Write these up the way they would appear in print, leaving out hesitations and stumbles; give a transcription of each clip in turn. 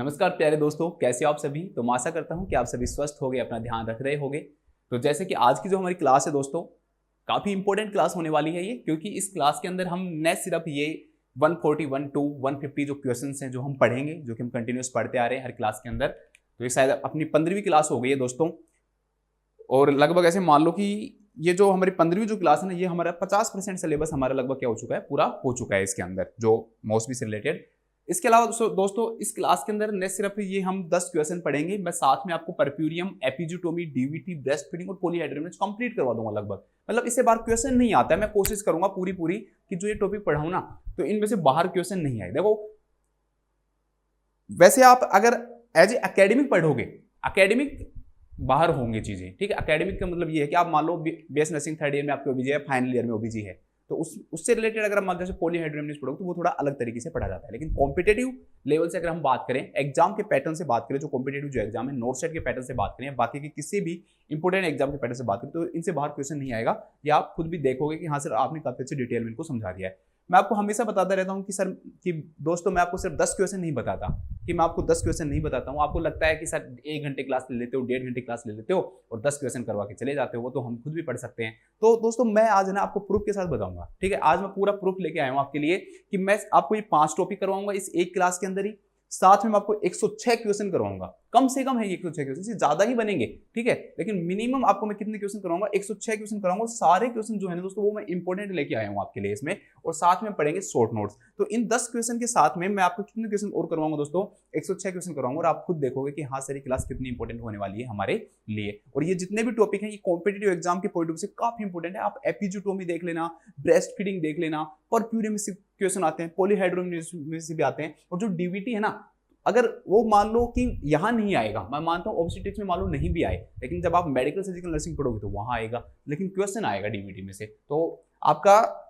नमस्कार प्यारे दोस्तों, कैसे हो आप सभी। तो मैं आशा करता हूं कि आप सभी स्वस्थ होंगे, अपना ध्यान रख रहे होंगे। तो जैसे कि आज की जो हमारी क्लास है दोस्तों, काफ़ी इंपॉर्टेंट क्लास होने वाली है ये, क्योंकि इस क्लास के अंदर हम न सिर्फ ये 141 टू 150 जो क्वेश्चंस हैं जो हम पढ़ेंगे, जो कि हम कंटिन्यूस पढ़ते आ रहे हैं हर क्लास के अंदर। तो ये शायद अपनी 15वीं क्लास हो गई है दोस्तों, और लगभग ऐसे मान लो कि ये जो हमारी 15वीं जो क्लास है ना, ये हमारा 50% सिलेबस हमारा लगभग क्या हो चुका है, पूरा हो चुका है इसके अंदर, जो मौसमी से रिलेटेड। इसके अलावा दोस्तों इस क्लास के अंदर न सिर्फ ये हम 10 क्वेश्चन पढ़ेंगे, मैं साथ में आपको puerperium, episiotomy, DVT, breast feeding और पॉलीहाइड्रोमेस कंप्लीट करवा दूंगा लगभग। मतलब इससे बाहर क्वेश्चन नहीं आता है। मैं कोशिश करूंगा पूरी कि जो ये टॉपिक पढ़ाऊं ना, तो इनमें से बाहर क्वेश्चन नहीं आए। देखो, वैसे आप अगर एज ए एकेडमिक पढ़ोगे, एकेडमिक बाहर होंगे चीजें, ठीक है। एकेडमिक का मतलब ये है कि आप मान लो बीएस नर्सिंग थर्ड ईयर में आपके ओबीजी है, फाइनल ईयर में ओबीजी है, तो उससे रिलेटेड अगर हम जैसे पॉलीहाइड्रोमेस पढ़ोगे तो वो थोड़ा अलग तरीके से पढ़ा जाता है। लेकिन कॉम्पिटेटिव लेवल से अगर हम बात करें, एग्जाम के पैटर्न से बात करें, जो कॉम्पिटेटिव जो एग्जाम है, नोट सेट के पैटर्न से बात करें, बाकी के किसी भी इंपोर्टेंट एग्जाम के पैटर्न से बात करें, तो इनसे बाहर क्वेश्चन नहीं आएगा। या आप खुद भी देखोगे कि हाँ सर, आपने काफी अच्छी डिटेल में इनको समझा दिया है। मैं आपको हमेशा बताता रहता हूं कि सर, कि दोस्तों मैं आपको सिर्फ 10 क्वेश्चन नहीं बताता, कि मैं आपको 10 क्वेश्चन नहीं बताता हूं। आपको लगता है कि सर 1 घंटे क्लास ले लेते हो, 1.5 घंटे क्लास ले लेते हो और 10 क्वेश्चन करवा के चले जाते हो, वो तो हम खुद भी पढ़ सकते हैं। तो दोस्तों मैं आज ना आपको प्रूफ के साथ बताऊंगा, ठीक है। आज मैं पूरा प्रूफ लेके आया हूं आपके लिए, कि मैं आपको ये 5 टॉपिक करवाऊंगा इस एक क्लास के अंदर ही। साथ में मैं आपको 106 क्वेश्चन करवाऊंगा। कम से कम है 106 क्वेश्चन, से ज्यादा ही बनेंगे, ठीक है। लेकिन मिनिमम आपको मैं कितने क्वेश्चन कराऊंगा, 106 क्वेश्चन कराऊंगा। और सारे क्वेश्चन जो है ना दोस्तों, वो मैं इंपॉर्टेंट लेके आया हूं आपके लिए इसमें, और साथ में पढ़ेंगे शॉर्ट नोट्स। तो इन 10 क्वेश्चन के साथ में मैं आपको कितने क्वेश्चन और करवाऊंगा दोस्तों, 106 क्वेश्चन कराऊंगा। और आप खुद देखोगे कि हाँ सर, ये क्लास कितनी इंपॉर्टेंट होने वाली है हमारे लिए। और ये जितने भी टॉपिक हैं, ये कॉम्पिटेटिव एग्जाम के पॉइंट ऑफ व्यू से काफी इंपॉर्टेंट है। आप एपिजियोटोमी देख लेना, ब्रेस्ट फीडिंग देख लेना, परप्यूरियम से क्वेश्चन आते हैं, पॉलीहाइड्रोमेस में से भी आते हैं। और जो डीवीटी है ना, अगर वो मान लो कि यहां नहीं आएगा, मैं मानता हूं ऑब्स्टेट्रिक्स में मान लो नहीं भी आए, लेकिन जब आप मेडिकल सर्जिकल नर्सिंग पढ़ोगे तो वहां आएगा, लेकिन क्वेश्चन आएगा डीवीटी में से। तो आपका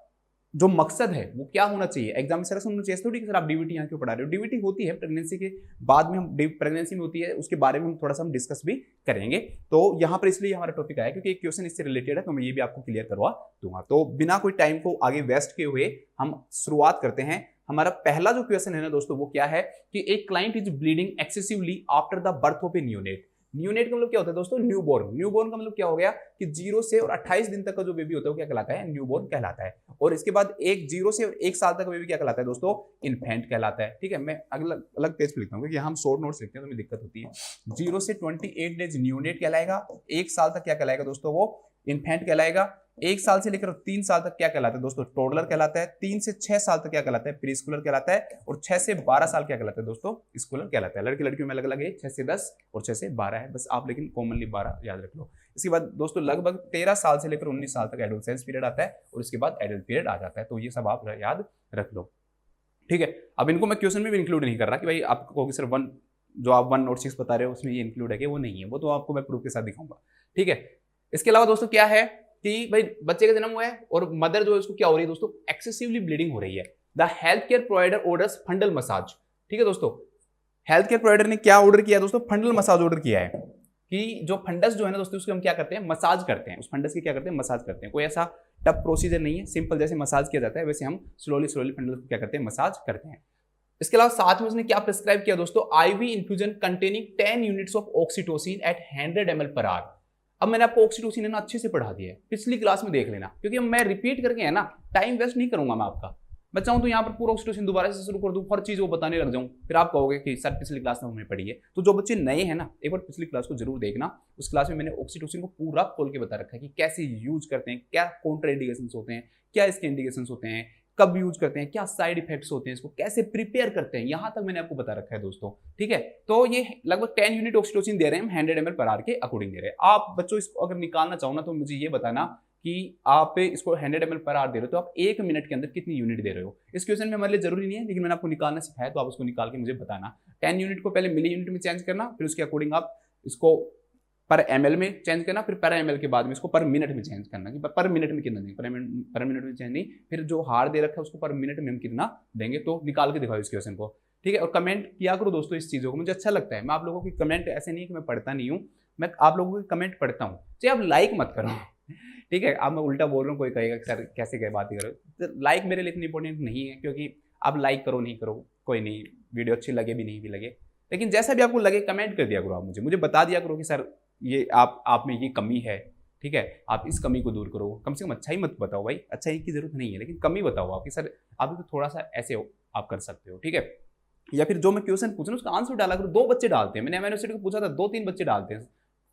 जो मकसद है वो क्या होना चाहिए, एग्जाम में सर होना चाहिए। थोड़ी कि सर आप डीवीटी यहाँ क्यों पढ़ा रहे हो। डीवीटी होती है प्रेगनेंसी के बाद में, हम प्रेगनेंसी में होती है, उसके बारे में हम थोड़ा सा हम डिस्कस भी करेंगे। तो यहाँ पर इसलिए हमारा टॉपिक आया क्योंकि एक क्वेश्चन इससे रिलेटेड है, तो मैं ये भी आपको क्लियर करवा दूंगा। तो बिना कोई टाइम को आगे वेस्ट किए हुए हम शुरुआत करते हैं। हमारा पहला जो क्वेश्चन है ना दोस्तों, वो क्या है कि एक client is bleeding excessively after the birth of A neonate. Neonate का मतलब क्या होता है दोस्तों, न्यूबॉर्न। न्यूबॉर्न का मतलब क्या हो गया कि 0 से और 28 दिन तक का जो बेबी होता है वो क्या कहलाता है, न्यूबॉर्न कहलाता है। और इसके बाद एक 0 से 1 साल तक का बेबी क्या कहलाता है दोस्तों, इन्फेंट कहलाता है, ठीक है। मैं अलग अलग पेज पे लिखता हूँ क्योंकि हम शॉर्ट नोट्स लिखते हैं तो हमें दिक्कत होती है। 0 से 28 डेज न्यूनेट कहलाएगा, 1 साल तक क्या कहलाएगा दोस्तों, वो इन्फेंट कहलाएगा। 1 साल से लेकर 3 साल तक क्या कहलाता है दोस्तों, टोडलर कहलाता है। 3 से 6 साल तक क्या कहलाता है, प्री स्कूलर कहलाता है। और 6 से 12 साल क्या कहलाता है दोस्तों, स्कूलर कहलाता है। लड़के लड़कियों में अलग अलग है, 6 से 10 और 6 से 12 है, बस आप लेकिन कॉमनली 12 याद रख लो। इसके बाद दोस्तों लगभग 13 साल से लेकर 19 साल तक एडोलसेंस पीरियड आता है, और इसके बाद एडल्ट पीरियड आ जाता है। तो ये सब आप याद रख लो, ठीक है। अब इनको मैं क्वेश्चन में भी इंक्लूड नहीं कर रहा कि भाई आपको कहोगे सर वन जो आप 1 नोट 6 बता रहे हो उसमें ये इंक्लूड है कि वो नहीं है, वो तो आपको मैं प्रूफ के साथ दिखाऊंगा, ठीक है। इसके अलावा दोस्तों क्या है कि भाई बच्चे का जन्म हुआ है और मदर जो है उसको क्या हो रही है दोस्तों, एक्सेसिवली ब्लीडिंग हो रही है। The health care provider orders फंडल massage, ठीक है दोस्तों। हेल्थ केयर प्रोवाइडर ने क्या ऑर्डर किया दोस्तों, फंडल मसाज ऑर्डर किया है, कि जो फंडस जो है ना दोस्तों, उसको हम क्या करते हैं, मसाज करते हैं। उस फंडस की क्या करते हैं, मसाज करते हैं। कोई ऐसा टफ प्रोसीजर नहीं है, सिंपल जैसे मसाज किया जाता है वैसे हम स्लोली फंडस को क्या करते हैं, मसाज करते हैं। इसके अलावा साथ में उसने क्या प्रिस्क्राइब किया दोस्तों, IV infusion containing 10 units of oxytocin at 100 ml per hour. अब मैंने आपको ऑक्सीटोसिन है ना अच्छे से पढ़ा दिया है, पिछली क्लास में देख लेना, क्योंकि मैं रिपीट करके है ना टाइम वेस्ट नहीं करूंगा मैं आपका। मैं चाहूं तो यहाँ पर पूरा ऑक्सीटोसिन दोबारा से शुरू कर दूं, हर चीज वो बताने लग जाऊं, फिर आप कहोगे कि सर पिछली क्लास में हमने पढ़ी है। तो जो बच्चे नए हैं ना, एक बार पिछली क्लास को जरूर देखना। उस क्लास में मैंने ऑक्सीटोसिन को पूरा खोल के बता रखा है कि कैसे यूज करते हैं, क्या काउंटर इंडिकेशंस होते हैं, क्या इसके इंडिकेशंस होते हैं, कब यूज करते हैं, क्या साइड इफेक्ट्स होते हैं, इसको कैसे प्रिपेयर करते हैं, यहां तक मैंने आपको बता रखा है दोस्तों, ठीक है। तो ये लगभग 10 यूनिट ऑक्सीटोसिन दे रहे हैं, 100 ml पर आवर के अकॉर्डिंग दे रहे हैं। आप बच्चों इसको अगर निकालना चाहो ना, तो मुझे ये बताना कि आप इसको 100 ml पर आवर दे रहे हो, तो आप 1 मिनट के अंदर कितनी यूनिट दे रहे हो। इस क्वेश्चन में हमारे लिए जरूरी नहीं है, लेकिन मैंने आपको निकालना सिखाया, तो आप उसको निकाल के मुझे बताना। 10 यूनिट को पहले मिली यूनिट में चेंज करना, फिर उसके अकॉर्डिंग आप इसको पर ml में चेंज करना, फिर पर ml के बाद में इसको पर मिनट में चेंज करना कि पर मिनट में कितना देंगे, पर मिनट में चेंज नहीं, फिर जो हार दे रखा है उसको पर मिनट में हम कितना देंगे। तो निकाल के दिखाओ इस क्वेश्चन को, ठीक है। और कमेंट किया करो दोस्तों इस चीज़ों को, मुझे अच्छा लगता है। मैं आप लोगों की कमेंट ऐसे नहीं है कि मैं पढ़ता नहीं हूँ, मैं आप लोगों की कमेंट पढ़ता हूँ, चाहे आप लाइक मत करो, ठीक है। अब मैं उल्टा बोल रहा हूँ, कोई कहेगा सर कैसे क्या बात करो, तो लाइक मेरे लिए इतनी इंपॉर्टेंट नहीं है, क्योंकि आप लाइक करो नहीं करो कोई नहीं, वीडियो अच्छी लगे भी नहीं भी लगे, लेकिन जैसा भी आपको लगे कमेंट कर दिया करो, आप मुझे बता दिया करो कि सर ये आप में ये कमी है, ठीक है, आप इस कमी को दूर करो। कम से कम अच्छा ही मत बताओ भाई, अच्छाई की जरूरत नहीं है, लेकिन कमी बताओ आपकी, सर आप तो थोड़ा सा ऐसे हो, आप कर सकते हो, ठीक है। या फिर जो मैं क्वेश्चन पूछ रहा हूँ उसका आंसर डाला करो। 2 बच्चे डालते हैं, मैंने यूनिवर्सिटी को पूछा था, 2-3 बच्चे डालते हैं,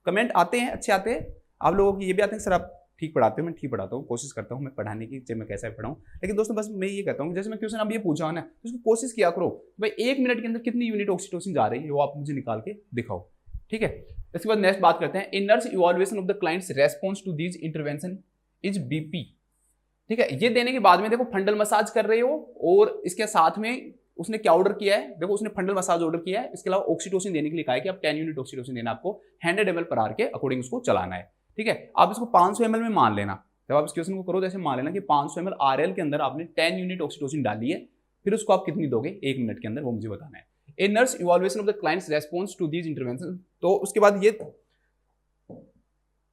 कमेंट आते हैं, अच्छे आते हैं। आप लोगों की ये भी आते हैं सर आप ठीक पढ़ाते हो, मैं ठीक पढ़ाता हूँ, कोशिश करता हूँ मैं पढ़ाने की, चाहे मैं कैसा भी पढ़ाऊँ। लेकिन दोस्तों बस मैं ये कहता हूँ, जैसे मैं क्वेश्चन अब ये पूछा हूँ ना, तो उसको कोशिश किया करो भाई 1 मिनट के अंदर कितनी यूनिट ऑक्सीटोसिन जा रही है वो आप मुझे निकाल के दिखाओ, ठीक है। इसके बाद नेक्स्ट बात करते हैं, a nurse evaluation of the client's response to these intervention is BP, ठीक है। ये देने के बाद में देखो फंडल मसाज कर रहे हो, और इसके साथ में उसने क्या ऑर्डर किया है, देखो उसने फंडल मसाज ऑर्डर किया है, इसके अलावा ऑक्सीटोसिन देने के लिए कहा है कि आप 10 यूनिट ऑक्सीटोसिन देना, आपको 100 ml पर आवर के अकॉर्डिंग उसको चलाना है, ठीक है। आप इसको 500 ml में मान लेना, जब आप इस क्वेश्चन को करो तो ऐसे मान लेना कि 500 ml RL के अंदर आपने 10 यूनिट ऑक्सीटोसिन डाली है, फिर उसको आप कितनी दोगे 1 मिनट के अंदर, वो मुझे बताना है। A nurse evaluation of the client's response to these intervention, तो उसके बाद ये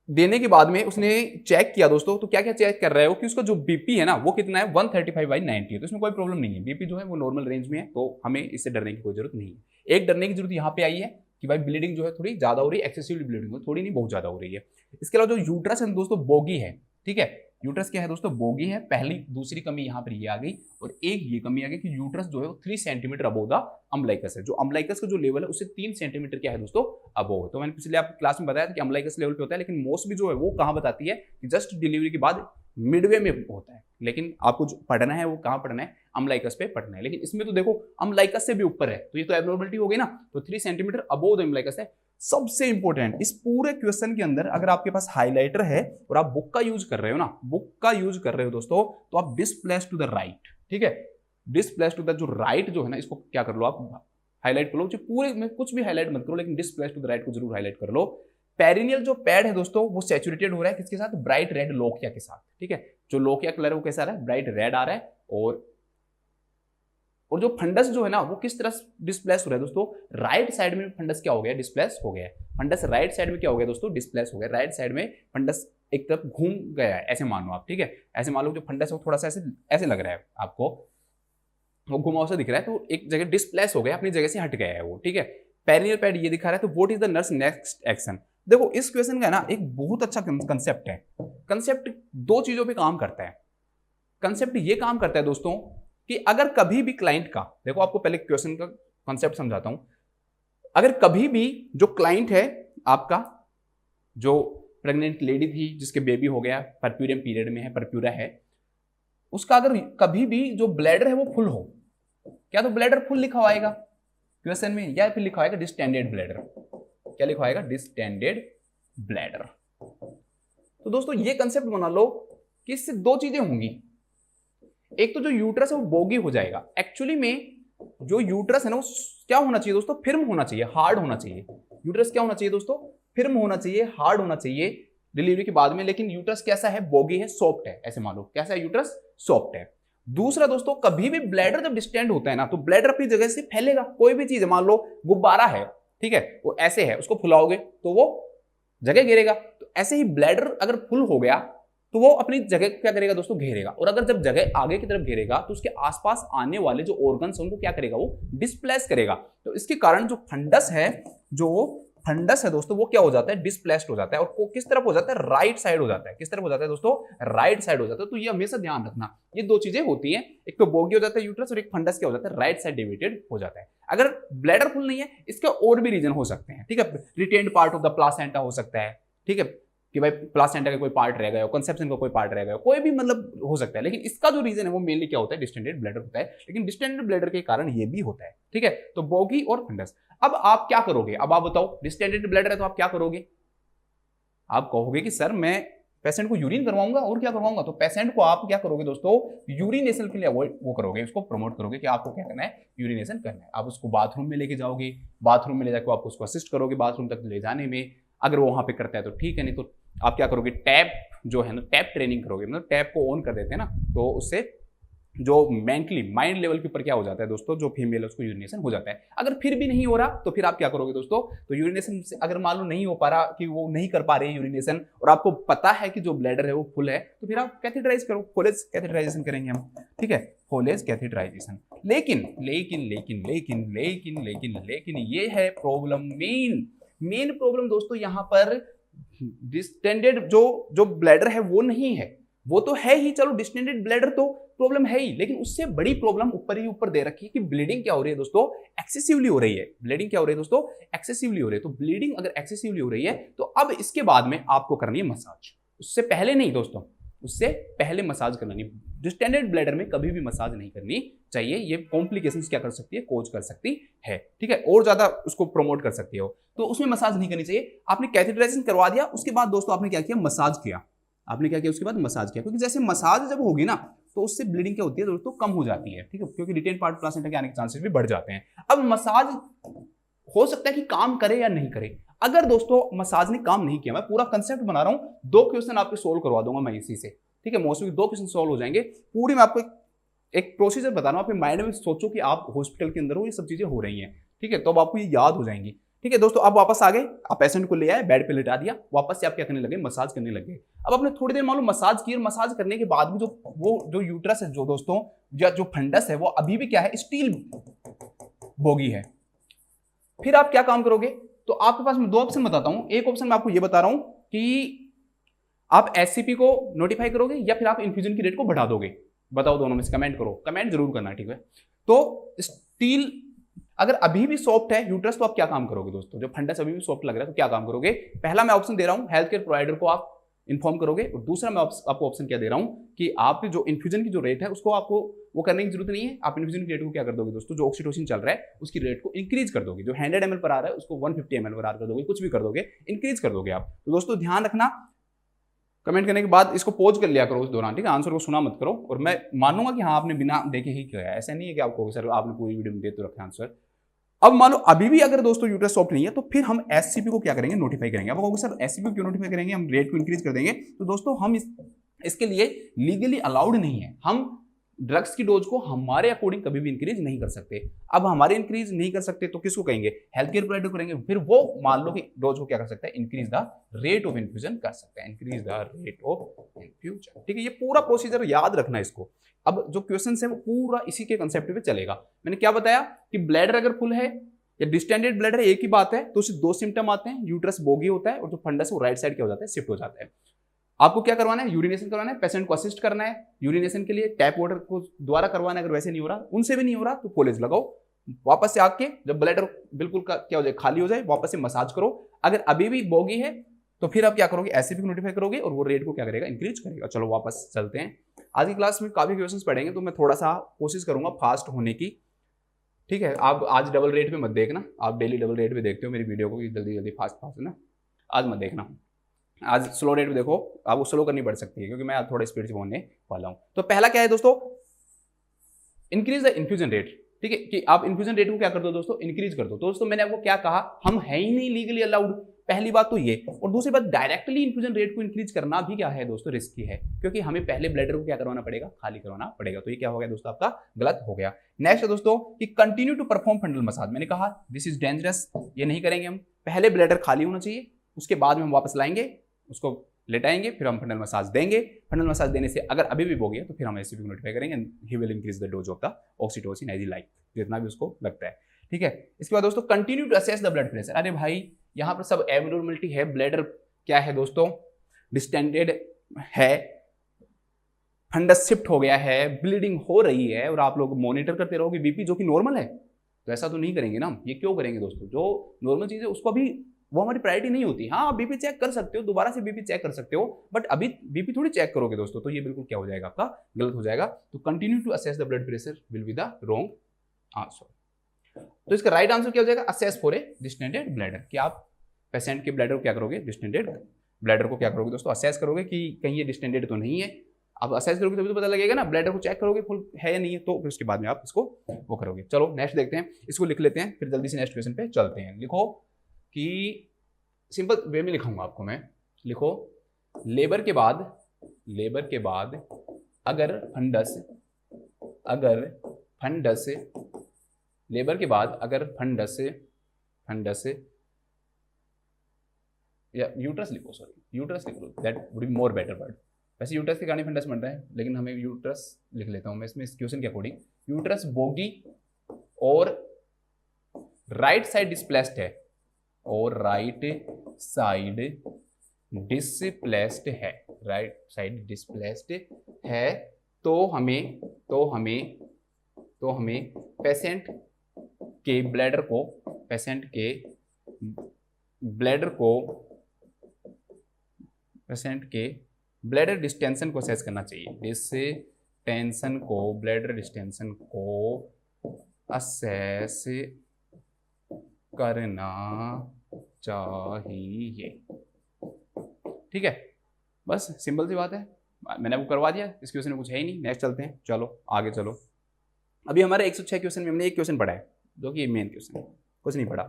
देने के बाद में उसने चेक किया दोस्तों, तो क्या क्या चेक कर रहे हो कि उसका जो बीपी है ना वो कितना है, 135/90 है, तो इसमें कोई प्रॉब्लम नहीं है, बीपी जो है वो नॉर्मल रेंज में है, तो हमें इससे डरने की कोई जरूरत नहीं है। एक डरने की जरूरत यहाँ पे आई है कि भाई ब्लीडिंग जो है थोड़ी ज्यादा हो रही है, एक्सेसिव ब्लीडिंग हो, थोड़ी नहीं बहुत ज्यादा हो रही है। इसके अलावा जो यूट्रस है दोस्तों बोगी है, ठीक है, यूट्रस क्या है दोस्तों, बोगी है। पहली दूसरी कमी यहाँ पर ये आ गई, और एक ये कमी आ गई कि यूट्रस जो है वो 3 सेंटीमीटर अबोव द अम्बलाइकस है, जो अम्बलाइकस का जो लेवल है उससे 3 सेंटीमीटर क्या है दोस्तों अबोव है। तो मैंने पिछले आपकी क्लास में बताया था कि अम्बलाइकस लेवल पे होता है, लेकिन मोस्ट भी जो है वो कहाँ बताती है कि जस्ट डिलीवरी के बाद मिडवे में होता है, लेकिन आपको जो पढ़ना है वो कहाँ पढ़ना है, अम्बलाइकस पे पढ़ना है। लेकिन इसमें तो देखो अम्बलाइकस से भी ऊपर है, तो ये तो एब्नॉर्मलिटी हो गई ना, तो 3 सेंटीमीटर अबोव द अम्बलाइकस है। सबसे इंपॉर्टेंट इस पूरे क्वेश्चन के अंदर अगर आपके पास हाइलाइटर है और आप बुक का यूज कर रहे हो ना, बुक का यूज कर रहे हो दोस्तों, तो आप डिस्प्लेस टू द राइट, ठीक है, डिस्प्लेस टू द जो राइट जो है ना, इसको क्या कर लो आप हाईलाइट कर लो, जो पूरे में कुछ भी हाईलाइट मत करो, लेकिन डिस्प्लेस टू द राइट को जरूर हाईलाइट कर लो। पेरिनियल जो पैड है दोस्तों वो सैचुरेटेड हो रहा है किसके साथ, ब्राइट रेड लोकिया के साथ, ठीक है। जो लोकिया कलर है वो कैसा आ रहा है, ब्राइट रेड आ रहा है, और जो फंडस जो है ना वो किस तरह डिस्प्लेस हो रहा है दोस्तों, राइट साइड में फंडस क्या हो गया, डिस्प्लेस हो गया है। फंडस राइट साइड में क्या हो गया दोस्तों, डिस्प्लेस हो गया, राइट साइड में फंडस एक तरफ घूम गया है, ऐसे मान लो आप, ठीक है। ऐसे मान लो जो फंडस है वो थोड़ा सा ऐसे लग रहा है आपको, वो घुमाव सा दिख रहा है, तो एक जगह डिस्प्लेस हो गया, अपनी जगह से हट गया है वो, ठीक है। पेरिनियल पैड ये दिखा रहा है, तो what is the nurse next action. देखो इस क्वेश्चन का ना एक बहुत अच्छा कंसेप्ट है, कंसेप्ट 2 चीजों पे काम करता है। कंसेप्ट ये काम करता है दोस्तों कि अगर कभी भी क्लाइंट का, देखो आपको पहले क्वेश्चन का कॉन्सेप्ट समझाता हूं, अगर कभी भी जो क्लाइंट है आपका, जो प्रेग्नेंट लेडी थी जिसके बेबी हो गया, परप्यूरियम पीरियड में है, परप्यूरा है, उसका अगर कभी भी जो ब्लैडर है वो फुल हो, क्या तो ब्लैडर फुल लिखा आएगा क्वेश्चन में, या फिर लिखा आएगा डिस्टेंडेड ब्लैडर, क्या लिखा आएगा, डिस्टेंडेड ब्लैडर। तो दोस्तों ये कंसेप्ट बना लो कि इससे 2 चीजें होंगी, एक तो जो यूट्रस है वो बोगी हो जाएगा। एक्चुअली में जो यूट्रस है ना वो क्या होना चाहिए दोस्तों, फिर्म होना चाहिए, हार्ड होना चाहिए। यूट्रस क्या होना चाहिए दोस्तों, फिर्म होना चाहिए, हार्ड होना चाहिए डिलीवरी के बाद में, लेकिन यूट्रस कैसा है, बोगी है, सॉफ्ट है, ऐसे मान लो कैसा है, यूट्रस सॉफ्ट है। दूसरा दोस्तों कभी भी ब्लैडर जब डिस्टेंड होता है ना, तो ब्लैडर अपनी जगह से फैलेगा, कोई भी चीज है, मान लो गुब्बारा है, ठीक है, वो ऐसे है, उसको फुलाओगे तो वो जगह घेरेगा, तो ऐसे ही ब्लैडर अगर फुल हो गया तो वो अपनी जगह क्या करेगा दोस्तों, घेरेगा, और अगर जब जगह आगे की तरफ घेरेगा तो उसके आसपास आने वाले जो ऑर्गन्स हैं उनको क्या करेगा, वो डिस्प्लेस करेगा। तो इसके कारण जो फंडस है दोस्तों वो क्या हो जाता है, डिस्प्लेस्ड हो जाता है, और वो किस तरफ हो जाता है, राइट साइड हो जाता है। किस तरफ हो जाता है दोस्तों, राइट साइड हो जाता है। तो ये हमेशा ध्यान रखना, ये 2 चीजें होती हैं, एक तो बोगी हो जाता है यूट्रस, और एक फंडस क्या हो जाता है, राइट साइड डिविएटेड हो जाता है। अगर ब्लैडर फुल नहीं है, इसके और भी रीजन हो सकते हैं, ठीक है, retained part of the placenta हो सकता है, ठीक है, कि भाई प्लासेंटा का कोई पार्ट रह गया हो, कंसेप्शन का कोई पार्ट रह गया हो, कोई भी मतलब हो सकता है, लेकिन इसका जो रीजन है वो मेनली क्या होता है, डिस्टेंडेड ब्लैडर होता है। लेकिन डिस्टेंडेड ब्लैडर के कारण ये भी होता है, ठीक है। तो बोगी और फंडस, अब आप क्या करोगे, अब आप बताओ, डिस्टेंडेड ब्लैडर है तो आप क्या करोगे, आप कहोगे कि सर मैं पेशेंट को यूरिन करवाऊंगा, और क्या करवाऊंगा, तो पेशेंट को आप क्या करोगे दोस्तों, यूरिनेशन के लिए अवॉइड वो करोगे, उसको प्रमोट करोगे कि आपको क्या करना है, यूरिनेशन करना है। आप उसको बाथरूम में लेके जाओगे, बाथरूम में ले जाकर आप उसको असिस्ट करोगे बाथरूम तक ले जाने में, अगर वो वहां पे करता है तो ठीक है, नहीं तो आप क्या करोगे, टैप जो है ना, टैप ट्रेनिंग करोगे, मतलब टैप को ऑन कर देते हैं ना, तो उससे जो मेंटली माइंड लेवल के ऊपर क्या हो जाता है दोस्तों, जो फीमेल है उसको यूरिनेशन हो जाता है। अगर फिर भी नहीं हो रहा तो फिर आप क्या करोगे दोस्तों, तो यूरिनेशन से अगर मान लो नहीं हो पा रहा, कि वो नहीं कर पा रहे यूरिनेशन, और आपको पता है कि जो ब्लैडर है वो फुल है, तो फिर आप कैथेटराइज करो, फोलेज कैथेटराइजेशन करेंगे हम, ठीक है, फोलेज कैथेटराइजेशन। लेकिन लेकिन लेकिन लेकिन लेकिन लेकिन लेकिन ये है प्रॉब्लम, मेन प्रॉब्लम दोस्तों यहाँ पर डिस्टेंडेड जो ब्लैडर है वो नहीं है, वो तो है ही, चलो डिस्टेंडेड ब्लैडर तो प्रॉब्लम है ही, लेकिन उससे बड़ी प्रॉब्लम ऊपर ही ऊपर दे रखी है कि ब्लीडिंग क्या हो रही है दोस्तों, एक्सेसिवली हो रही है। ब्लीडिंग क्या हो रही है दोस्तों, एक्सेसिवली हो रही है। तो ब्लीडिंग अगर एक्सेसिवली हो रही है तो अब इसके बाद में आपको करनी है मसाज, उससे पहले नहीं दोस्तों, उससे पहले मसाज करनी। डिस्टेंडेड ब्लैडर में कभी भी मसाज नहीं करनी चाहिए, ये कॉम्प्लिकेशंस क्या कर सकती है, कोज कर सकती है, ठीक है, और ज्यादा उसको प्रमोट कर सकती है, तो उसमें मसाज नहीं करनी चाहिए। आपने कैथेटराइजेशन करवा दिया, उसके बाद दोस्तों आपने क्या किया, मसाज किया। आपने क्या किया उसके बाद, मसाज किया, क्योंकि जैसे मसाज जब होगी ना तो उससे ब्लीडिंग क्या होती है दोस्तों, कम हो जाती है, ठीक है, क्योंकि रिटेन पार्ट प्लासेंटा के आने के चांसेस भी बढ़ जाते हैं। अब मसाज हो सकता है कि काम करे या नहीं करे। अगर दोस्तों मसाज ने काम नहीं किया, मैं पूरा कंसेप्ट बना रहा हूं, 2 क्वेश्चन आपके सोल्व करवा दूंगा मैं इसी से, ठीक है, मोस्टली 2 क्वेश्चन सोल्व हो जाएंगे। पूरी मैं आपको एक प्रोसीजर बता रहा हूं, अपने माइंड में सोचो कि आप हॉस्पिटल के अंदर हो, ये सब चीजें हो रही हैं, ठीक है, तो अब आपको ये याद हो जाएंगी, ठीक है दोस्तों। अब वापस आ गए, आप पेशेंट को ले आए, बेड पे लिटा दिया, वापस से आप क्या करने लगे, मसाज करने लगे। अब आपने थोड़ी देर मान लो मसाज की, और मसाज करने के बाद भी जो यूट्रस है जो दोस्तों, या जो फंडस है वो अभी भी क्या है, स्टील बोगी है। फिर आप क्या काम करोगे, तो आपके पास मैं 2 ऑप्शन बताता हूं। एक ऑप्शन मैं आपको ये बता रहा हूं कि आप एससीपी को नोटिफाई करोगे या फिर आप इन्फ्यूजन की रेट को बढ़ा दोगे। बताओ दोनों में से, कमेंट करो, कमेंट जरूर करना, ठीक है। तो स्टील अगर अभी भी सॉफ्ट है यूट्रस, तो आप क्या काम करोगे दोस्तों, जो फंडस अभी भी सॉफ्ट लग रहा है तो क्या काम करोगे। पहला मैं ऑप्शन दे रहा हूं, हेल्थ केयर प्रोवाइडर को आप इन्फॉर्म करोगे, और दूसरा मैं आपको ऑप्शन क्या दे रहा हूं कि आप जो इन्फ्यूजन की जो रेट है उसको आपको वो करने की जरूरत नहीं है। आप इन्फ्यूजन की रेट को क्या कर दोगे दोस्तों, जो ऑक्सीटोसिन चल रहा है उसकी रेट को इंक्रीज कर दोगे, जो 100 ml पर आ रहा है उसको 150 ml पर आ कर दोगे, कुछ भी कर दोगे, इंक्रीज कर दोगे आप। तो दोस्तों ध्यान रखना, कमेंट करने के बाद इसको पॉज कर लिया करो उस दौरान, ठीक है, आंसर को सुना मत करो, और मैं मानूंगा कि हाँ आपने बिना देखे ही किया है, ऐसा नहीं है कि आपको सर आपने पूरी वीडियो में दे तो रखा आंसर। अब मान लो अभी भी अगर दोस्तों यूट्रस सॉफ्ट नहीं है, तो फिर हम एससीपी को क्या करेंगे, नोटिफाई करेंगे। अब कहोगे सर एससीपी क्यों नोटिफाई करेंगे, हम रेट को इंक्रीज कर देंगे। तो दोस्तों हम इसके लिए लीगली अलाउड नहीं है, हम ड्रग्स की डोज को हमारे अकॉर्डिंग कभी भी इंक्रीज नहीं कर सकते। अब हमारे इंक्रीज नहीं कर सकते तो किसको कहेंगे, हेल्थ केयर प्रोवाइडर करेंगे, फिर वो मान लो कि डोज को क्या कर सकता है, increase the rate of infusion कर सकता है, increase the rate of infusion, ठीक है। ये पूरा प्रोसीजर याद रखना इसको। अब जो क्वेश्चन है वो पूरा इसी के कंसेप्ट पे चलेगा। मैंने क्या बताया कि ब्लैडर अगर फुल है या डिस्टेंडेड ब्लैडर, एक ही बात है, तो उससे 2 सिम्टम आते हैं, यूट्रस बोगी होता है और जो फंडस है वो राइट साइड क्या हो जाता है, शिफ्ट हो जाता है। आपको क्या करवाना है, यूरिनेशन करवाना है, पेशेंट को असिस्ट करना है यूरिनेशन के लिए, टैप वाटर को द्वारा करवाना है, अगर वैसे नहीं हो रहा, उनसे भी नहीं हो रहा तो पोलेज लगाओ, वापस से आके जब ब्लैडर बिल्कुल क्या हो जाए, खाली हो जाए, वापस से मसाज करो। अगर अभी भी बोगी है तो फिर आप क्या करोगे, एससीपी को नोटिफाई करोगे और वो रेट को क्या करेगा, इंक्रीज करेगा। चलो वापस चलते हैं, आज की क्लास में काफी क्वेश्चंस पढ़ेंगे, तो मैं थोड़ा सा कोशिश करूंगा फास्ट होने की, ठीक है। आप आज डबल रेट पे मत देखना, आप डेली डबल रेट पे देखते हो मेरी वीडियो को, जल्दी जल्दी फास्ट फास्ट है ना, आज मत देखना, आज स्लो रेट पे देखो, आपको स्लो करनी पड़ सकती है क्योंकि मैं आज थोड़ा स्पीड से बोलने वाला हूं। तो पहला क्या है दोस्तों, इंक्रीज द इन्फ्यूजन रेट, ठीक है, कि आप इन्फ्यूजन रेट को क्या कर दो दोस्तों, इंक्रीज कर दो। तो दोस्तों मैंने आपको क्या कहा, हम है ही नहीं लीगली अलाउड, पहली बात तो ये, और दूसरी बात डायरेक्टली इन्फ्यूजन रेट को इंक्रीज करना भी क्या है दोस्तों, रिस्की है, क्योंकि हमें पहले ब्लैडर को क्या करवाना पड़ेगा, खाली करवाना पड़ेगा। तो ये क्या हो गया दोस्तों, आपका गलत हो गया। नेक्स्ट है दोस्तों कि continue to perform fundal massage, मैंने कहा दिस इज डेंजरस, ये नहीं करेंगे हम, पहले ब्लैडर खाली होना चाहिए, उसके बाद में हम वापस लाएंगे, उसको लेटाएंगे, फिर हम फंडल मसाज देंगे। फंडल मसाज देने से अगर अभी भी हो गया तो फिर हम एससीपी को नोटिफाई करेंगे, he will increase the dose of the oxytocin as he like, जितना भी उसको लगता है, ठीक है। इसके बाद दोस्तों continue to assess the blood pressure, अरे भाई यहाँ पर सब एबनॉर्मलिटी है, ब्लैडर क्या है दोस्तों, डिस्टेंडेड है, फंडस शिफ्ट हो गया है, ब्लीडिंग हो रही है, और आप लोग मॉनिटर करते रहोगे बीपी जो कि नॉर्मल है, तो ऐसा तो नहीं करेंगे ना। ये क्यों करेंगे दोस्तों, जो नॉर्मल चीज है उसको भी वो हमारी प्रायोरिटी नहीं होती। हाँ आप बीपी चेक कर सकते हो, दोबारा से बीपी चेक कर सकते हो, बट अभी बीपी थोड़ी चेक करोगे दोस्तों, तो ये बिल्कुल क्या हो जाएगा, आपका गलत हो जाएगा। तो continue to assess the blood pressure will be the wrong answer. तो इसका राइट आंसर क्या हो जाएगा, assess for a distended bladder, कि आप पेशेंट के ब्लैडर को क्या करोगे, डिस्टेंडेड ब्लैडर को क्या करोगे दोस्तों, असेस करोगे कि कहीं ये डिस्टेंडेड तो नहीं है। आप असेस करोगे तभी तो पता लगेगा ना, ब्लैडर को चेक करोगे फुल है या नहीं है, तो फिर उसके बाद में आप इसको वो करोगे। चलो नेक्स्ट देखते हैं, इसको लिख लेते हैं, फिर जल्दी से नेक्स्ट क्वेश्चन पे चलते हैं। लिखो कि सिंपल वे में लिखाऊंगा आपको मैं, लिखो लेबर के बाद अगर फंडस लेबर के बाद अगर फंडस या यूट्रस लिखो, सॉरी यूट्रस लिख लो, that would be more better word. वैसे यूट्रस के कारण फंडस बन रहा है, लेकिन हमें यूट्रस लिख लेता हूं मैं इसमें, इस क्वेश्चन के अकॉर्डिंग यूट्रस बोगी और राइट साइड डिस्प्लेस्ड है, और राइट साइड डिस्प्लेस्ड है, राइट साइड डिस्प्लेस्ड है, तो हमें पेशेंट के ब्लैडर को ब्लैडर डिस्टेंशन को असेस करना चाहिए, ब्लैडर डिस्टेंशन को असेस करना चाहिए। ठीक है, बस सिंपल सी बात है, मैंने आपको करवा दिया, इस क्वेश्चन में कुछ है ही नहीं। नेक्स्ट चलते हैं, चलो आगे चलो। अभी हमारे 106 क्वेश्चन में हमने एक क्वेश्चन पढ़ा है जो कि मेन क्वेश्चन है, कुछ नहीं पढ़ा।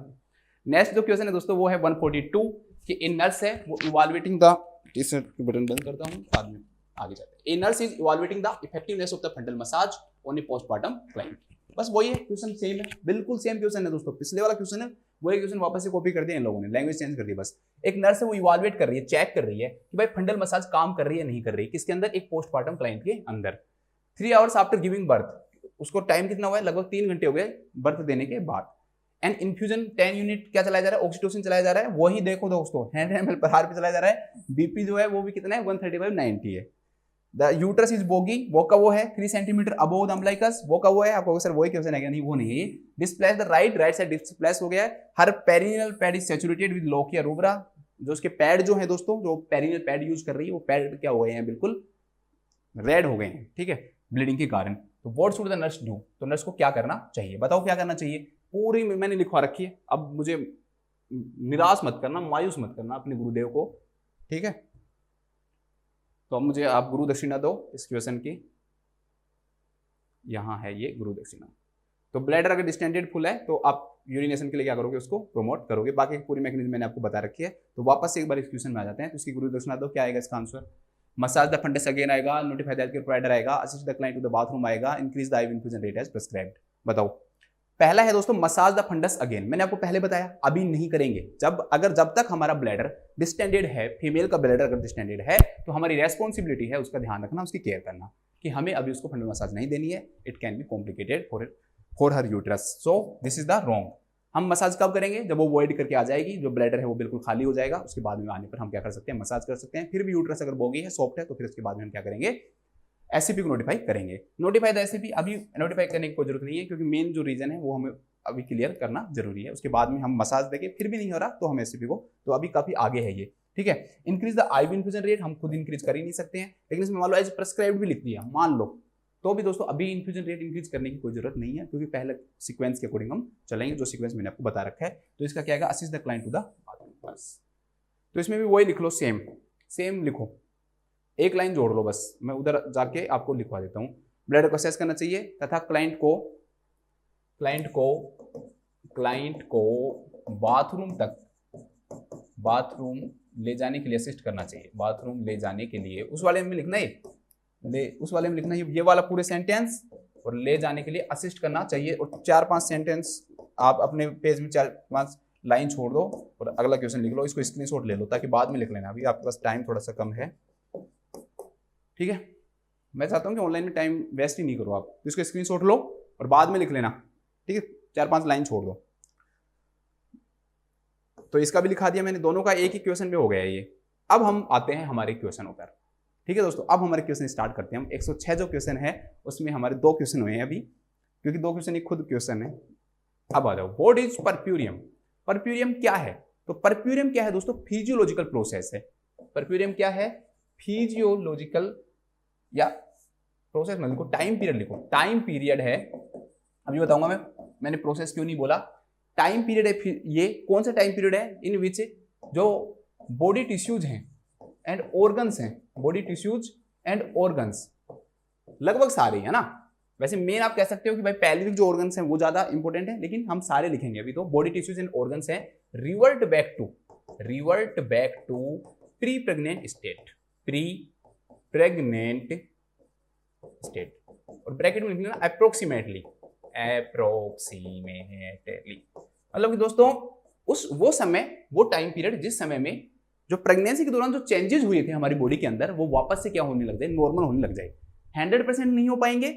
नेक्स्ट जो क्वेश्चन है दोस्तों वो है 142 कि ए नर्स है वो इवैल्यूएटिंग द, इस बटन बंद करता हूं, बाद में आगे चलते हैं। A nurse is evaluating the effectiveness of the फंडल massage on A postpartum client. बस वही है, क्वेश्चन सेम है, बिल्कुल सेम क्वेश्चन है दोस्तों, पिछले वाला क्वेश्चन है वही क्वेश्चन वापस से कॉपी कर दिया इन लोगों ने, लैंग्वेज चेंज कर दी बस। एक नर्स है वो इवैल्यूएट कर रही है, चेक कर रही है कि भाई फंडल मसाज काम कर रही है नहीं कर रही, किसके अंदर, एक पोस्टमार्टम क्लाइंट के अंदर। 3 आवर्स आफ्टर गिविंग बर्थ, उसको टाइम कितना हुआ है, लगभग 3 घंटे हो गए बर्थ देने के बाद। एंड इन्फ्यूजन 10 यूनिट क्या चलाया जा रहा है, ऑक्सीटोसिन चलाया जा रहा है, वही देखो दोस्तों 100 ml पर आवर पे चलाया जा रहा है। बीपी जो है वो भी कितना है, 135/90 है। द यूट्रस इज बोगी, वो का वो है 3 सेंटीमीटर अबोव द अम्बिलिकस, वो का वो है। आपको सर वही क्वेश्चन है क्या, नहीं वो नहीं है। Displace the right side displace हो गया है। Her perineal pad is saturated with lochia rubra, जो उसके पैड जो है दोस्तों, जो पेरिनियल पैड यूज कर रही है वो पैड क्या हो गए हैं, बिल्कुल रेड हो गए हैं, ठीक है, ब्लीडिंग के कारण। तो what should the nurse do, तो नर्स को क्या करना चाहिए, बताओ क्या करना चाहिए। पूरी मैंने लिखवा रखी है, अब मुझे निराश मत करना, मायूस मत करना अपने गुरुदेव को, ठीक है। तो अब मुझे आप गुरु दक्षिणा दो इस क्वेश्चन की, यहां है ये गुरु दक्षिणा। तो ब्लैडर अगर डिस्टेंडेड फुल है तो आप यूरिनेशन के लिए क्या करोगे, उसको प्रमोट करोगे। बाकी पूरी मैकेनिज्म मैंने आपको बता रखी है। तो वापस से एक बार इस क्वेश्चन में आ जाते हैं। तो इसकी गुरु दक्षिणा दो, क्या आएगा इसका answer. Massage the fundus again आएगा, नोटिफाई द हेल्थकेयर प्रोवाइडर आएगा, assist the client to the bathroom आएगा, increase the IV infusion rate as prescribed. बताओ, पहला है दोस्तों मसाज द फंडस अगेन। मैंने आपको पहले बताया अभी नहीं करेंगे, जब तक हमारा ब्लैडर डिस्टेंडेड है, फीमेल का ब्लैडर अगर डिस्टेंडेड है तो हमारी रेस्पॉन्सिबिलिटी है उसका ध्यान रखना, उसकी केयर करना, कि हमें अभी उसको फंडल मसाज नहीं देनी है। It can be complicated for her uterus, so this is the wrong. हम मसाज कब करेंगे, जब वो वॉइड करके आ जाएगी, जो ब्लैडर है वो बिल्कुल खाली हो जाएगा, उसके बाद में आने पर हम क्या कर सकते हैं, मसाज कर सकते हैं। फिर भी यूट्रस अगर बोगी है, सॉफ्ट है, तो फिर उसके बाद में हम क्या करेंगे, एससीपी को नोटिफाई करेंगे। नोटिफाई द एससीपी अभी नोटिफाई करने की कोई जरूरत नहीं है, क्योंकि मेन जो रीजन है वो हमें अभी क्लियर करना जरूरी है। उसके बाद में हम मसाज देंगे, फिर भी नहीं हो रहा तो हम एससीपी को, तो अभी काफी आगे है ये, ठीक है। Increase the IV infusion rate हम खुद इंक्रीज कर ही नहीं सकते हैं, लेकिन इसमें मान लो एज प्रेस्क्राइब्ड भी लिख दिया, मान लो, तो भी दोस्तों अभी इन्फ्यूजन रेट इंक्रीज करने की कोई जरूरत नहीं है, क्योंकि पहले सीक्वेंस के अकॉर्डिंग हम चलेंगे, जो सीक्वेंस मैंने आपको बता रखा है। तो इसका क्या आएगा, assist the client to the bathroom, बस। तो इसमें भी वही लिख लो, सेम लिखो, एक लाइन जोड़ लो बस, मैं उधर जाके आपको लिखवा देता हूँ। ब्लड को असेस करना चाहिए तथा क्लाइंट को बाथरूम ले जाने के लिए असिस्ट करना चाहिए। बाथरूम ले जाने के लिए उस वाले में लिखना है, उस वाले में लिखना है ये वाला पूरे सेंटेंस, और ले जाने के लिए असिस्ट करना चाहिए। और 4-5 सेंटेंस आप अपने पेज में 4-5 लाइन छोड़ दो और अगला क्वेश्चन लिख लो। इसको स्क्रीनशॉट ले लो ताकि बाद में लिख लेना, अभी आपके पास टाइम थोड़ा सा कम है, ठीक है। मैं चाहता हूँ कि ऑनलाइन में टाइम वेस्ट ही नहीं करो आप, तो इसको स्क्रीनशॉट लो और बाद में लिख लेना, ठीक है। 4-5 लाइन छोड़ दो। तो इसका भी लिखा दिया मैंने, दोनों का एक ही क्वेश्चन में हो गया ये। अब हम आते हैं हमारे क्वेश्चनों पर, ठीक है दोस्तों। अब हमारे क्वेश्चन स्टार्ट करते हैं हम। 106 जो क्वेश्चन है उसमें हमारे 2 क्वेश्चन हुए हैं अभी, क्योंकि 2 क्वेश्चन एक खुद क्वेश्चन है। अब आ जाओ, व्हाट इज परप्यूरियम। परप्यूरियम क्या है, तो परप्यूरियम क्या है दोस्तों, फिजियोलॉजिकल प्रोसेस है। परप्यूरियम क्या है, फिजियोलॉजिकल या प्रोसेस में लिखो, टाइम पीरियड लिखो, टाइम पीरियड है। अभी बताऊंगा मैंने प्रोसेस क्यों नहीं बोला, टाइम पीरियड है। ये कौन सा टाइम पीरियड है, इन विच जो बॉडी टिश्यूज हैं एंड ऑर्गन्स हैं, बॉडी टिश्यूज एंड ऑर्गन्स लगभग सारे है ना। वैसे मेन आप कह सकते हो कि भाई पैल्विक जो ऑर्गन्स हैं वो ज्यादा इंपॉर्टेंट है, लेकिन हम सारे लिखेंगे अभी। तो बॉडी टिश्यूज एंड ऑर्गन्स हैं, revert back to pre pregnant state, और ब्रैकेट में लिखना अप्रोक्सीमेटली, मतलब कि दोस्तों वो समय, वो टाइम पीरियड जिस समय में जो प्रेगनेंसी के दौरान जो चेंजेस हुए थे हमारी बॉडी के अंदर, वो वापस से क्या होने लग जाए, नॉर्मल होने लग जाए। 100% नहीं हो पाएंगे,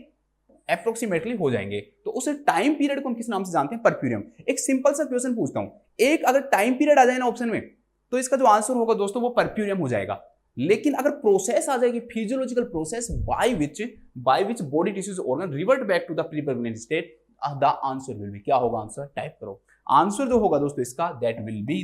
अप्रोक्सीमेटली हो जाएंगे। तो उस टाइम पीरियड को हम किस नाम से जानते हैं? परप्यूरियम। एक सिंपल सा क्वेश्चन पूछता हूं, एक अगर टाइम पीरियड आ जाए ना ऑप्शन में, तो इसका जो आंसर होगा दोस्तों वो परप्यूरियम हो जाएगा। लेकिन अगर प्रोसेस आ जाएगी, physiological process by which body tissues organ revert back to the pre pregnant state, the answer will be, क्या होगा आंसर? टाइप करो। आंसर जो होगा दोस्तों इसका दैट विल बी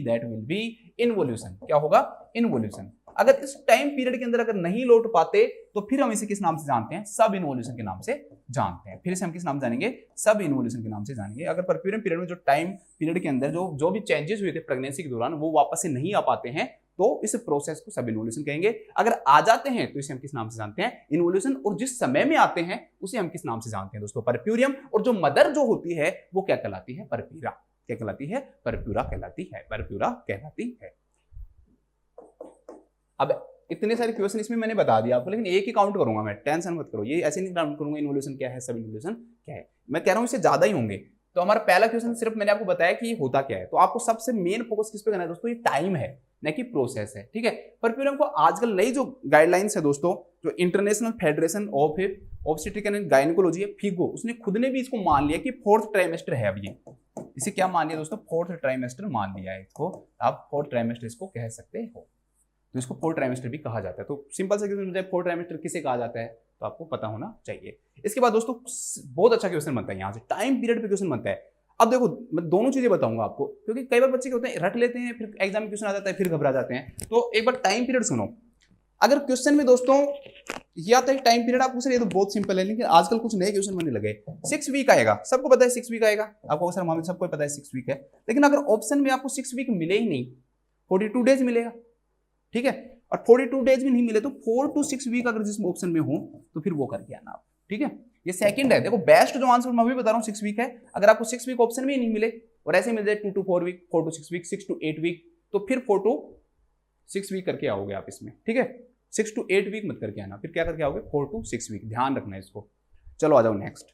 इन्वोल्यूशन। क्या होगा? इन्वोल्यूशन। अगर इस टाइम पीरियड के अंदर अगर नहीं लौट पाते तो फिर हम इसे किस नाम से जानते हैं? सब इन्वोल्यूशन के नाम से जानते हैं। फिर से हम किस नाम जानेंगे? सब इन्वोल्यूशन के नाम से जानेंगे। अगर परप्यूरियम पीरियड में जो टाइम पीरियड के अंदर जो भी चेंजेस हुए थे प्रेगनेंसी के दौरान वो वापस से नहीं आ पाते हैं तो इस प्रोसेस को सब इन्वोल्यूशन कहेंगे। अगर आ जाते हैं तो इसे हम किस नाम से जानते हैं? इन्वोल्यूशन। और जिस समय में आते हैं उसे हम किस नाम से जानते हैं दोस्तों? परप्यूरियम। और जो मदर जो होती है वो क्या कहलाती है? परप्यूरा। क्या कहलाती है? परप्यूरा कहलाती है। परप्यूरा कहलाती है। अब इतने सारे क्वेश्चन इसमें मैंने बता दिया आपको, लेकिन एक ही काउंट करूंगा मैं, टेंशन मत करो। ये ऐसे नहीं काउंट करूंगा इन्वोल्यूशन क्या है, सब इन्वोल्यूशन क्या है। मैं कह रहा हूं इससे ज्यादा ही होंगे। तो हमारा पहला क्वेश्चन सिर्फ मैंने आपको बताया कि ये होता क्या है। तो आपको सबसे मेन फोकस किस पे करना है दोस्तों? ये टाइम है, न कि प्रोसेस है। ठीक है। परप्यूरियम को आजकल नई जो गाइडलाइंस है दोस्तों, जो international federation of obstetric and gynaecology है, फिगो, उसने खुद ने भी इसको मान लिया कि 4th ट्राइमेस्टर है। अब ये इसे क्या मान लिया दोस्तों? 4th ट्राइमेस्टर मान लिया है इसको। आप 4th ट्राइमेस्टर इसको कह सकते हो। तो इसको 4th ट्राइमेस्टर भी कहा जाता है। तो सिंपल से क्वेश्चन, 4th ट्राइमेस्टर किसे कहा जाता है तो आपको पता होना चाहिए। इसके बाद दोस्तों बहुत अच्छा क्वेश्चन बनता है यहाँ से, टाइम पीरियड पे क्वेश्चन बनता है। अब देखो मैं दोनों चीजें बताऊंगा आपको, क्योंकि कई बार बच्चे क्या होते हैं रट लेते हैं, फिर एग्जाम में क्वेश्चन आ जाता है, फिर घबरा जाते हैं। तो एक बार टाइम पीरियड सुनो। अगर क्वेश्चन में दोस्तों ये आता है टाइम पीरियड, आप पूछ रहे, तो बहुत सिंपल है, लेकिन आजकल कुछ नए क्वेश्चन बनने लगे। 6 वीक आएगा, सबको पता है 6 वीक आएगा, आपको सर मामले सबको पता है 6 वीक है। लेकिन अगर ऑप्शन में आपको 6 वीक मिले ही नहीं, 42 डेज मिलेगा। ठीक है। और 42 डेज भी नहीं मिले तो 4 to 6 वीक अगर जिस ऑप्शन में हो तो फिर वो करके आना आप। ठीक है। ये सेकंड है। देखो बेस्ट जो आंसर मैं भी बता रहा हूँ 6 वीक है। अगर आपको 6 वीक ऑप्शन में ही नहीं मिले और ऐसे मिल जाए 2 to 4 week, 4 to 6 week, 6 to 8 week, तो फिर 4 to 6 वीक करके आओगे आप इसमें। ठीक है। 6 to 8 वीक मत करके आना, फिर क्या करके आओगे? 4 to 6 वीक। ध्यान रखना है इसको। चलो आ जाओ नेक्स्ट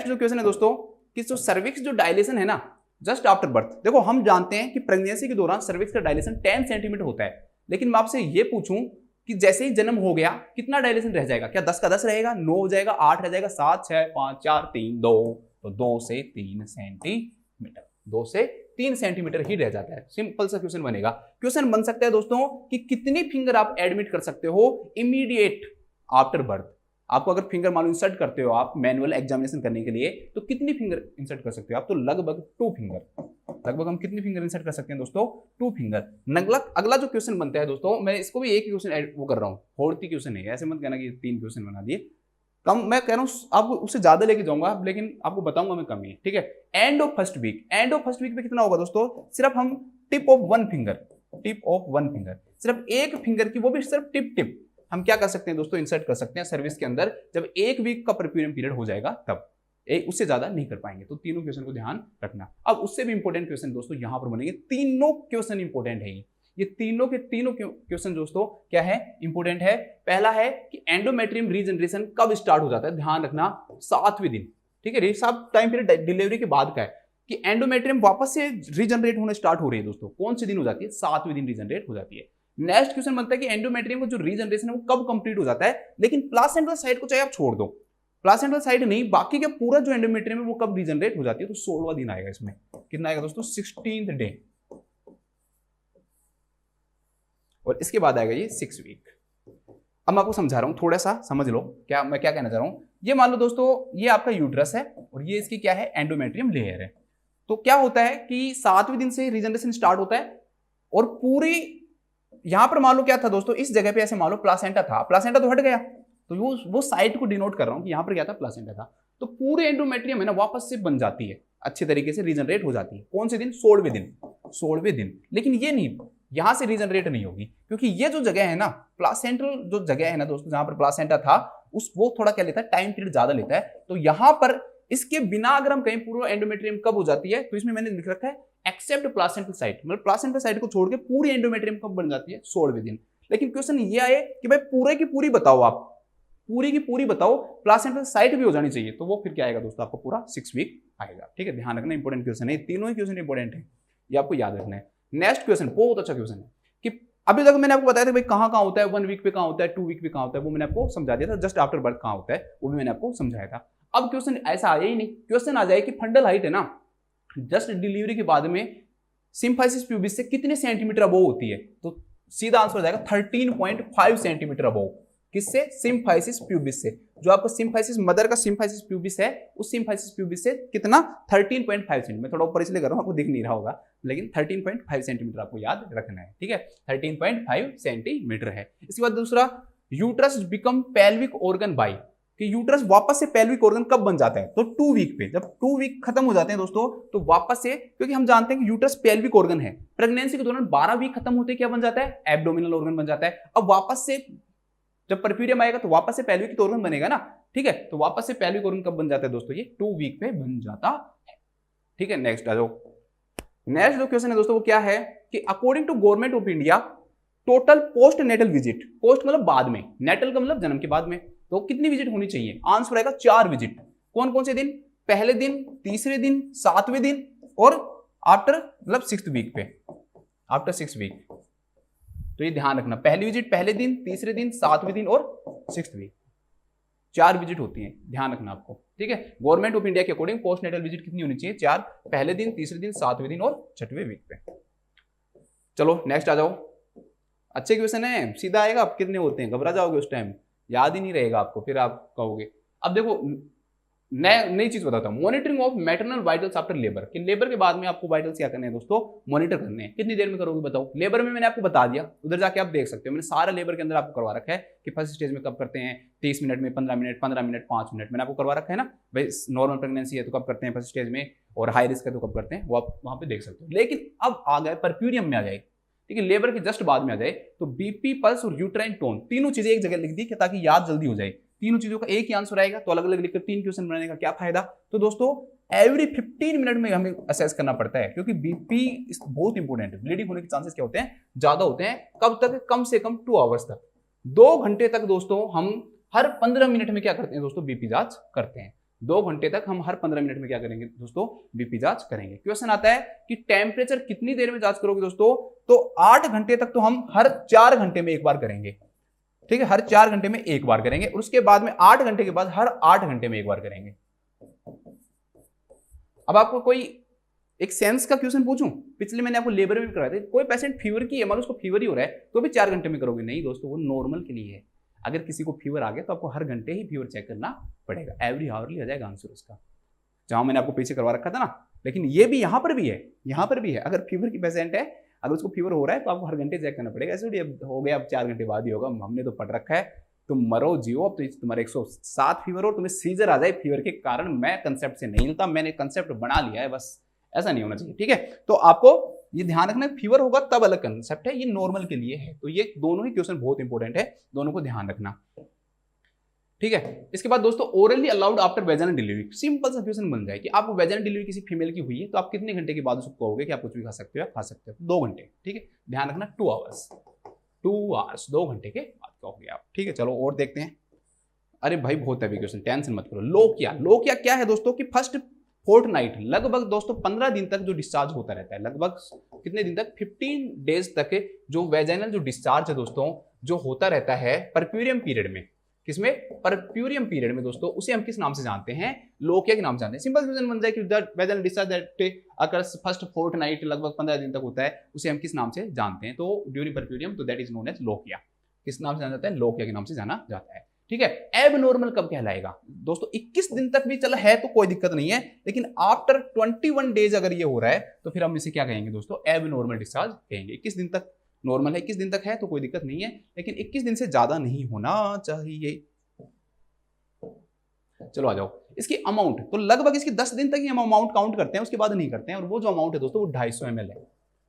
जो क्वेश्चन है दोस्तों, कि जो सर्विक्स जो डायलेशन है ना जस्ट आफ्टर बर्थ। देखो हम जानते हैं कि प्रेगनेंसी के दौरान सर्विक्स का डायलेशन 10 सेंटीमीटर होता है। लेकिन मैं आपसे ये पूछूं कि जैसे ही जन्म हो गया कितना डायलेशन रह जाएगा? क्या 10 का 10 रहेगा, 9 हो जाएगा, 8 रह जाएगा, 7, 6, 5, 4, 3, 2, तो 2 से 3 सेंटीमीटर, 2 से 3 सेंटीमीटर ही रह जाता है। सिंपल सा क्वेश्चन बनेगा। क्वेश्चन बन सकता है दोस्तों कि कितनी फिंगर आप एडमिट कर सकते हो इमीडिएट आफ्टर बर्थ। आपको अगर फिंगर मालूम इंसर्ट करते हो आप मैनुअल एग्जामिनेशन करने के लिए, तो कितनी फिंगर इंसर्ट कर सकते हो आप? तो लगभग 2 फिंगर। लगभग हम कितनी फिंगर इंसर्ट कर सकते हैं दोस्तों? 2 फिंगर। अगला जो क्वेश्चन बनता है दोस्तों, मैं इसको भी एक क्वेश्चन वो कर रहा हूँ, 4th क्वेश्चन है, ऐसे मत कहना कि 3 क्वेश्चन बना दिए। कम मैं कह रहा हूँ आपको उससे ज्यादा लेके जाऊंगा, लेकिन आपको बताऊंगा मैं कम ही। ठीक है। एंड ऑफ फर्स्ट वीक पे कितना होगा दोस्तों? सिर्फ हम टिप ऑफ वन फिंगर, सिर्फ एक फिंगर की, वो भी सिर्फ टिप हम क्या कर सकते हैं दोस्तों? इंसर्ट कर सकते हैं सर्विस के अंदर, जब 1 वीक का परप्यूरियम पीरियड हो जाएगा तब। उससे ज्यादा नहीं कर पाएंगे। तो तीनों क्वेश्चन को ध्यान रखना। अब उससे भी इंपॉर्टेंट क्वेश्चन दोस्तों यहां पर बनेंगे। तीनों क्वेश्चन इंपॉर्टेंट है। ये तीनों के तीनों क्वेश्चन दोस्तों क्या है? इंपॉर्टेंट है। पहला है कि एंडोमेट्रियम रीजनरेशन कब स्टार्ट हो जाता है? ध्यान रखना 7वें दिन। ठीक है। ये सब टाइम पीरियड डिलीवरी के बाद का है कि एंडोमेट्रियम वापस से रीजनरेट होना स्टार्ट हो रही है दोस्तों। कौन से दिन हो जाती है? 7वें दिन रीजनरेट हो जाती है। नेक्स्ट क्वेश्चन बनता है कि एंडोमेट्रियम को जो रीजनरेशन है वो कब कंप्लीट हो जाता है? लेकिन प्लासेंटल साइड को चाहे आप छोड़ दो, प्लासेंटल साइड नहीं, बाकी का पूरा जो एंडोमेट्रियम है वो कब रीजनरेट हो जाती है? तो 16वां दिन आएगा इसमें। कितना आएगा दोस्तों? 16th day. और इसके बाद आएगा ये 6 वीक। अब मैं आपको समझा रहा हूं, थोड़ा सा समझ लो मैं क्या कहना चाह रहा हूं। ये मान लो दोस्तों ये आपका यूट्रस है और ये इसकी क्या है? एंडोमेट्रियम लेयर है। तो क्या होता है कि 7वें दिन से रीजनरेशन स्टार्ट होता है और पूरी यहां पर मान लो क्या था दोस्तों, इस जगह पे ऐसे मान लो प्लासेंटा था, प्लासेंटा तो हट गया, तो वो साइट को डिनोट कर रहा हूं कि यहां पर क्या था? प्लासेंटा था। तो पूरे एंडोमेट्रियम है ना वापस से बन जाती है, अच्छे तरीके से रीजनरेट हो जाती है। कौन से दिन? 16वें दिन। लेकिन ये नहीं, यहां से रीजनरेट नहीं होगी, क्योंकि ये जो जगह है ना, प्लासेंटल जो जगह है ना दोस्तों, जहां पर प्लासेंटा था, वो थोड़ा क्या लेता है? टाइम पीरियड ज्यादा लेता है। तो यहां पर इसके बिना अगर हम कहीं पूरा एंडोमेट्रियम कब हो जाती है, तो इसमें मैंने लिख रखा है एक्सेप्ट प्लासेंटल साइट, मतलब प्लासेंटल साइट को छोड़ के पूरी एंडोमेट्रियम कब बन जाती है? 16वें दिन। लेकिन क्वेश्चन ये आए कि भाई पूरे की पूरी बताओ, आप पूरी की पूरी बताओ, प्लासेंटल साइट भी हो जानी चाहिए, तो वो फिर क्या आएगा दोस्तों? आपको पूरा 6 वीक आएगा। ठीक है। ध्यान रखना, इंपॉर्टेंट क्वेश्चन है, तीनों ही क्वेश्चन इंपॉर्टेंट है, ये आपको याद रखना है। नेक्स्ट क्वेश्चन बहुत अच्छा क्वेश्चन है कि अभी तक मैंने आपको बताया था भाई कहाँ कहाँ होता है, 1 वीक पे कहाँ होता है, 2 वीक पे कहाँ होता है, वो मैंने आपको समझा दिया था। जस्ट आफ्टर बर्थ कहाँ होता है वो भी मैंने आपको समझाया था। अब क्वेश्चन ऐसा आया ही नहीं, क्वेश्चन आ जाए कि फंडल हाइट है ना जस्ट डिलीवरी के बाद में सिम्फाइसिस प्यूबिस से कितने सेंटीमीटर अबोव होती है, तो सीधा आंसर हो जाएगा 13.5 सेंटीमीटर अबोव। किससे? सिम्फाइसिस प्यूबिस से। जो आपका सिम्फाइसिस मदर का सिम्फाइसिस प्यूबिस है, उस सिम्फाइसिस प्यूबिस से कितना? 13.5 सेंटीमीटर। मैं थोड़ा ऊपर इसलिए कर रहा हूं, आपको दिख नहीं रहा होगा, लेकिन 13.5 सेंटीमीटर आपको याद रखना है, ठीक है। 13.5 सेंटीमीटर है। इसके बाद दूसरा, uterus become pelvic organ by, कि यूट्रस वापस से पेल्विक ऑर्गन कब बन जाता है? तो 2 वीक पे। जब 2 वीक खत्म हो जाते हैं दोस्तों, तो वापस से, क्योंकि हम जानते हैं कि यूट्रस पेल्विक ऑर्गन है, प्रेगनेंसी के दौरान 12 वीक खत्म होते क्या बन जाता है? एब्डोमिनल ऑर्गन बन जाता है। अब वापस से जब परफ्यूरियम आएगा तो वापस से पेल्विक ऑर्गन बनेगा ना, ठीक है। तो वापस से पेल्विक ऑर्गन कब बन जाता है दोस्तों? ये 2 वीक पे बन जाता है, ठीक है। नेक्स्ट आ जाओ। नेक्स्ट जो क्वेश्चन है दोस्तों वो क्या है कि according to government of India total post natal visit, post मतलब बाद में, नेटल का मतलब जन्म के बाद में, तो कितनी विजिट होनी चाहिए? आंसर आएगा 4 विजिट। कौन कौन से दिन? पहले दिन, तीसरे दिन, 7वें दिन और आफ्टर मतलब 6th वीक पे, आफ्टर 6 वीक। तो ये ध्यान रखना, पहली विजिट पहले दिन, तीसरे दिन, 7वें दिन और 6th वीक, 4 विजिट होती है, ध्यान रखना आपको, ठीक है। गवर्नमेंट ऑफ इंडिया के अकॉर्डिंग पोस्ट नेटल विजिट कितनी होनी चाहिए? 4, पहले दिन, तीसरे दिन, 7वें दिन और 6वें वीक पे। चलो नेक्स्ट आ जाओ। अच्छे क्वेश्चन है, सीधा आएगा। आप कितने होते हैं, घबरा जाओगे उस टाइम, याद ही नहीं रहेगा आपको, फिर आप कहोगे। अब देखो नई चीज बताता हूं, monitoring of maternal vitals after labour, कि लेबर के बाद में आपको वाइटल्स क्या करने हैं दोस्तों? मॉनिटर करने हैं। कितनी देर में करोगे बताओ? लेबर में मैंने आपको बता दिया, उधर जाके आप देख सकते हो, मैंने सारा लेबर के अंदर आपको करवा रखा है कि फर्स्ट स्टेज में कब करते हैं, 30 मिनट में, 15 मिनट, 15 मिनट, 5 मिनट, मैंने आपको करवा रखा है ना भाई। नॉर्मल प्रेगनेंसी है तो कब करते हैं फर्स्ट स्टेज में, और हाई रिस्क है तो कब करते हैं, वो आप वहां पे देख सकते हो। लेकिन अब आ गए परफ्यूरियम में आ जाए, ठीक है, लेबर के जस्ट बाद में आ जाए, तो बीपी, पल्स और यूट्राइन टोन, तीनों चीजें एक जगह लिख दी ताकि याद जल्दी हो जाए। तीनों चीजों का एक ही आंसर आएगा, तो अलग अलग लिखकर 3 क्वेश्चन बनाने का क्या फायदा? तो दोस्तों एवरी 15 मिनट में हमें असेस करना पड़ता है, क्योंकि बीपी बहुत इंपॉर्टेंट है। ब्लीडिंग होने के चांसेस क्या होते हैं? ज्यादा होते हैं। कब तक? कम से कम 2 आवर्स तक, 2 घंटे तक दोस्तों। हम हर 15 मिनट में क्या करते हैं दोस्तों? बीपी जांच करते हैं। 2 घंटे तक हम हर 15 मिनट में क्या करेंगे दोस्तों? बीपी जांच करेंगे। क्वेश्चन आता है कि टेम्परेचर कितनी देर में जांच करोगे दोस्तों? तो 8 घंटे तक तो हम हर 4 घंटे में एक बार करेंगे, ठीक है, हर 4 घंटे में एक बार करेंगे। और उसके बाद में 8 घंटे के बाद हर 8 घंटे में एक बार करेंगे। अब आपको कोई एक सेंस का क्वेश्चन पूछूं, पिछले मैंने आपको लेबर में भी कराया था, कोई पेशेंट फीवर की है, मगर उसको फीवर ही हो रहा है, तो भी 4 घंटे में करोगे? नहीं दोस्तों, वो नॉर्मल के लिए है। अगर किसी को फीवर आ गया तो आपको हर घंटे ही फीवर चेक करना पड़ेगा, एवरी हावरली आ जाएगा आंसर उसका, जहां मैंने आपको पीछे करवा रखा था ना। लेकिन ये भी यहां पर भी है, यहां पर भी है। अगर फीवर की पेशेंट है, अगर उसको फीवर हो रहा है तो आपको हर घंटे चेक करना पड़ेगा। ऐसे हो गया अब 4 घंटे बाद ही होगा, हमने तो पढ़ रखा है, तुम मरो जियो। अब तो तुम्हारे 107 फीवर और तुम्हें सीजर आ जाए फीवर के कारण, मैं कंसेप्ट से नहीं हिलता, मैंने कंसेप्ट बना लिया है, बस ऐसा नहीं होना चाहिए, ठीक है। तो आपको ये ध्यान रखना, फीवर होगा तब अलग कंसेप्ट है, ये नॉर्मल के लिए है। तो ये दोनों ही क्वेश्चन बहुत इंपॉर्टेंट है, दोनों को ध्यान रखना, ठीक है। इसके बाद दोस्तों orally allowed after vaginal delivery, simple सा क्वेश्चन बन जाए कि आपको वेजाइनल डिलीवरी किसी फीमेल की हुई है तो आप कितने घंटे के बाद उसको कहोगे कि आप कुछ भी खा सकते हो या खा सकते हो? 2 घंटे, ठीक है, ध्यान रखना, 2 आवर्स, 2 घंटे के बाद कहोगे आप, ठीक है। चलो और देखते हैं। अरे भाई बहुत हैवी क्वेश्चन, टेंशन मत करो। लोकिया क्या है दोस्तों? कि फर्स्ट फोर्टनाइट, लगभग दोस्तों 15 दिन तक जो डिस्चार्ज होता रहता है, लगभग कितने दिन तक? 15 डेज तक जो वेजाइनल जो डिस्चार्ज है दोस्तों, जो होता रहता है परप्यूरियम पीरियड में। किसमें? परप्यूरियम पीरियड में दोस्तों। उसे हम किस नाम से जानते हैं? लोकिया के नाम से जानते हैं। सिंपल क्वेश्चन बन जाए कि vaginal discharge that occurs first fortnight, लगभग 15 दिन तक होता है, उसे हम किस नाम से जानते हैं? तो ड्यूरिंग परप्यूरियम, तो that is known as lochia. किस नाम से जाना जाता है? लोकिया के नाम से जाना जाता है, ठीक है। एब नॉर्मल कब कहलाएगा दोस्तों? 21 दिन तक भी चला है तो कोई दिक्कत नहीं है, लेकिन आफ्टर 21 डेज अगर ये हो रहा है तो फिर हम इसे क्या कहेंगे दोस्तों? एब नॉर्मल डिस्चार्ज कहेंगे। 21 दिन तक नॉर्मल है, 21 दिन तक है तो कोई दिक्कत नहीं है, लेकिन 21 दिन से ज्यादा नहीं होना चाहिए। चलो आ जाओ। इसकी अमाउंट, तो लगभग इसकी 10 दिन तक ही हम अमाउंट काउंट करते हैं, उसके बाद नहीं करते हैं। और वो जो अमाउंट है दोस्तों वो 250 ml है।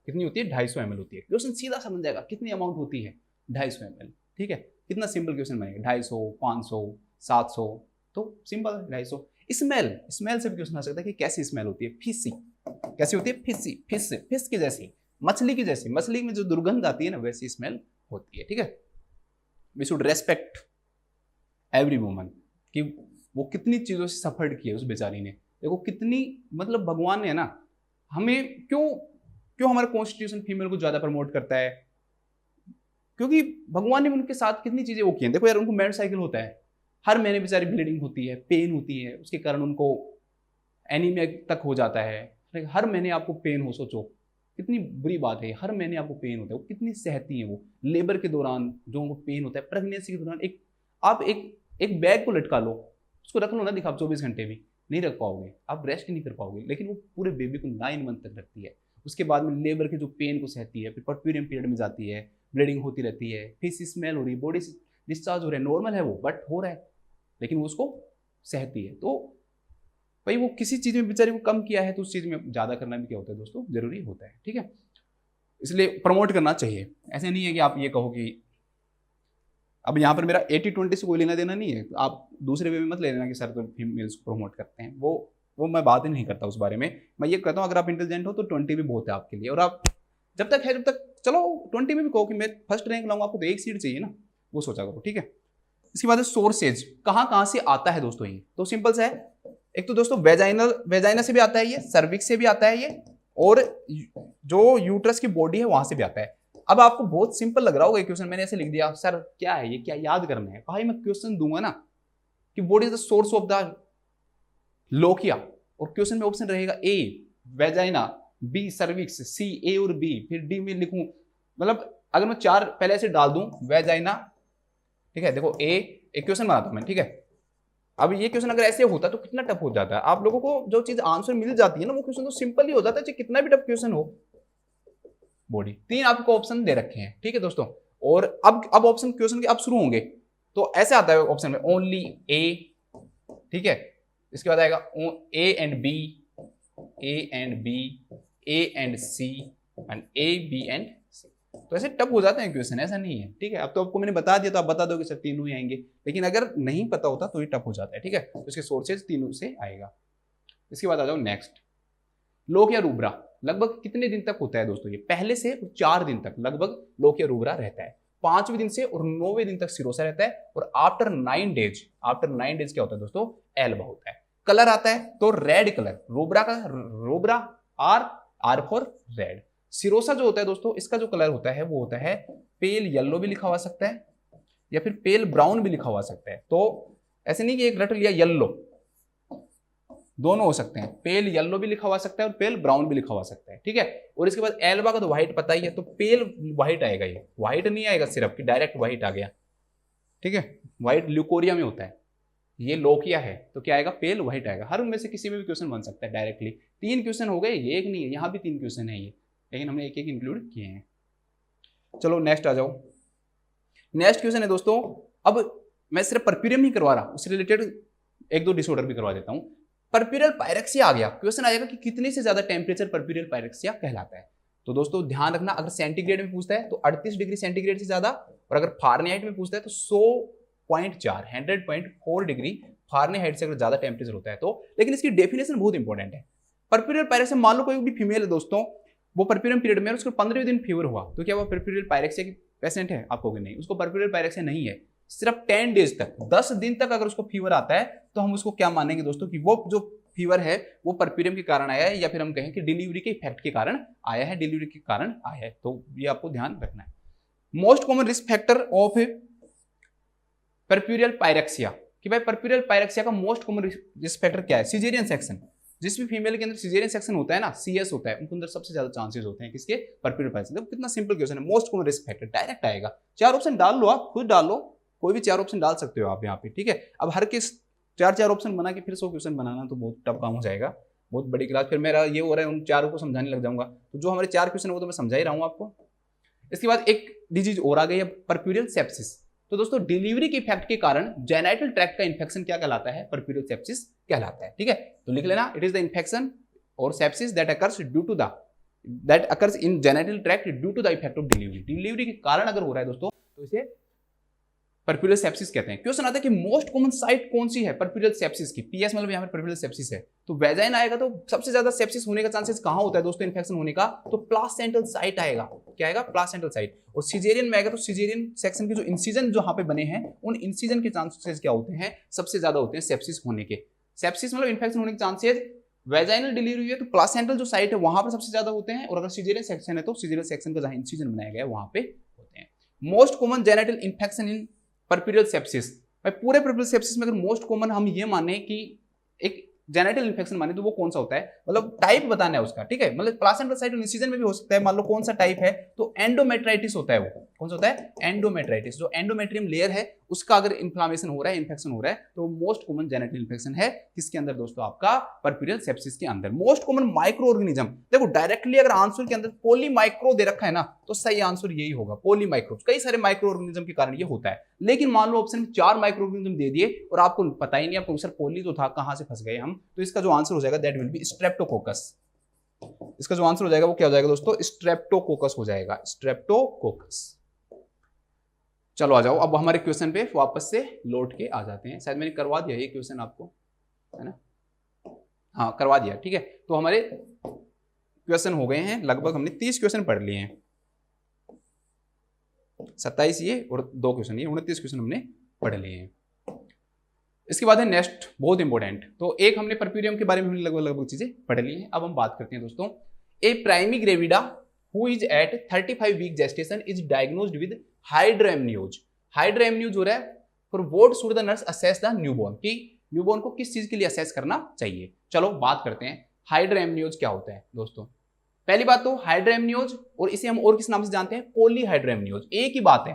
कितनी होती है? 250 ml होती है। क्वेश्चन सीधा समझ जाएगा, कितनी अमाउंट होती है? 250 ml, ठीक है। कितना सिंपल क्वेश्चन बनेगा, 250, 500, 700, तो सिंपल 250। स्मेल से भी क्वेश्चन आ सकता है कि कैसी स्मेल होती है? फिशी, कैसी होती है? फिशी, फिश की जैसी, मछली की जैसी, मछली में जो दुर्गंध आती है ना, वैसी स्मेल होती है, ठीक है। We should respect every woman, कि वो कितनी चीजों से सफर की है उस बेचारी ने। देखो कितनी, मतलब भगवान ने ना हमें क्यों हमारा कॉन्स्टिट्यूशन फीमेल को ज्यादा प्रमोट करता है? क्योंकि भगवान ने उनके साथ कितनी चीजें वो की हैं। देखो यार, उनको मेड साइकिल होता है, हर महीने बेचारी ब्लीडिंग होती है, पेन होती है, उसके कारण उनको एनीमिया तक हो जाता है। हर महीने आपको पेन हो, सोचो कितनी बुरी बात है, हर महीने आपको पेन होता है। वो कितनी सहती है, वो लेबर के दौरान जो उनको पेन होता है, प्रेगनेंसी के दौरान आप एक बैग को लटका लो, उसको रख लो ना, दिखा 24 घंटे भी नहीं रख पाओगे, आप रेस्ट नहीं कर पाओगे, लेकिन वो पूरे बेबी को 9 मंथ तक रखती है। उसके बाद में लेबर के जो पेन को सहती है, फिर पर्प्यूरियम पीरियड में जाती है, ब्लीडिंग होती रहती है, फेस स्मेल हो रही है, बॉडी से डिस्चार्ज हो रहा है, नॉर्मल है वो, बट हो रहा है, लेकिन वो उसको सहती है। तो भाई वो किसी चीज़ में बेचारे को कम किया है, तो उस चीज़ में ज़्यादा करना भी क्या होता है दोस्तों, जरूरी होता है। ठीक है, इसलिए प्रमोट करना चाहिए। ऐसे नहीं है कि आप ये कहो कि अब यहाँ पर मेरा 80-20 से कोई लेना देना नहीं है, तो आप दूसरे वे में मत ले लेना कि सर तो फीमेल्स को प्रमोट करते हैं, वो मैं बात ही नहीं करता उस बारे में। मैं ये कहता हूँ अगर आप इंटेलिजेंट हो तो 20 भी बहुत है आपके लिए, और आप जब तक चलो 20 में भी कहो कि मैं फर्स्ट रैंक लाऊंगा, आपको तो एक सीट चाहिए ना, वो सोचा करो। ठीक है, इसके बाद सोर्सेज कहाँ से आता है दोस्तों, ये तो सिंपल सा है। एक तो दोस्तों वेजाइना से भी आता है ये, सर्विक्स से भी आता है ये, और जो यूट्रस की बॉडी है वहां से भी आता है। अब आपको बहुत सिंपल लग रहा होगा क्वेश्चन, मैंने ऐसे लिख दिया, सर क्या है ये, क्या याद करना है? भाई मैं क्वेश्चन दूंगा ना कि what is the source of the lochia, और क्वेश्चन में ऑप्शन रहेगा ए वेजाइना, बी सर्विक्स, सी ए और बी, फिर डी में लिखूं, मतलब अगर मैं 4 पहले से डाल दूं वेजाइना, ठीक है, देखो एक क्वेश्चन बनाता हूं मैं, ठीक है। अब ये क्वेश्चन अगर ऐसे होता तो कितना टफ हो जाता है, आप लोगों को जो चीज आंसर मिल जाती है ना, वो क्वेश्चन तो सिंपल ही हो जाता है, चाहे कितना भी टफ क्वेश्चन हो। बॉडी 3 आपको ऑप्शन दे रखे हैं, ठीक है दोस्तों, और अब ऑप्शन क्वेश्चन के अब शुरू होंगे, तो ऐसे आता है ऑप्शन में ओनली ए, ठीक है, इसके बाद आएगा A and B, A and B, A and C, and A B and C. तो ऐसे टफ हो जाते हैं क्वेश्चन, ऐसा नहीं है, ठीक है। अब तो आपको मैंने बता दिया तो आप बता दोगे सर तीनों ही आएंगे, लेकिन अगर नहीं पता होता तो ये टफ हो जाता है, ठीक है। तो इसके सोर्सेज तीनों से आएगा। इसके बाद आ जाओ नेक्स्ट, लोकिया रूब्रा लगभग कितने दिन तक होता है दोस्तों? ये पहले से 4 दिन तक लगभग लोकिया रूब्रा रहता है, 5वें दिन से और 9वें दिन तक सिरोसा रहता है, और आफ्टर 9 डेज क्या होता है दोस्तों? एल्बा होता है। कलर आता है तो red colour, rubra R for red. Serosa जो होता है दोस्तों, इसका जो कलर होता है वो होता है पेल येलो भी लिखा हुआ सकता है, या फिर पेल ब्राउन भी लिखा हुआ सकता है। तो ऐसे नहीं कि एक रट लिया येलो, दोनों हो सकते हैं, पेल येलो भी लिखा हुआ सकता है और पेल ब्राउन भी लिखा हुआ सकता है, ठीक है। और इसके बाद एल्बा का तो व्हाइट पता ही है, तो पेल व्हाइट आएगा, ये व्हाइट नहीं आएगा सिर्फ कि डायरेक्ट व्हाइट आ गया, ठीक है। व्हाइट ल्यूकोरिया में होता है, ये लोकिया है तो क्या आएगा? पेल व्हाइट आएगा। हर उनमें से किसी में भी क्वेश्चन बन सकता है डायरेक्टली। 3 क्वेश्चन हो गए, ये एक नहीं है, यहाँ भी 3 क्वेश्चन है ये, लेकिन हमने एक इंक्लूड किए हैं। चलो नेक्स्ट आ जाओ। नेक्स्ट क्वेश्चन है दोस्तों, अब मैं सिर्फ परप्यूरियम ही करवा रहा, उससे रिलेटेड 1-2 डिसऑर्डर भी करवा देता हूं। परप्यूरियल पायरेक्सिया आ गया, क्वेश्चन आएगा कि कितने से ज्यादा टेम्परेचर परप्यूरियल पायरेक्सिया कहलाता है। तो दोस्तों ध्यान रखना, अगर सेंटीग्रेड में पूछता है तो 38 डिग्री सेंटीग्रेड से ज्यादा, और अगर फारेनहाइट में पूछता है तो 100.4 डिग्री फारेनहाइट से अगर ज्यादा टेम्परेचर होता है तो। लेकिन इसकी डेफिनेशन बहुत इंपॉर्टेंट है। परप्यूरियल पायरेक्सिया, मान लो कोई भी फीमेल है दोस्तों, वो परप्यूरियम पीरियड में उसको 15वें दिन फीवर हुआ, तो क्या वो परप्यूरियल पायरेक्सिया की पेशेंट है? आपको कि नहीं, उसको परप्यूरियल पायरेक्सिया नहीं है। सिर्फ 10 डेज तक, 10 दिन तक अगर उसको फीवर आता है तो हम उसको क्या मानेंगे दोस्तों कि वो जो फीवर है वो परप्यूरियम के कारण आया है, या फिर हम कहें कि डिलीवरी के इफेक्ट के कारण आया है, डिलीवरी के कारण आया है। तो ये आपको ध्यान रखना है। Most common risk factor of puerperal pyrexia, कि भाई परप्यूरियल पायरेक्सिया का मोस्ट कॉमन रिस्क फैक्टर क्या है? Caesarean section. जिस भी फीमेल के अंदर सिजेरियन सेक्शन होता है ना, सीएस होता है, उनके अंदर सबसे ज्यादा चांसेस होते हैं किसके? परप्यूरियल पायरेक्सिया। देखो कितना सिंपल क्वेश्चन है, most common risk factor direct आएगा। 4 ऑप्शन डाल लो, आप खुद डाल लो, कोई भी 4 ऑप्शन डाल सकते हो आप यहाँ पे, ठीक है। अब हर किस 4 ऑप्शन बना के फिर 100 क्वेश्चन बनाना तो बहुत टफ काम हो जाएगा, बहुत बड़ी क्लास, फिर मेरा ये हो रहा है उन 4 को समझाने लग जाऊंगा। तो जो हमारे 4 क्वेश्चन है वो तो मैं समझा ही रहा हूँ आपको। इसके बाद एक डिजीज और आ गई है, परप्यूरियल सेप्सिस। तो दोस्तों डिलीवरी के इफेक्ट के कारण जेनाइटल ट्रैक्ट का इंफेक्शन क्या कहलाता है? परप्यूरियल सेप्सिस कहलाता है, ठीक है। तो लिख लेना, इट इज द इंफेक्शन और sepsis that occurs in genital tract due to the effect of delivery. Delivery के कारण अगर हो रहा है दोस्तों तो इसे परप्यूरियल सेप्सिस कहते हैं। क्वेश्चन आता है कि मोस्ट कॉमन साइट कौन सी है परप्यूरियल सेप्सिस की? पीएस मतलब यहाँ पर परप्यूरियल सेप्सिस है, तो वेजाइन आएगा, तो सबसे ज्यादा सेप्सिस होने का चांसेस कहां होता है दोस्तों इन्फेक्शन होने का? तो प्लासेंटल साइट आएगा। क्या आएगा? Placental site. और सिजेरियन में आएगा तो सिजेरियन सेक्शन के जो इंसिजन जो यहाँ पे बने हैं, उन इंसिजन के चांसेस क्या होते हैं? सबसे ज्यादा होते हैं सेप्सिस होने के। सेप्सिस मतलब इन्फेक्शन होने के चांसेस, वेजाइनल डिलीवरी है तो प्लासेंटल जो साइट है वहां पर सबसे ज्यादा होते हैं, और अगर सिजेरियन सेक्शन है तो सिजेरियन सेक्शन का जहां इंसिजन बनाया गया है वहां पे होते हैं। Most common genital infection in puerperal sepsis, भाई पूरे परप्यूरियल सेप्सिस में अगर मोस्ट कॉमन हम ये माने कि एक जेनेटल इन्फेक्शन माने तो वो कौन सा होता है, मतलब टाइप बताना है उसका, ठीक है, मतलब प्लासेंटा साइट और इंसिजन में भी हो सकता है, मान लो कौन सा टाइप है, तो एंडोमेट्राइटिस होता है, वो कौन सा होता है, एंडोमेट्राइटिस, जो एंडोमेट्रियम लेयर है उसका अगर इन्फ्लामेशन हो रहा है, इन्फेक्शन हो रहा है, तो मोस्ट कॉमन जेनेटल इन्फेक्शन है किसके अंदर दोस्तों, आपका परप्यूरियल सेप्सिस के अंदर। मोस्ट कॉमन माइक्रो ऑर्गेनिज्म, देखो डायरेक्टली अगर आंसर के अंदर पोली माइक्रो दे रखा है ना, तो सही आंसर यही होगा, पोली माइक्रो, कई सारे माइक्रो ऑर्गेनिज्म के कारण ये होता है, लेकिन मान लो ऑप्शन में 4 माइक्रो ऑर्गेनिज्म दे दिए और आपको पता ही नहीं, आपको सर पोली तो था, कहां से फंस गए हम, तो इसका जो आंसर हो जाएगा दैट विल बी स्ट्रेप्टोकोकस, इसका जो आंसर हो जाएगा वो क्या हो जाएगा दोस्तों, स्ट्रेप्टोकोकस हो जाएगा, स्ट्रेप्टोकोकस। चलो आ जाओ, अब हमारे क्वेश्चन पे वापस से लौट के आ जाते हैं, शायद मैंने करवा दिया ये क्वेश्चन आपको, है ना, हाँ करवा दिया, ठीक है। तो हमारे क्वेश्चन हो गए हैं लगभग, हमने 30 क्वेश्चन पढ़ लिए हैं, 27 ये और 2 क्वेश्चन ये, 29 क्वेश्चन हमने पढ़ लिए हैं। इसके बाद है नेक्स्ट, बहुत इंपॉर्टेंट, तो एक हमने परप्यूरियम के बारे में लगभग चीजें पढ़ ली हैं। अब हम बात करते हैं दोस्तों, a primi gravida who is at 35 week gestation is diagnosed with hydramnios. Hydramnios हो रहा है, for what should the nurse assess the newborn, कि न्यूबॉर्न को किस चीज के लिए असेस करना चाहिए। चलो बात करते हैं हाइड्रोएमनियोज क्या होता है दोस्तों। पहली बात तो हाइड्रोएमनियोज, और इसे हम और किस नाम से जानते हैं, पॉलीहाइड्रोएमनियोज, एक ही बात है,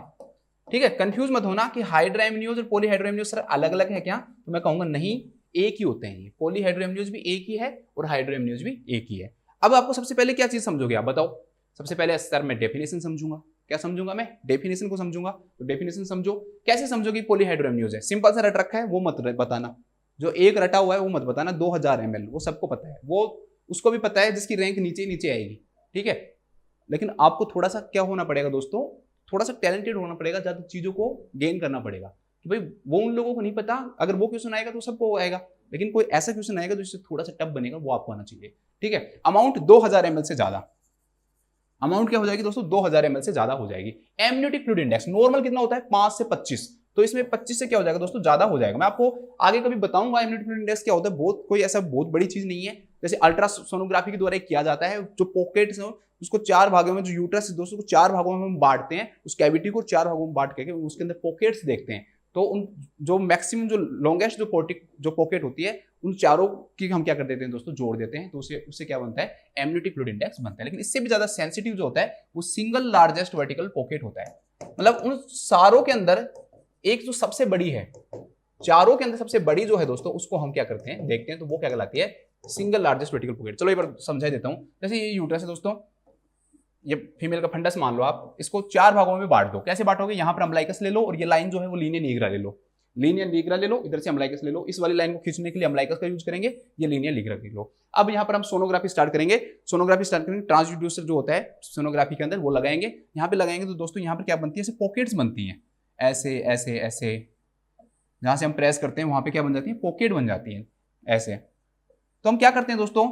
ठीक है, कंफ्यूज मत होना कि हाइड्रोएमनियोज और पॉलीहाइड्रोएमनियोज सर अलग अलग है क्या, तो मैं कहूंगा नहीं, एक ही होते हैं, पॉलीहाइड्रोएमनियोज भी एक ही है और हाइड्रोएमनियोज भी एक ही है। अब आपको सबसे पहले क्या चीज समझोगे आप बताओ, सबसे पहले सर मैं डेफिनेशन समझूंगा, क्या समझूंगा मैं, डेफिनेशन को समझूंगा, तो डेफिनेशन समझो, कैसे समझोगे पॉलीहाइड्रोएमनियोज है, सिंपल सा रट रखा है वो मत बताना, जो एक रटा हुआ है वो मत बताना, 2000 ml वो सबको पता है, वो उसको भी पता है जिसकी रैंक नीचे नीचे आएगी, ठीक है, लेकिन आपको थोड़ा सा क्या होना पड़ेगा दोस्तों, थोड़ा सा टैलेंटेड होना पड़ेगा, ज्यादा चीजों को गेन करना पड़ेगा, कि भाई वो उन लोगों को नहीं पता, अगर वो क्वेश्चन आएगा तो सबको आएगा, लेकिन कोई ऐसा क्वेश्चन आएगा जो इससे थोड़ा सा टफ बनेगा, वो आपको आना चाहिए, ठीक है। अमाउंट 2000 ml से ज्यादा, अमाउंट क्या हो जाएगी दोस्तों, 2000 ml से ज्यादा हो जाएगी। एमनियोटिक फ्लूइड इंडेक्स नॉर्मल कितना होता है, 5 से 25, तो इसमें 25 से क्या हो जाएगा दोस्तों, ज्यादा हो जाएगा। मैं आपको आगे कभी बताऊंगा एमनियोटिक फ्लूइड इंडेक्स क्या होता है, बहुत कोई ऐसा बहुत बड़ी चीज नहीं है, जैसे अल्ट्रासोनोग्राफी के द्वारा किया जाता है, जो पॉकेट्स है उसको 4 भागों में, जो यूट्रस दोस्तों को 4 भागों में हम बांटते हैं, उस कैविटी को 4 भागों में बांट के उसके अंदर पॉकेट्स देखते हैं, तो उन जो मैक्सिमम जो लॉन्गेस्ट जो पॉकेट होती है उन चारों की हम क्या कर देते हैं दोस्तों, जोड़ देते हैं, तो उससे क्या बनता है, एमनियोटिक फ्लूइड इंडेक्स बनता है। लेकिन इससे भी ज्यादा सेंसिटिव जो होता है वो सिंगल लार्जेस्ट वर्टिकल पॉकेट होता है, मतलब उन सारों के अंदर एक जो सबसे बड़ी है, चारों के अंदर सबसे बड़ी जो है दोस्तों, उसको हम क्या करते हैं, देखते हैं, तो वो क्या कहलाती है, सिंगल लार्जेस्ट वर्टिकल पॉकेट। चलो एक बार समझा देता हूं, जैसे ये यूट्रस है दोस्तों, ये फीमेल का फंडस मान लो आप, इसको 4 भागों में बांट दो, कैसे बांटोगे, यहां पर अम्बलाइकस ले लो और ये लाइन जो है वो लीनियर निग्रा ले लो, लीनियर निग्रा ले लो, इधर से अम्बलाइकस ले लो, इस वाली लाइन को खींचने के लिए अम्बलाइकस का यूज करेंगे, ये लीनियर निग्रा ले लो। अब यहां पर हम सोनोग्राफी स्टार्ट करेंगे, ट्रांसड्यूसर जो होता है सोनोग्राफी के अंदर वो लगाएंगे, यहां पे लगाएंगे तो दोस्तों यहां पर क्या बनती है, ऐसे पॉकेट्स बनती हैं, ऐसे ऐसे ऐसे, जहां से हम प्रेस करते हैं वहां पे क्या बन जाती है, पॉकेट बन जाती है ऐसे। तो हम क्या करते हैं दोस्तों,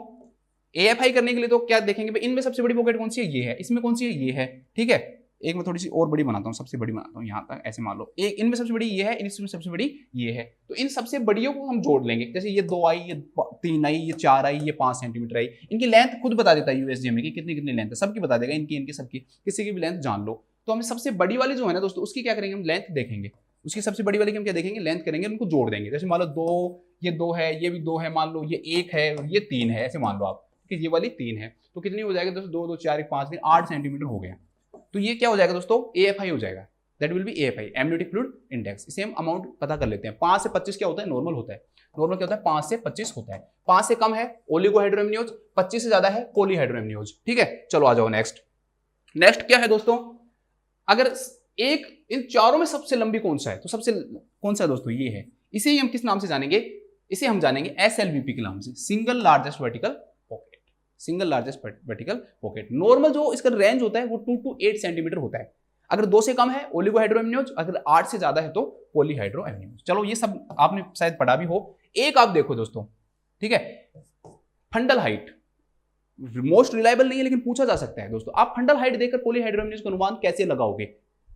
AFI करने के लिए तो क्या देखेंगे, भाई इनमें सबसे बड़ी पॉकेट कौन सी है, ये है, इसमें कौन सी है, ये है, ठीक है, एक मैं थोड़ी सी और बड़ी बनाता हूँ, सबसे बड़ी बनाता हूँ यहाँ तक, ऐसे मान लो, एक इनमें सबसे बड़ी ये है, इसमें सबसे बड़ी ये है, तो इन सबसे बड़ियों को हम जोड़ लेंगे, जैसे ये 2 आई, ये 3 आई, ये 4 आई, ये 5 सेंटीमीटर आई, इनकी लेंथ खुद बता देता है USGMA की कितनी कितनी लेंथ है, सबकी बता देगा, इनकी सबकी, किसी की भी लेंथ जान लो। तो हम सबसे बड़ी वाली जो है ना दोस्तों, उसकी क्या करेंगे, हम लेंथ देखेंगे, उसकी सबसे बड़ी वाली की हम क्या देखेंगे, लेंथ करेंगे, उनको जोड़ देंगे, जैसे मान लो 2, ये 2 है, ये भी 2 है, मान लो ये 1 है, ये 3 है, ऐसे मान लो आप कि ये वाली 3 है, तो कितनी हो जाएगी दोस्तों, 2 2 4 1 5 3 8 सेंटीमीटर हो गया, तो ये क्या हो जाएगा दोस्तों, AFI हो जाएगा, that will be AFI, amniotic fluid index. इसे हम अमाउंट पता कर लेते हैं, 5 से 25 क्या होता है, नॉर्मल होता है, नॉर्मल क्या होता है, 5 से 25 होता है, 5 से कम है ओलिगोहाइड्रोएमनियोज, 25 से ज्यादा है पॉलीहाइड्रोएमनियोज, ठीक है। चलो आ जाओ नेक्स्ट क्या है दोस्तों, अगर एक इन चारों में सबसे लंबी कौन सा है, तो सबसे कौन सा है दोस्तों, ये है, इसे ही हम किस नाम से जानेंगे, इसे हम जानेंगे SLVP के नाम से, single largest vertical pocket, single largest vertical pocket. Normal जो इसका रेंज होता है वो 2 to 8 सेंटीमीटर होता है, अगर 2 से कम है ओलिगोहाइड्रोएमनियोज, अगर 8 से ज्यादा है तो पॉलीहाइड्रोएमनियोज। चलो ये सब आपने शायद पढ़ा भी हो। एक आप देखो दोस्तों, ठीक है, फंडल हाइट मोस्ट रिलायबल नहीं है लेकिन पूछा जा सकता है दोस्तों, आप फंडल हाइट देखकर पॉलीहाइड्रोएमनियोज का अनुमान कैसे लगाओगे,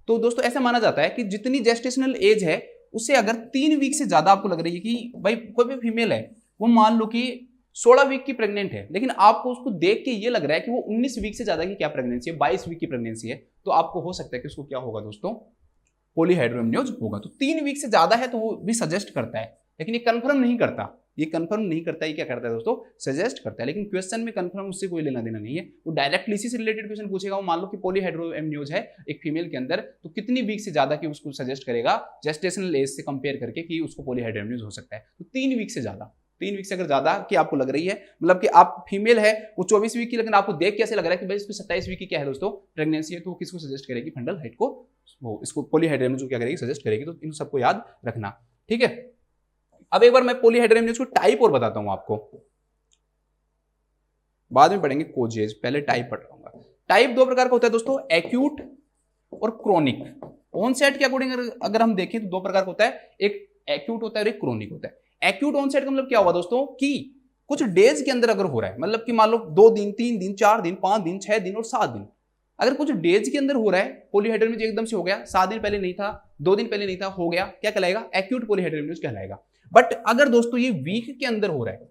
तो दोस्तों ऐसा माना जाता है कि जितनी जेस्टेशनल एज है उससे अगर 3 वीक से ज्यादा आपको लग रही है कि भाई कोई भी फीमेल है, वो मान लो कि 16 वीक की प्रेग्नेंट है, लेकिन आपको उसको देख के ये लग रहा है कि वो 19 वीक से ज्यादा की क्या प्रेगनेंसी है, 22 वीक की प्रेगनेंसी है, तो आपको हो सकता है कि उसको क्या होगा दोस्तों, पॉलीहाइड्रोएमनियोज होगा। तो 3 वीक से ज्यादा है तो वो भी सजेस्ट करता है, लेकिन ये कंफर्म नहीं करता, ये कंफर्म नहीं करता, ये क्या करता है दोस्तों, सजेस्ट करता है। लेकिन क्वेश्चन में कंफर्म उससे कोई लेना देना नहीं है, वो डायरेक्टली इसी से रिलेटेड क्वेश्चन पूछेगा। वो मान लो कि पॉलीहाइड्रोएमनियोज है एक फीमेल के अंदर, तो कितनी वीक से ज्यादा की उसको सजेस्ट करेगा जेस्टेशनल एज से कंपेयर करके कि उसको पॉलीहाइड्रोएमनियोज हो सकता है। तो 3 वीक से ज्यादा, 3 वीक से अगर ज्यादा की आपको लग रही है, मतलब कि आप फीमेल है वो 24 वीक की, लेकिन आपको देख कैसे लग रहा है कि भाई इसमें 27 वीक की क्या है दोस्तों प्रेगनेंसी है, तो वो किसको सजेस्ट करेगी, फंडल हाइट को, वो इसको पॉलीहाइड्रोएमनियोज क्या करेगी, सजेस्ट करेगी। तो इन सबको याद रखना, ठीक है। अब एक बार मैं पॉलीहाइड्रोएमनियोज को टाइप और बताता हूं आपको, बाद में पढ़ेंगे कोजेज, पहले टाइप पढ़ रहा हूं। टाइप 2 प्रकार का होता है दोस्तों, एक्यूट और क्रोनिक। ऑनसेट के अकॉर्डिंग अगर हम देखें तो 2 प्रकार का होता है, एक एक्यूट होता है और एक क्रोनिक होता है। एक्यूट ऑनसेट का मतलब क्या हुआ दोस्तों कि कुछ डेज के अंदर अगर हो रहा है, मतलब कि मान लो 2 दिन, 3 दिन, 4 दिन, 5 दिन, 6 दिन और 7 दिन, अगर कुछ डेज के अंदर हो रहा है, पॉलीहाइड्रोएमनियोज एकदम से हो गया, 7 दिन पहले नहीं था, 2 दिन पहले नहीं था, हो गया, क्या कहलाएगा, एक्यूट पॉलीहाइड्रोएमनियोज कहलाएगा। बट अगर दोस्तों ये वीक के अंदर हो रहा है,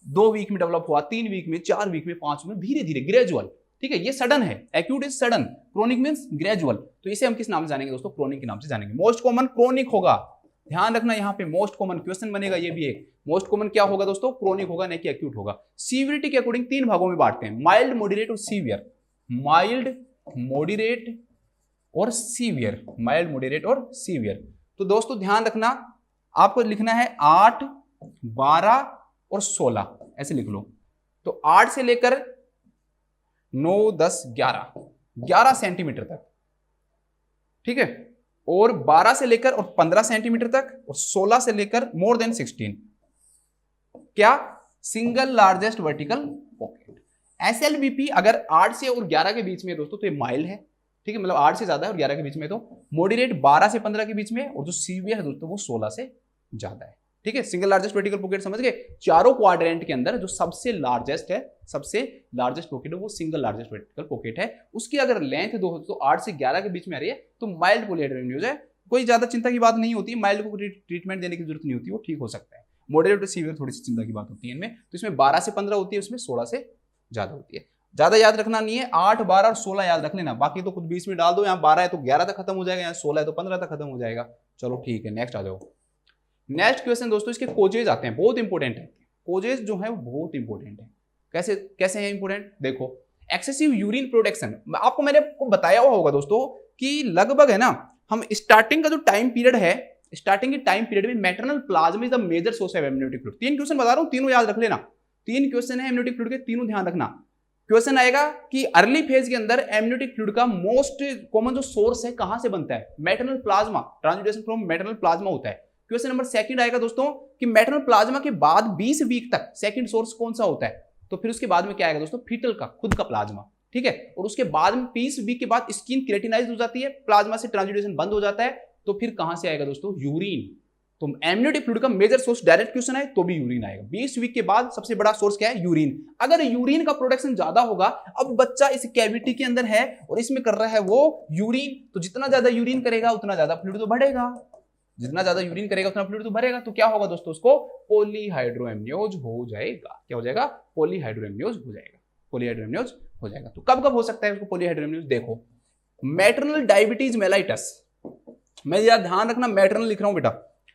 2 वीक में डेवलप हुआ, 3 वीक में, 4 वीक में, 5 में, धीरे धीरे ग्रेजुअल, ठीक है, ये सडन है, acute is sudden, chronic means gradual. तो इसे हम किस नाम से जानेंगे दोस्तों, क्रोनिक के नाम से जानेंगे। मोस्ट कॉमन क्रोनिक होगा, ध्यान रखना, यहां पे मोस्ट कॉमन क्वेश्चन बनेगा, ये भी एक मोस्ट कॉमन क्या होगा दोस्तों, क्रोनिक होगा, नहीं कि एक्यूट होगा। सीवियरिटी के अकॉर्डिंग 3 भागों में बांटते हैं, माइल्ड, मॉडरेट और सीवियर। माइल्ड, मॉडरेट और सीवियर, माइल्ड, मॉडरेट और सीवियर। तो दोस्तों ध्यान रखना, आपको लिखना है 8, 12 और 16, ऐसे लिख लो। तो 8 से लेकर 9, 10, 11 सेंटीमीटर तक, ठीक है, और 12 से लेकर और 15 सेंटीमीटर तक, और 16 से लेकर मोर देन 16, क्या, सिंगल लार्जेस्ट वर्टिकल पॉकेट। एसएलवीपी अगर 8 से और 11 के बीच में दोस्तों तो ये माइल्ड है, ठीक है, मतलब 8 से ज्यादा है और 11 के बीच में, तो मॉडरेट 12 से 15 के बीच में, और जो सीवियर है दोस्तों वो 16 से ज्यादा है, ठीक है। सिंगल लार्जेस्ट वर्टिकल पॉकेट समझ गए। चारों क्वाड्रेंट के अंदर जो सबसे लार्जेस्ट है, सबसे लार्जेस्ट पॉकेट है वो सिंगल लार्जेस्ट वर्टिकल पॉकेट है। उसकी अगर लेंथ दोस्तों 8 से 11 के बीच में आ रही है तो माइल्ड पॉलीहाइड्रोएमनियोज है, कोई ज्यादा चिंता की बात नहीं होती, माइल्ड को ट्रीटमेंट देने की जरूरत नहीं होती, वो ठीक हो सकता है। मॉडरेट और सीवियर थोड़ी सी चिंता की बात होती है इनमें, तो इसमें 12 से 15 होती है, उसमें 16 से ज्यादा होती है। ज्यादा याद रखना नहीं है, 8, 12 और 16 याद रख लेना, बाकी तो कुछ 20 में डाल दो, यहाँ 12 है तो 11 तक खत्म हो जाएगा, यहाँ 16 है तो 15 तक खत्म हो जाएगा। चलो ठीक है, नेक्स्ट आ जाओ। नेक्स्ट क्वेश्चन दोस्तों, इसके कोजेज आते हैं, बहुत इंपॉर्टेंट है। कोजेज जो है वो बहुत इंपॉर्टेंट है। कैसे कैसे है इंपॉर्टेंट, देखो, एक्सेसिव यूरिन प्रोडक्शन, आपको मैंने बताया हुआ होगा दोस्तों कि लगभग है ना, हम स्टार्टिंग का जो टाइम पीरियड है, स्टार्टिंग के टाइम पीरियड में maternal plasma is the major source of amniotic fluid. 3 question बता रहा हूं, तीनों याद रख लेना, 3 क्वेश्चन है एमनियोटिक फ्लूइड के, तीनों ध्यान रखना। क्वेश्चन आएगा कि अर्ली फेज के अंदर एमनियोटिक फ्लूइड का मोस्ट कॉमन जो सोर्स है कहां से बनता है, maternal plasma, transudation from maternal plasma होता है। क्वेश्चन नंबर 2 आएगा दोस्तों कि मैटरनल प्लाज्मा के बाद 20 वीक तक सेकंड सोर्स कौन सा होता है, तो फिर उसके बाद में क्या आएगा दोस्तों, फीटल का खुद का प्लाज्मा, ठीक है। और उसके बाद में 20 वीक के बाद स्किन केराटिनाइज्ड हो जाती है, प्लाज्मा से ट्रांसड्यूसेशन बंद हो जाता है, तो फिर कहां से आएगा दोस्तों, यूरिन। तो एमनियोटिक फ्लूइड का मेजर सोर्स डायरेक्ट क्वेश्चन है तो भी यूरिन आएगा। 20 वीक के बाद सबसे बड़ा सोर्स क्या है, यूरिन। अगर यूरिन का प्रोडक्शन ज्यादा होगा, अब बच्चा इस कैविटी के अंदर है और इसमें कर रहा है वो यूरिन, तो जितना ज्यादा यूरिन करेगा उतना ज्यादा फ्लूइड तो बढ़ेगा, जितना ज्यादा यूरिन करेगा उतना फ्लूइड तो भरेगा, तो क्या होगा दोस्तों, उसको पॉलीहाइड्रोएमनियोज हो जाएगा। क्या हो जाएगा, पॉलीहाइड्रोएमनियोज हो जाएगा, पॉलीहाइड्रोएमनियोज हो जाएगा। तो कब कब हो सकता है उसको पॉलीहाइड्रोएमनियोज, देखो, मैटरनल डायबिटीज मेलाइटस, मैं यार ध्यान रखना मैटरनल लिख रहा हूं बेटा,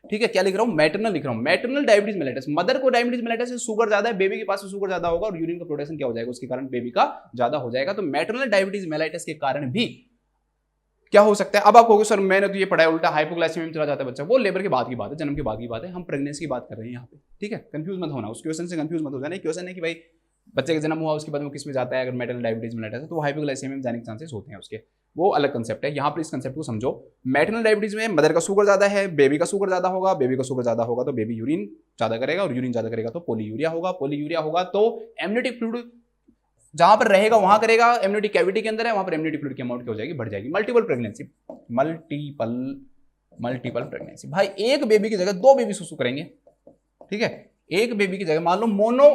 ठीक है, क्या लिख रहा हूं, मैटरनल लिख रहा हूं। मैटरनल डायबिटीज मेलाइटस, मदर को डायबिटीज मेलाइटस से शुगर ज्यादा है, बेबी के पास शुगर ज्यादा होगा और यूरिन का प्रोडक्शन क्या हो जाएगा, उसके कारण बेबी का ज्यादा हो जाएगा। तो मैटरनल डायबिटीज मेलाइटस के कारण भी क्या हो सकता है। अब आप कहोगे सर मैंने तो ये पढ़ा है उल्टा, हाइपोग्लाइसेमिया में चला जाता है बच्चा, वो लेबर के बाद की बात है, जन्म के बाद की बात है, हम प्रेगनेंसी की बात कर रहे हैं यहाँ पे, ठीक है। कंफ्यूज मत होना, उस क्वेश्चन से कंफ्यूज मत हो जाना। क्वेश्चन है कि भाई बच्चे का जन्म हुआ उसके बाद वो किस में जाता है, अगर मैटरनल डायबिटीज मेलाइटस है तो वो हाइपोग्लाइसेमिया में जाने के चांसेस होते हैं उसके, वो अलग कंसेप्ट है। यहाँ पर इस कंसेप्ट को समझो, मैटरनल डायबिटीज में मदर का शुगर ज्यादा है, बेबी का शुगर ज्यादा होगा, बेबी का शुगर ज्यादा होगा तो बेबी यूरिन ज्यादा करेगा, और यूरिन ज्यादा करेगा तो पॉलीयूरिया होगा, पॉलीयूरिया होगा तो एमनियोटिक फ्लूइड जहां पर रहेगा वहां करेगा, एमनियोटिक कैविटी के अंदर है वहां पर एमनियोटिक फ्लूइड की अमाउंट क्या हो जाएगी, बढ़ जाएगी। मल्टीपल प्रेगनेंसी, मल्टीपल प्रेगनेंसी, भाई एक बेबी की जगह 2 बेबी सुसु करेंगे, ठीक है। एक बेबी की जगह मान लो मोनो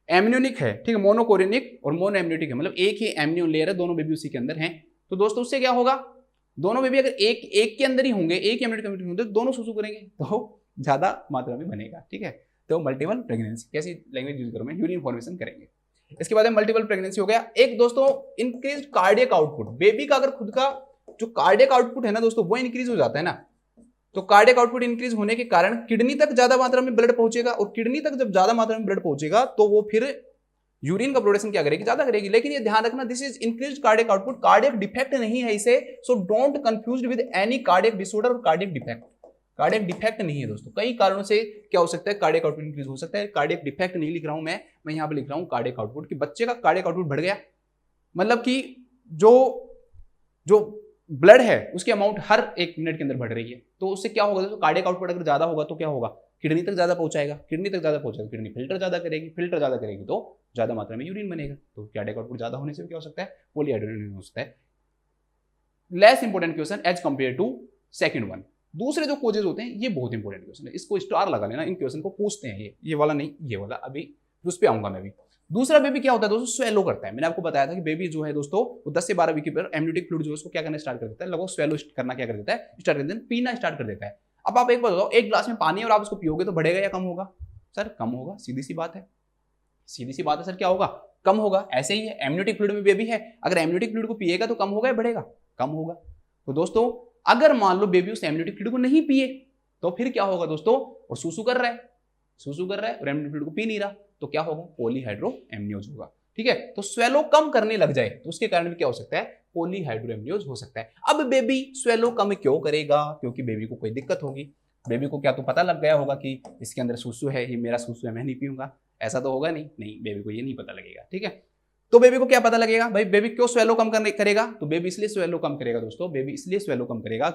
एमनियोनिक है, ठीक है, मोनोकोरिनिक और मोनो एमनियोटिक है, मतलब एक ही एमनियोन लेयर है, दोनों बेबी उसी के अंदर हैं। तो दोस्तों उससे क्या होगा, दोनों बेबी अगर एक के अंदर ही होंगे, एक एमनियोटिक होंगे, दोनों सुसु करेंगे तो ज्यादा मात्रा में बनेगा, ठीक है। तो मल्टीपल प्रेगनेंसी कैसी लैंग्वेज यूज करूँ मैं, यूरिन फॉर्मेशन करेंगे। इसके बाद मल्टीपल प्रेगनेंसी हो गया। एक दोस्तों इंक्रीज कार्डियक आउटपुट, बेबी का अगर खुद का जो कार्डियक आउटपुट है ना दोस्तों वो इंक्रीज हो जाता है ना, तो कार्डियक आउटपुट इंक्रीज होने के कारण किडनी तक ज्यादा मात्रा में ब्लड पहुंचेगा, और किडनी तक जब ज्यादा मात्रा में ब्लड पहुंचेगा तो वो फिर यूरिन का प्रोडक्शन क्या करेगी, ज्यादा करेगी। लेकिन ये ध्यान रखना, this is increase cardiac output, cardiac defect नहीं है इसे, so don't confuse with any cardiac disorder और कार्डियक डिफेक्ट। कार्डियक डिफेक्ट नहीं है दोस्तों, कई कारणों से क्या हो सकता है, कार्डियक आउटपुट इंक्रीज हो सकता है। कार्डियक डिफेक्ट नहीं लिख रहा हूं मैं यहां पे लिख रहा हूं कार्डियक आउटपुट, कि बच्चे का कार्डियक आउटपुट बढ़ गया, मतलब कि जो ब्लड है उसकी अमाउंट हर 1 मिनट के अंदर बढ़ रही है, तो उससे क्या होगा दोस्तों, कार्डियक आउटपुट अगर ज्यादा होगा तो क्या होगा, किडनी तक ज्यादा पहुंचाएगा, किडनी फिल्टर ज्यादा करेगी तो ज्यादा मात्रा में यूरिन बनेगा, तो कार्डियक आउटपुट ज्यादा होने से क्या हो सकता है, पॉलीहाइड्रोनिक हो सकता है। Less important question as compare to second one. दूसरे जो कोजेज होते हैं ये बहुत इंपॉर्टेंट क्वेश्चन है, इसको स्टार लगा लेना, इन क्वेश्चन को पूछते हैं, ये वाला नहीं, ये वाला अभी उस पे आऊंगा मैं भी। दूसरा बेबी क्या होता है दोस्तों, स्वेलो करता है। मैंने आपको बताया था कि बेबी जो है दोस्तों वो 10 से 12 वीक पर एमनियोटिक फ्लूइड जो है उसको क्या करना स्टार्ट कर देता है, लगभग स्वेलो करना क्या कर देता है, स्टार्ट कर देता है, पीना स्टार्ट कर देता है। अब आप एक बात बताओ, एक ग्लास में पानी और आप उसको पियोगे तो बढ़ेगा या कम होगा, सर कम होगा, सीधी सी बात है सर, क्या होगा, कम होगा। ऐसे ही है एमनियोटिक फ्लूइड में बेबी है, अगर एमनियोटिक फ्लूइड को पिएगा तो कम होगा या बढ़ेगा, कम होगा। तो दोस्तों अगर मान लो बेबी उस एमनियोटिक फ्लूइड को नहीं पिए तो फिर क्या होगा दोस्तों, और सूसू कर रहा है और एमनियोटिक फ्लूइड को पी नहीं रहा, तो क्या होगा, पॉलीहाइड्रोएमनियोज होगा। ठीक है, तो स्वेलो कम करने लग जाए तो उसके कारण भी क्या हो सकता है, पॉलीहाइड्रोएमनियोज हो सकता है। अब बेबी स्वेलो कम क्यों करेगा, क्योंकि बेबी को कोई दिक्कत होगी। बेबी को क्या तो पता लग गया होगा कि इसके अंदर सूसू है, ये मेरा सूसू है, मैं नहीं पीऊंगा, ऐसा तो होगा नहीं, बेबी को ये नहीं पता लगेगा। ठीक है, तो बेबी को क्या पता लगेगा, भाई बेबी क्यों स्वेलो कम करेगा, तो बेबी इसलिए स्वेलो कम करेगा दोस्तों, बेबी इसलिए स्वेलो कम करेगा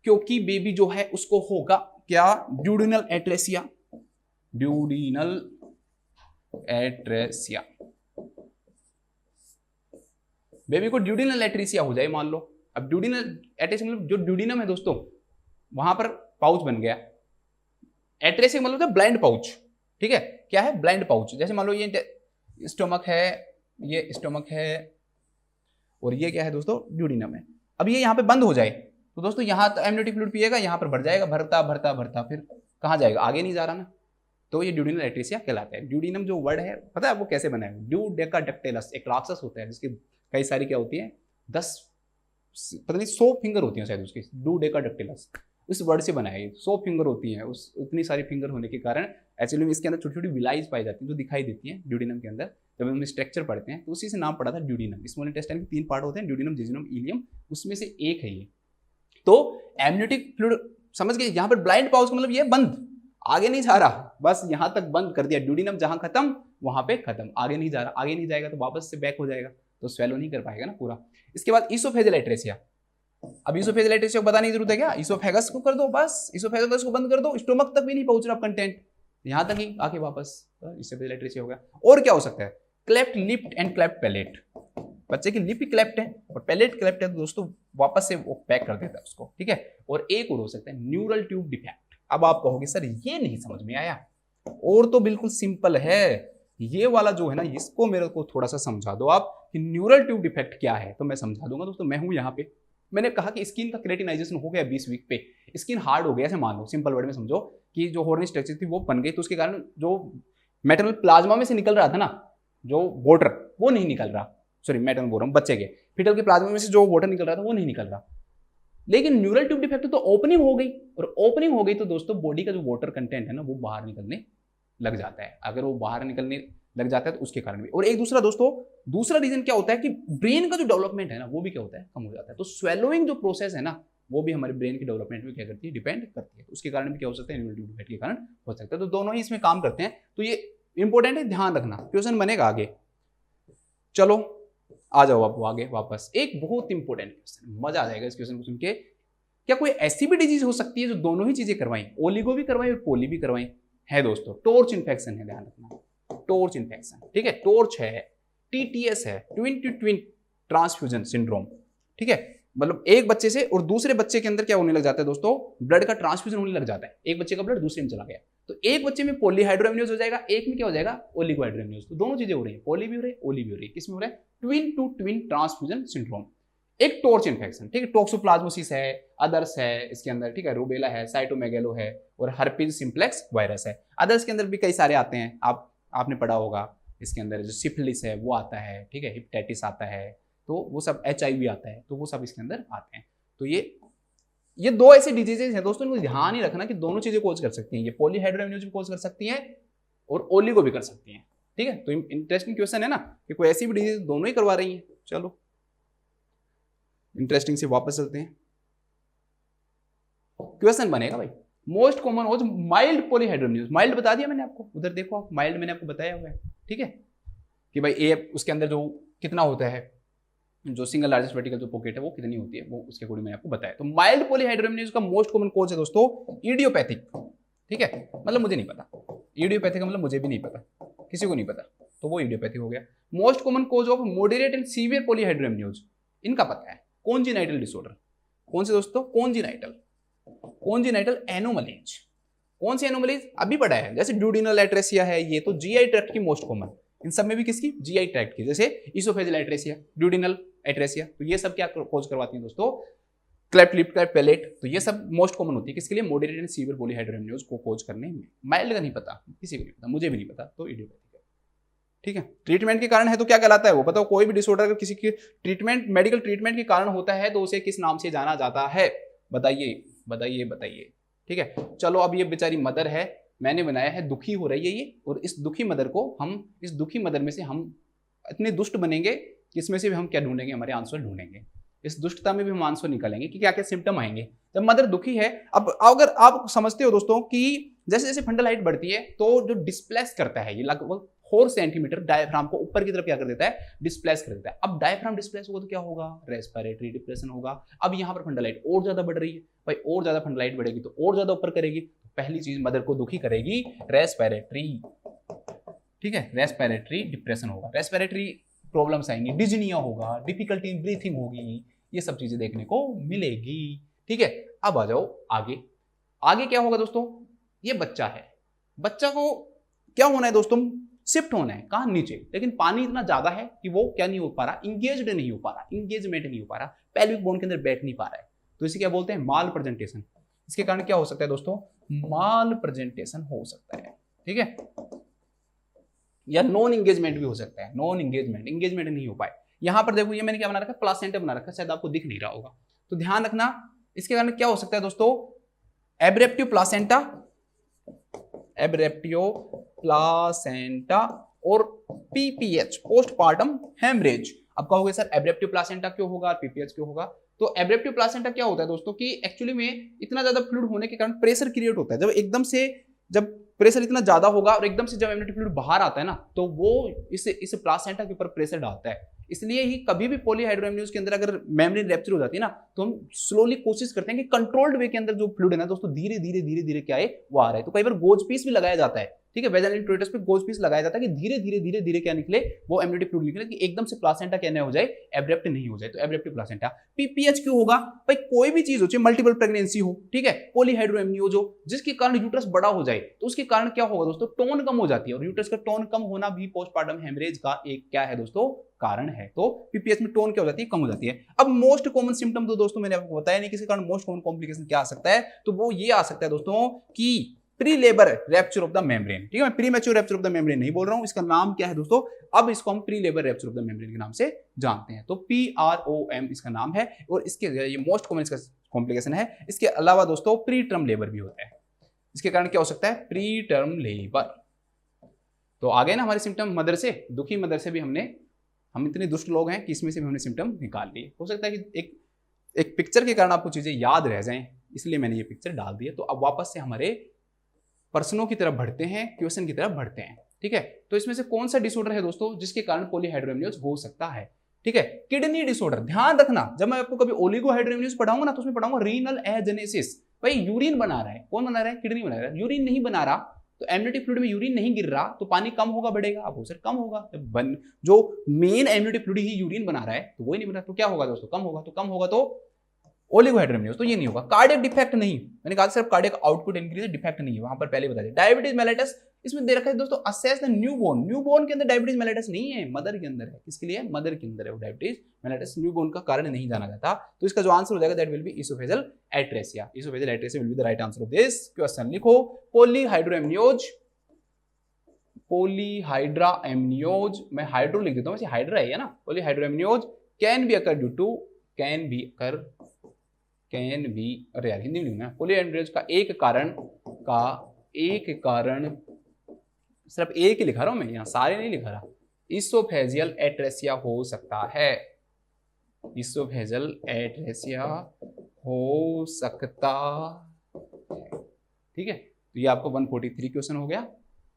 क्योंकि बेबी जो है उसको होगा क्या, ड्यूडिनल एट्रेसिया। बेबी को ड्यूडिनल एट्रेसिया हो जाए मान लो। अब ड्यूडिनल एट्रेसिया मतलब जो ड्यूडिनम है दोस्तों वहां पर पाउच बन गया, एट्रेसिया मतलब तो ब्लाइंड पाउच। ठीक है, क्या है, ब्लाइंड पाउच। जैसे मान लो ये स्टोमक है और ये क्या है दोस्तों, ड्यूडिनम है। अब ये यहाँ पे बंद हो जाए तो दोस्तों यहाँ एमनियोटिक फ्लूइड पिएगा, यहाँ पर बढ़ जाएगा, भरता फिर कहाँ जाएगा, आगे नहीं जा रहा ना, तो ये ड्यूडिनल एट्रेसिया कहलाता है। ड्यूडिनम जो वर्ड है पता है वो कैसे बना है, ड्यूडेकाडक्टिलस एक राक्षस होता है जिसकी कई सारी क्या होती है, 10 पता नहीं 100 फिंगर होती हैं शायद उसकी, ड्यूडेकाडक्टिलस उस वर्ड से बना है, 100 फिंगर होती हैं, उस उतनी सारी फिंगर होने के कारण एक्चुअली में इसके अंदर छोटी छोटी विलाइज पाई जाती हैं जो दिखाई देती हैं ड्यूडिनम के अंदर। जब हम स्ट्रक्चर पढ़ते हैं तो उसी से नाम पड़ा था ड्यूडिनम। स्मॉल इंटेस्टाइन के 3 पार्ट होते हैं, ड्यूडिनम, जेजुनम, इलियम, उसमें से एक है ये। तो एमनियोटिक फ्लूइड समझ गए, यहाँ पर ब्लाइंड पाउच का मतलब ये बंद, आगे नहीं जा रहा, बस यहाँ तक बंद कर दिया, ड्यूडिनम जहां खत्म वहां पे खत्म, आगे नहीं जा रहा, आगे नहीं जाएगा तो वापस से बैक हो जाएगा, तो स्वेलो नहीं कर पाएगा ना पूरा। इसके बाद इसोफेजियल एट्रेसिया। अब इसोफेजियल एट्रेसिया को बताने की जरूरत है क्या, इसोफेगस को कर दो, बस इसोफेगस को बंद कर दो, स्टोमक तक भी नहीं पहुंच रहा कंटेंट, यहां तक ही आके वापस इसोफेजियल एट्रेसिया हो गया। और क्या हो सकता है, cleft lip and cleft palate. बच्चे की लिप क्लेफ्ट है और पैलेट क्लेफ्ट है तो दोस्तों वापस से वो पैक कर देता है उसको। ठीक है, और एक और हो सकता है न्यूरल ट्यूब डिफेक्ट। अब आप कहोगे सर ये नहीं समझ में आया, और तो बिल्कुल सिंपल है, ये वाला जो है ना इसको मेरे को थोड़ा सा समझा दो आप कि न्यूरल ट्यूब डिफेक्ट क्या है, तो मैं समझा दूंगा दोस्तों। मैं हूं यहाँ पे, मैंने कहा कि स्किन का केराटिनाइजेशन हो गया 20 वीक पे, स्किन हार्ड हो गया, ऐसे मान लो सिंपल वर्ड में समझो कि जो हॉर्नी स्ट्रक्चर थी वो बन गई, तो उसके कारण जो मेटल प्लाज्मा में से निकल रहा था ना जो वाटर, वो नहीं निकल रहा, सॉरी मेटल बोल रहा हूँ, बच्चे के फिटल के प्लाज्मा में से जो वाटर निकल रहा था वो नहीं निकल रहा। लेकिन न्यूरल ट्यूब डिफेक्ट तो ओपनिंग हो गई, और ओपनिंग हो गई तो दोस्तों बॉडी का जो वाटर कंटेंट है ना वो बाहर निकलने लग जाता है। अगर वो बाहर निकलने लग जाता है तो उसके कारण भी। और एक दूसरा दोस्तों, दूसरा रीजन क्या होता है कि ब्रेन का जो डेवलपमेंट है ना वो भी क्या होता है, कम हो जाता है। तो स्वेलोइंग जो प्रोसेस है ना वो भी हमारे ब्रेन के डेवलपमेंट में क्या करती है, डिपेंड करती है। तो उसके कारण भी क्या हो सकता है, न्यूरल ट्यूब डिफेक्ट के कारण हो सकता है। तो दोनों ही इसमें काम करते हैं, तो ये इंपॉर्टेंट है, ध्यान रखना, क्वेश्चन बनेगा आगे। चलो आ जाओ अब आगे वापस, एक बहुत इंपॉर्टेंट क्वेश्चन, मजा आ जाएगा इस क्वेश्चन को सुन के। क्या कोई ऐसी भी डिजीज हो सकती है जो दोनों ही चीजें करवाएं, ओलिगो भी करवाएं और पोली भी करवाएं? है दोस्तों, टॉर्च इन्फेक्शन है, ध्यान रखना, टॉर्च इन्फेक्शन। ठीक है, टॉर्च है, टीटीएस है, twin to twin transfusion syndrome. ठीक है, मतलब एक बच्चे से और दूसरे बच्चे के अंदर क्या होने लग जाता है दोस्तों, ब्लड का ट्रांसफ्यूजन होने लग जाता है। एक बच्चे का ब्लड दूसरे में चला गया तो एक बच्चे में पॉलीहाइड्रोएमनियोज हो जाएगा, एक में क्या हो जाएगा, ओलिगोहाइड्रोएमनियोज। तो दोनों चीजें हो रही है, पोली भी हो रही है, ओली भी हो रही है। किसमें हो रहा है, twin to twin transfusion syndrome. एक टॉर्च इन्फेक्शन, ठीक है, टोक्सोप्लाज्मोसिस है, अदर्स है इसके अंदर, ठीक है, रूबेला है, साइटोमेगेलो है और हर्पीज सिम्प्लेक्स वायरस है। अदर्स के अंदर भी कई सारे आते हैं, आपने पढ़ा होगा, इसके अंदर जो सिफिलिस है वो आता है, ठीक है, हेपेटाइटिस आता है, तो वो सब, HIV आता है, तो वो सब इसके अंदर आते हैं। तो ये दो ऐसी डिजीजेज हैं दोस्तों, इनको ध्यान ही रखना कि दोनों चीजें कोज कर सकती हैं, ये पॉलीहाइड्रोएमनियोज भी कोज कर सकती हैं और ओलिगो भी कर सकती हैं, ठीक है। तो इंटरेस्टिंग क्वेश्चन है ना कि कोई ऐसी भी डिजीज दोनों ही करवा रही है। चलो इंटरेस्टिंग से वापस चलते हैं, क्वेश्चन बनेगा भाई, मोस्ट कॉमन हो माइल्ड पॉलीहाइड्रोएमनियोज, माइल्ड बता दिया मैंने आपको, उधर देखो आप, माइल्ड मैंने आपको बताया हुआ है, ठीक है, कि भाई ए उसके अंदर जो कितना होता है, जो सिंगल लार्जेस्ट वर्टिकल जो पॉकेट है वो कितनी होती है, वो उसके अकॉर्डिंग मैंने आपको बताया। तो माइल्ड पॉलीहाइड्रोएमनियोज का मोस्ट कॉमन कॉज है दोस्तों इडियोपैथिक, ठीक है, मतलब मुझे नहीं पता, इडियोपैथिक का मतलब मुझे भी नहीं पता, किसी को नहीं पता, तो वो इडियोपैथिक हो गया। Most common cause of moderate and severe polyhydramnios, इनका पता है, कॉन्जेनाइटल डिसऑर्डर, कौन से दोस्तों, कॉन्जेनाइटल एनोमलीज, कौन सी एनोमलीज अभी पढ़ा है, जैसे ड्यूडिनल एट्रेसिया है, ये तो जीआई ट्रैक्ट की मोस्ट कॉमन, इन सब में भी किसकी, जीआई ट्रैक्ट की, जैसे इसोफेजियल एट्रेसिया, ड्यूडिनल एट्रेसिया, तो ये सब क्या कोज करवाती हैं दोस्तों, क्लेफ्ट लिप, क्लेफ्ट पैलेट, तो ये सब मोस्ट कॉमन होती है किसके लिए, मॉडरेट एंड सीवियर पॉलीहाइड्रोएमनियोज को कोज करने में। माइल्ड का नहीं पता, किसी को नहीं पता, मुझे भी नहीं पता, तो इडियोपैथिक है, ठीक है। ट्रीटमेंट के कारण है तो क्या कहलाता है वो बताओ, कोई भी डिसऑर्डर अगर किसी की ट्रीटमेंट, मेडिकल ट्रीटमेंट के कारण होता है तो उसे किस नाम से जाना जाता है, बताइए बताइए बताइए, ठीक है। चलो अब ये बेचारी मदर है, मैंने बनाया है, दुखी हो रही है ये, और इस दुखी मदर को हम, इस दुखी मदर में से हम इतने दुष्ट बनेंगे कि इसमें से भी हम क्या ढूंढेंगे, हमारे आंसर ढूंढेंगे, इस दुष्टता में भी हम आंसर निकालेंगे कि क्या क्या सिम्टम आएंगे जब मदर दुखी है। अब अगर आप समझते हो दोस्तों कि जैसे जैसे फंडल हाइट बढ़ती है तो जो डिस्प्लेस करता है ये लगभग 4 सेंटीमीटर डायफ्राम को ऊपर की तरफ क्या कर देता है, डिस्प्लेस कर देता है। अब डायफ्राम डिस्प्लेस होगा तो क्या होगा, रेस्पिरेटरी डिप्रेशन होगा। अब यहाँ पर फंडल हाइट और ज्यादा बढ़ रही है भाई, और ज्यादा फंडल हाइट बढ़ेगी तो और ज्यादा ऊपर करेगी, पहली चीज मदर को दुखी करेगी रेस्पिरेटरी, ठीक है, रेस्पिरेटरी डिप्रेशन होगा, रेस्पिरेटरी प्रॉब्लम्स आएंगी, डिजनिया होगा, डिफिकल्टी इन ब्रीथिंग होगी, ये सब चीजें देखने को मिलेगी, ठीक है। अब आ जाओ आगे, आगे क्या होगा दोस्तों, ये बच्चा है, बच्चा को क्या होना है दोस्तों, शिफ्ट होना है, कहां, नीचे, लेकिन पानी इतना ज्यादा है कि वो क्या नहीं हो पा रहा, इंगेजमेंट नहीं हो पा रहा, पेल्विक बोन के अंदर बैठ नहीं पा रहा है, तो इसे क्या बोलते हैं, माल प्रेजेंटेशन। इसके कारण क्या हो सकता है दोस्तों, माल प्रेजेंटेशन हो सकता है, ठीक है, या नॉन इंगेजमेंट भी हो सकता है, नॉन इंगेजमेंट नहीं हो पाए। यहां पर देखो ये मैंने क्या बना रखा है, प्लासेंटा बना रखा है, शायद आपको दिख नहीं रहा होगा, तो ध्यान रखना। इसके कारण क्या हो सकता है दोस्तों, एब्रेप्टिव प्लासेंटा, और पीपीएच, पोस्टपार्टम हेमरेज। अब कहोगे सर एब्रेप्टिव प्लासेंटा क्यों होगा, पीपीएच क्यों होगा, तो एब्रेप्टिव प्लासेंटा क्या होता है दोस्तों कि एक्चुअली में इतना ज्यादा फ्लूइड होने के कारण प्रेशर क्रिएट होता है, जब प्रेशर इतना ज्यादा होगा और एकदम से जब एमनियोटिक फ्लूइड बाहर आता है ना, तो वो इस प्लासेंटा के ऊपर प्रेशर डालता है। इसलिए ही कभी भी पॉलीहाइड्रोएमनियोज के अंदर अगर मेम्ब्रेन रैप्चर हो जाती है ना, तो हम स्लोली कोशिश करते हैं कि कंट्रोल्ड वे के अंदर जो फ्लूइड है ना दोस्तों, धीरे धीरे क्या है वो आ रहा है। तो कई बार गोज पीस भी लगाया जाता है, ठीक है, वेजाइनल इंट्रोइटस पे गोज पीस लगाया जाता है कि धीरे धीरे क्या निकले, वो एमनियोटिक फ्लूइड निकले, कि एकदम से प्लासेंटा क्या हो जाए, एब्रेप्ट नहीं हो जाए, तो एब्रेप्टिव प्लासेंटा। पीपीएच क्यों होगा भाई, कोई भी चीज हो, चाहे मल्टीपल प्रेगनेंसी हो, ठीक है, पॉलीहाइड्रोएमनियोज हो, जिसके कारण यूट्रस बड़ा हो जाए, तो उसके कारण क्या होगा दोस्तों, टोन कम हो जाती है, और यूट्रस का टोन कम होना भी पोस्टपार्टम हेमरेज का एक क्या है दोस्तों, कारण है। तो पीपीएच में टोन क्या हो जाती है, कम हो जाती है। अब मोस्ट कॉमन सिम्टम तो दोस्तों मैंने आपको बताया नहीं, किसी कारण मोस्ट कॉमन कॉम्प्लिकेशन क्या आ सकता है, तो वो ये आ सकता है दोस्तों कि pre labour rapture of the membrane, ठीक है, मैं pre mature rapture of the membrane नहीं बोल रहा हूं, इसका नाम क्या है दोस्तों, अब इसको हम pre labour rapture of the membrane के नाम से जानते हैं। तो PROM इसका नाम है, और इसके ये मोस्ट कॉमन इसका कॉम्प्लिकेशन है। इसके अलावा दोस्तों प्री टर्म लेबर भी होता है, इसके कारण क्या हो सकता है, प्री टर्म लेबर। तो आ गए ना हमारे सिम्टम, मदर से, दुखी मदर से भी हम इतने दुष्ट लोग हैं कि इसमें से भी हमने सिम्टम निकाल लिए। हो सकता है कि एक पिक्चर के कारण आपको चीजें याद रह जाएं, इसलिए मैंने ये पिक्चर डाल दी है। तो अब वापस से हमारे प्रश्नों की तरफ बढ़ते हैं, क्वेश्चन की तरफ बढ़ते हैं, ठीक है। तो इसमें से कौन सा डिसऑर्डर है दोस्तों जिसके कारण पॉलीहाइड्रोएमनियोज हो सकता है, ठीक है, किडनी डिसऑर्डर। ध्यान रखना, जब मैं आपको कभी ओलिगोहाइड्रोएमनियोज पढ़ाऊंगा ना, तो उसमें पढ़ाऊंगा रीनल एजेनेसिस। भाई यूरिन बना रहा है, कौन बना रहा है, किडनी बना रहा है, यूरिन नहीं बना रहा, तो एमनियोटिक फ्लूइड में यूरिन नहीं गिर रहा, तो पानी कम होगा बढ़ेगा, अब सर कम होगा, जो मेन एमनियोटिक फ्लूइड ही यूरिन बना रहा है तो वो ही नहीं बना, तो क्या होगा दोस्तों, कम होगा, तो कम होगा तो ओलिगोहाइड्रोएमनियोज, तो ये नहीं होगा। कार्डियक डिफेक्ट नहीं, मैंने कहा सिर्फ कार्डियक आउटपुट इंक्रीज, डिफेक्ट नहीं है, वहां पर पहले बता दिया। डायबिटीज मेलिटस इसमें दे रखा है दोस्तों असेस द न्यूबॉर्न। न्यूबॉर्न के अंदर डायबिटीज मेलिटस नहीं है, मदर के अंदर है। किसके लिए? मदर के अंदर है वो डायबिटीज मेलिटस। न्यूबॉर्न का कारण नहीं जाना जाता। तो इसका जो आंसर हो जाएगा that will be oesophageal atresia. Oesophageal atresia will be the right answer of this question. लिखो पॉलीहाइड्रोएमनियोज, पॉलीहाइड्राएमनियोज, मैं हाइड्रो लिख देता हूं, वैसे हाइड्रा है ना। Polyhydramnios can be occur due to, can be अरे यार हिंदी में लिखना है। पॉलीहाइड्रोएमनियोज का एक कारण सिर्फ एक ही लिखा रहा हूं मैं, यहां सारे नहीं लिखा रहा। इसोफेजियल एट्रेसिया हो सकता है, इसोफेजियल एट्रेसिया हो सकता है। ठीक है, तो ये आपको 143 क्वेश्चन हो गया।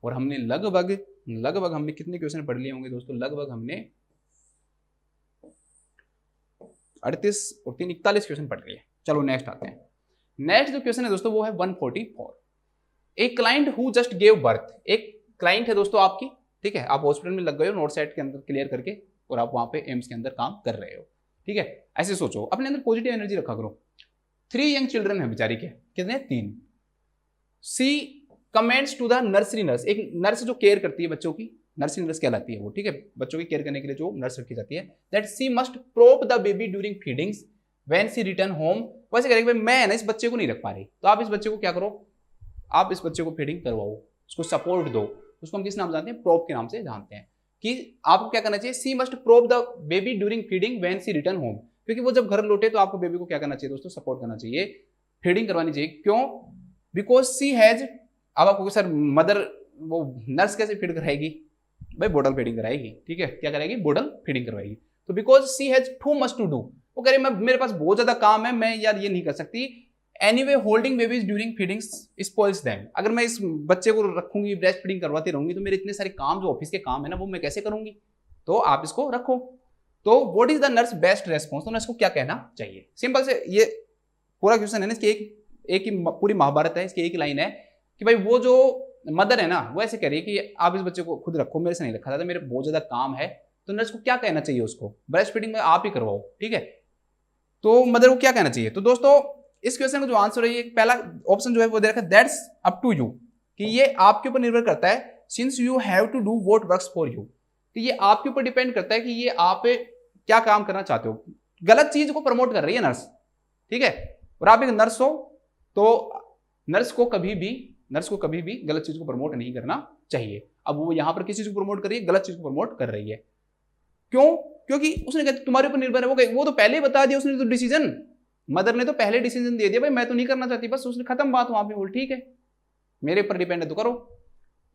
और हमने लगभग हमने कितने क्वेश्चन पढ़ लिए होंगे दोस्तों? लगभग हमने 38 और 3 41 क्वेश्चन पढ़ लिए। चलो नेक्स्ट आते हैं। नेक्स्ट जो क्वेश्चन है दोस्तों वो है 144। एक client who just gave birth, एक क्लाइंट है दोस्तों आपकी, ठीक है, आप हॉस्पिटल में लग गए हो नोट सेट के अंदर क्लियर करके, और आप वहां पे एम्स के अंदर काम कर रहे हो। ठीक है, ऐसे सोचो, अपने अंदर पॉजिटिव एनर्जी रखा करो। 3 यंग चिल्ड्रन है बेचारी के, कितने? 3। She comments to the nursery nurse, एक नर्स जो केयर करती है बच्चों की, नर्सरी नर्स कहलाती है वो। ठीक है, बच्चों की केयर करने के लिए जो नर्स रखी जाती है। That she must prop the baby during feedings when she return home. वैसे करेंगे भाई मैं ना इस बच्चे को नहीं रख पा रही, तो आप इस बच्चे को क्या करो, आप इस बच्चे को फीडिंग करवाओ, उसको सपोर्ट दो। उसको हम किस नाम जानते हैं? प्रोप के नाम से जानते हैं। कि आपको क्या करना चाहिए? She must prop the baby during feeding when she return home, क्योंकि वो जब घर लौटे तो आपको बेबी को क्या करना चाहिए दोस्तों? सपोर्ट करना चाहिए, फीडिंग करवानी चाहिए। क्यों? बिकॉज सी हैज, अब आपको सर मदर वो नर्स कैसे फीड कराएगी? भाई बोटल फीडिंग कराएगी। ठीक है, क्या कराएगी? बोटल फीडिंग करवाएगी। तो because she has too much to do, वो कह रही मैं मेरे पास बहुत ज्यादा काम है, मैं यार ये नहीं कर सकती। Anyway holding babies during feeding spoils them. अगर मैं इस बच्चे को रखूंगी, ब्रेस्ट फीडिंग करवाती रहूंगी, तो मेरे इतने सारे काम जो ऑफिस के काम है ना वो मैं कैसे करूंगी? तो आप इसको रखो। तो what is the nurse best response, तो नर्स को क्या कहना चाहिए? सिंपल से ये पूरा क्वेश्चन है ना, इसकी एक ही पूरी महाभारत है, इसकी एक ही लाइन है कि भाई वो जो मदर है ना वो ऐसे कह रही है कि आप इस बच्चे को खुद रखो, मेरे से नहीं रखा था, मेरे बहुत ज्यादा काम है। तो नर्स को क्या कहना चाहिए? उसको ब्रेस्ट फीडिंग में आप ही करवाओ। ठीक है, तो मदर को क्या कहना चाहिए? तो दोस्तों इस क्वेश्चन का जो आंसर है, ये पहला ऑप्शन जो है वो दे रखा है दैट्स अप टू यू, कि ये आपके ऊपर निर्भर करता है। Since you have to do what works for you, कि ये आपके ऊपर डिपेंड करता है कि ये आप क्या काम करना चाहते हो। गलत चीज को प्रमोट कर रही है नर्स, ठीक है, और आप एक नर्स हो, तो नर्स को कभी भी गलत चीज को प्रमोट नहीं करना चाहिए। अब वो यहां पर किसी चीज को प्रमोट कर रही है, गलत चीज को प्रमोट कर रही है। क्यों? क्योंकि उसने कहा तुम्हारे ऊपर निर्भर है, वो तो पहले ही बता दिया उसने, तो डिसीजन मदर ने तो पहले डिसीजन दे दिया, भाई मैं तो नहीं करना चाहती, बस उसने खत्म बात वहां पे। बोल ठीक है, मेरे ऊपर डिपेंड है तो करो।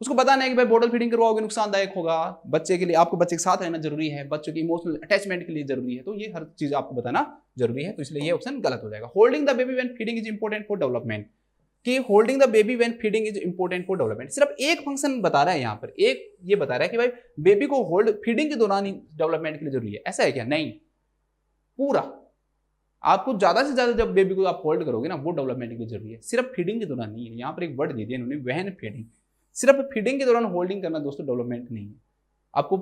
उसको बताना है कि भाई बोतल फीडिंग करवाओगे नुकसानदायक होगा बच्चे के लिए, आपको बच्चे के साथ रहना जरूरी है, बच्चों की इमोशनल अटैचमेंट के लिए जरूरी है, तो ये हर चीज आपको बताना जरूरी है। तो इसलिए ये ऑप्शन गलत हो जाएगा। Holding the baby when feeding is important for development, कि holding the baby when feeding is important for development, सिर्फ एक फंक्शन बता रहा है यहाँ पर, एक ये बता रहा है कि भाई बेबी को होल्ड फीडिंग के दौरान ही डेवलपमेंट के लिए जरूरी है। ऐसा है क्या? नहीं, पूरा आपको ज्यादा से ज्यादा जब बेबी को आप होल्ड करोगे ना वो डेवलपमेंट के लिए जरूरी है, सिर्फ फीडिंग के दौरान नहीं है। यहाँ पर एक वर्ड दे दिया इन्होंने, वहन फीडिंग, सिर्फ फीडिंग के दौरान होल्डिंग करना दोस्तों डेवलपमेंट नहीं है। आपको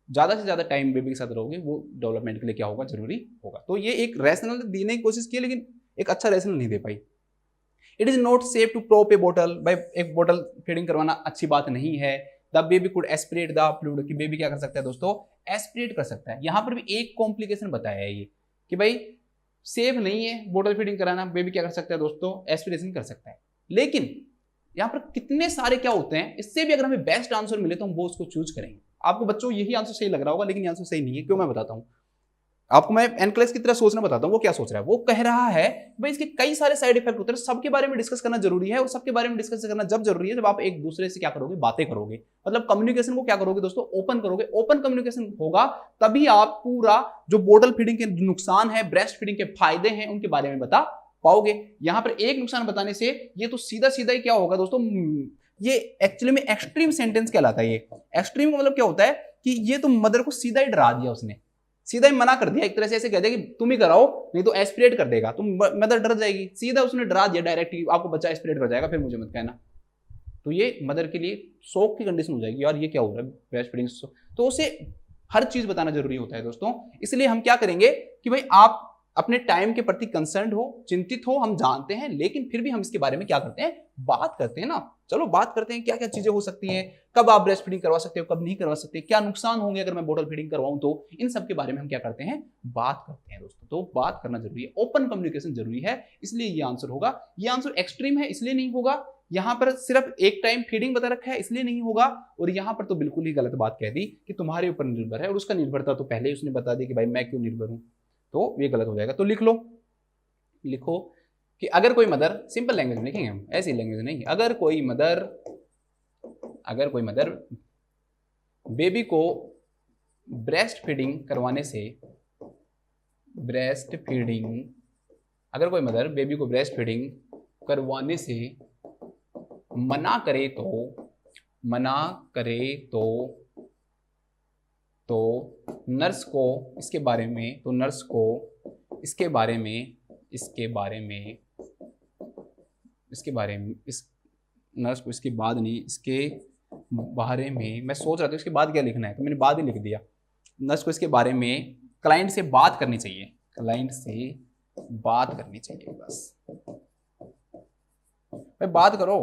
ज्यादा से ज्यादा टाइम बेबी के साथ रहोगे वो डेवलपमेंट के लिए क्या होगा? जरूरी होगा। तो ये एक रैशनल देने की कोशिश की, लेकिन एक अच्छा रैशनल नहीं दे पाई। It is not safe to prop a bottle, भाई एक बोटल फीडिंग करवाना अच्छी बात नहीं है। The baby could aspirate the fluid, कि बेबी क्या कर सकता है दोस्तों? एस्पिरेट कर सकता है। यहाँ पर भी एक कॉम्प्लिकेशन बताया है ये कि भाई सेफ नहीं है बोटल फीडिंग कराना, बेबी क्या कर सकता है दोस्तों? एस्पिरेशन कर सकता है। लेकिन यहाँ पर कितने सारे क्या होते हैं, इससे भी अगर हमें बेस्ट आंसर मिले तो हम वो उसको चूज करेंगे। आपको बच्चों यही आंसर सही लग रहा होगा, लेकिन ये आंसर सही नहीं है। क्यों? मैं बताता हूँ आपको, मैं एनक्लेस की तरह सोचना बताता हूँ। वो क्या सोच रहा है? वो कह रहा है भाई इसके कई सारे साइड इफेक्ट होते हैं, सबके बारे में डिस्कस करना जरूरी है। और सबके बारे में डिस्कस करना जब जरूरी है जब आप एक दूसरे से क्या करोगे? बातें करोगे, मतलब कम्युनिकेशन को क्या करोगे दोस्तों? ओपन करोगे। ओपन कम्युनिकेशन होगा तभी आप पूरा जो बोटल फीडिंग के नुकसान है, ब्रेस्ट फीडिंग के फायदे हैं, उनके बारे में बता पाओगे। यहां पर एक नुकसान बताने से ये तो सीधा सीधा ही क्या होगा दोस्तों? ये एक्चुअली में एक्सट्रीम सेंटेंस कहलाता है। ये एक्सट्रीम का मतलब क्या होता है कि ये तो मदर को सीधा ही डरा दिया, उसने सीधा ही मना कर दिया, एक तरह से ऐसे कह दिया कि तुम ही कराओ नहीं तो एस्पिरेट कर देगा, तुम मदर डर जाएगी। सीधा उसने डरा दिया डायरेक्ट, आपको बच्चा एस्पिरेट कर जाएगा, फिर मुझे मत कहना। तो ये मदर के लिए शौक की कंडीशन हो जाएगी, यार ये क्या हो रहा है ब्रेस्ट फीडिंग। तो उसे हर चीज बताना जरूरी होता है दोस्तों। इसलिए हम क्या करेंगे कि भाई आप अपने टाइम के प्रति कंसर्न हो, चिंतित हो, हम जानते हैं, लेकिन फिर भी हम इसके बारे में क्या करते हैं? बात करते हैं ना। चलो बात करते हैं क्या क्या चीजें हो सकती हैं, कब आप ब्रेस्ट फीडिंग करवा सकते हो, कब नहीं करवा सकते, क्या नुकसान होंगे अगर मैं बॉटल फीडिंग करवाऊं, तो इन सब के बारे में हम क्या करते हैं, बात करते हैं दोस्तों। तो बात करना जरूरी है, ओपन कम्युनिकेशन जरूरी है, इसलिए ये आंसर होगा। ये आंसर एक्सट्रीम है इसलिए नहीं होगा, यहां पर सिर्फ एक टाइम फीडिंग बता रखा है इसलिए नहीं होगा, और यहां पर तो बिल्कुल ही गलत बात कह दी कि तुम्हारे ऊपर निर्भर है, और उसका निर्भरता तो पहले ही उसने बता दी कि भाई मैं क्यों निर्भर हूं, तो ये गलत हो जाएगा। तो लिख लो, लिखो कि अगर कोई मदर, सिंपल लैंग्वेज में लिखेंगे हम, ऐसी लैंग्वेज नहीं, अगर कोई मदर बेबी को ब्रेस्ट फीडिंग करवाने से, अगर कोई मदर बेबी को ब्रेस्ट फीडिंग करवाने से मना करे तो नर्स को इसके बारे में, मैं सोच रहा था इसके बाद क्या लिखना है, तो मैंने बाद ही लिख दिया। नर्स को इसके बारे में क्लाइंट से बात करनी चाहिए, बस भाई बात करो,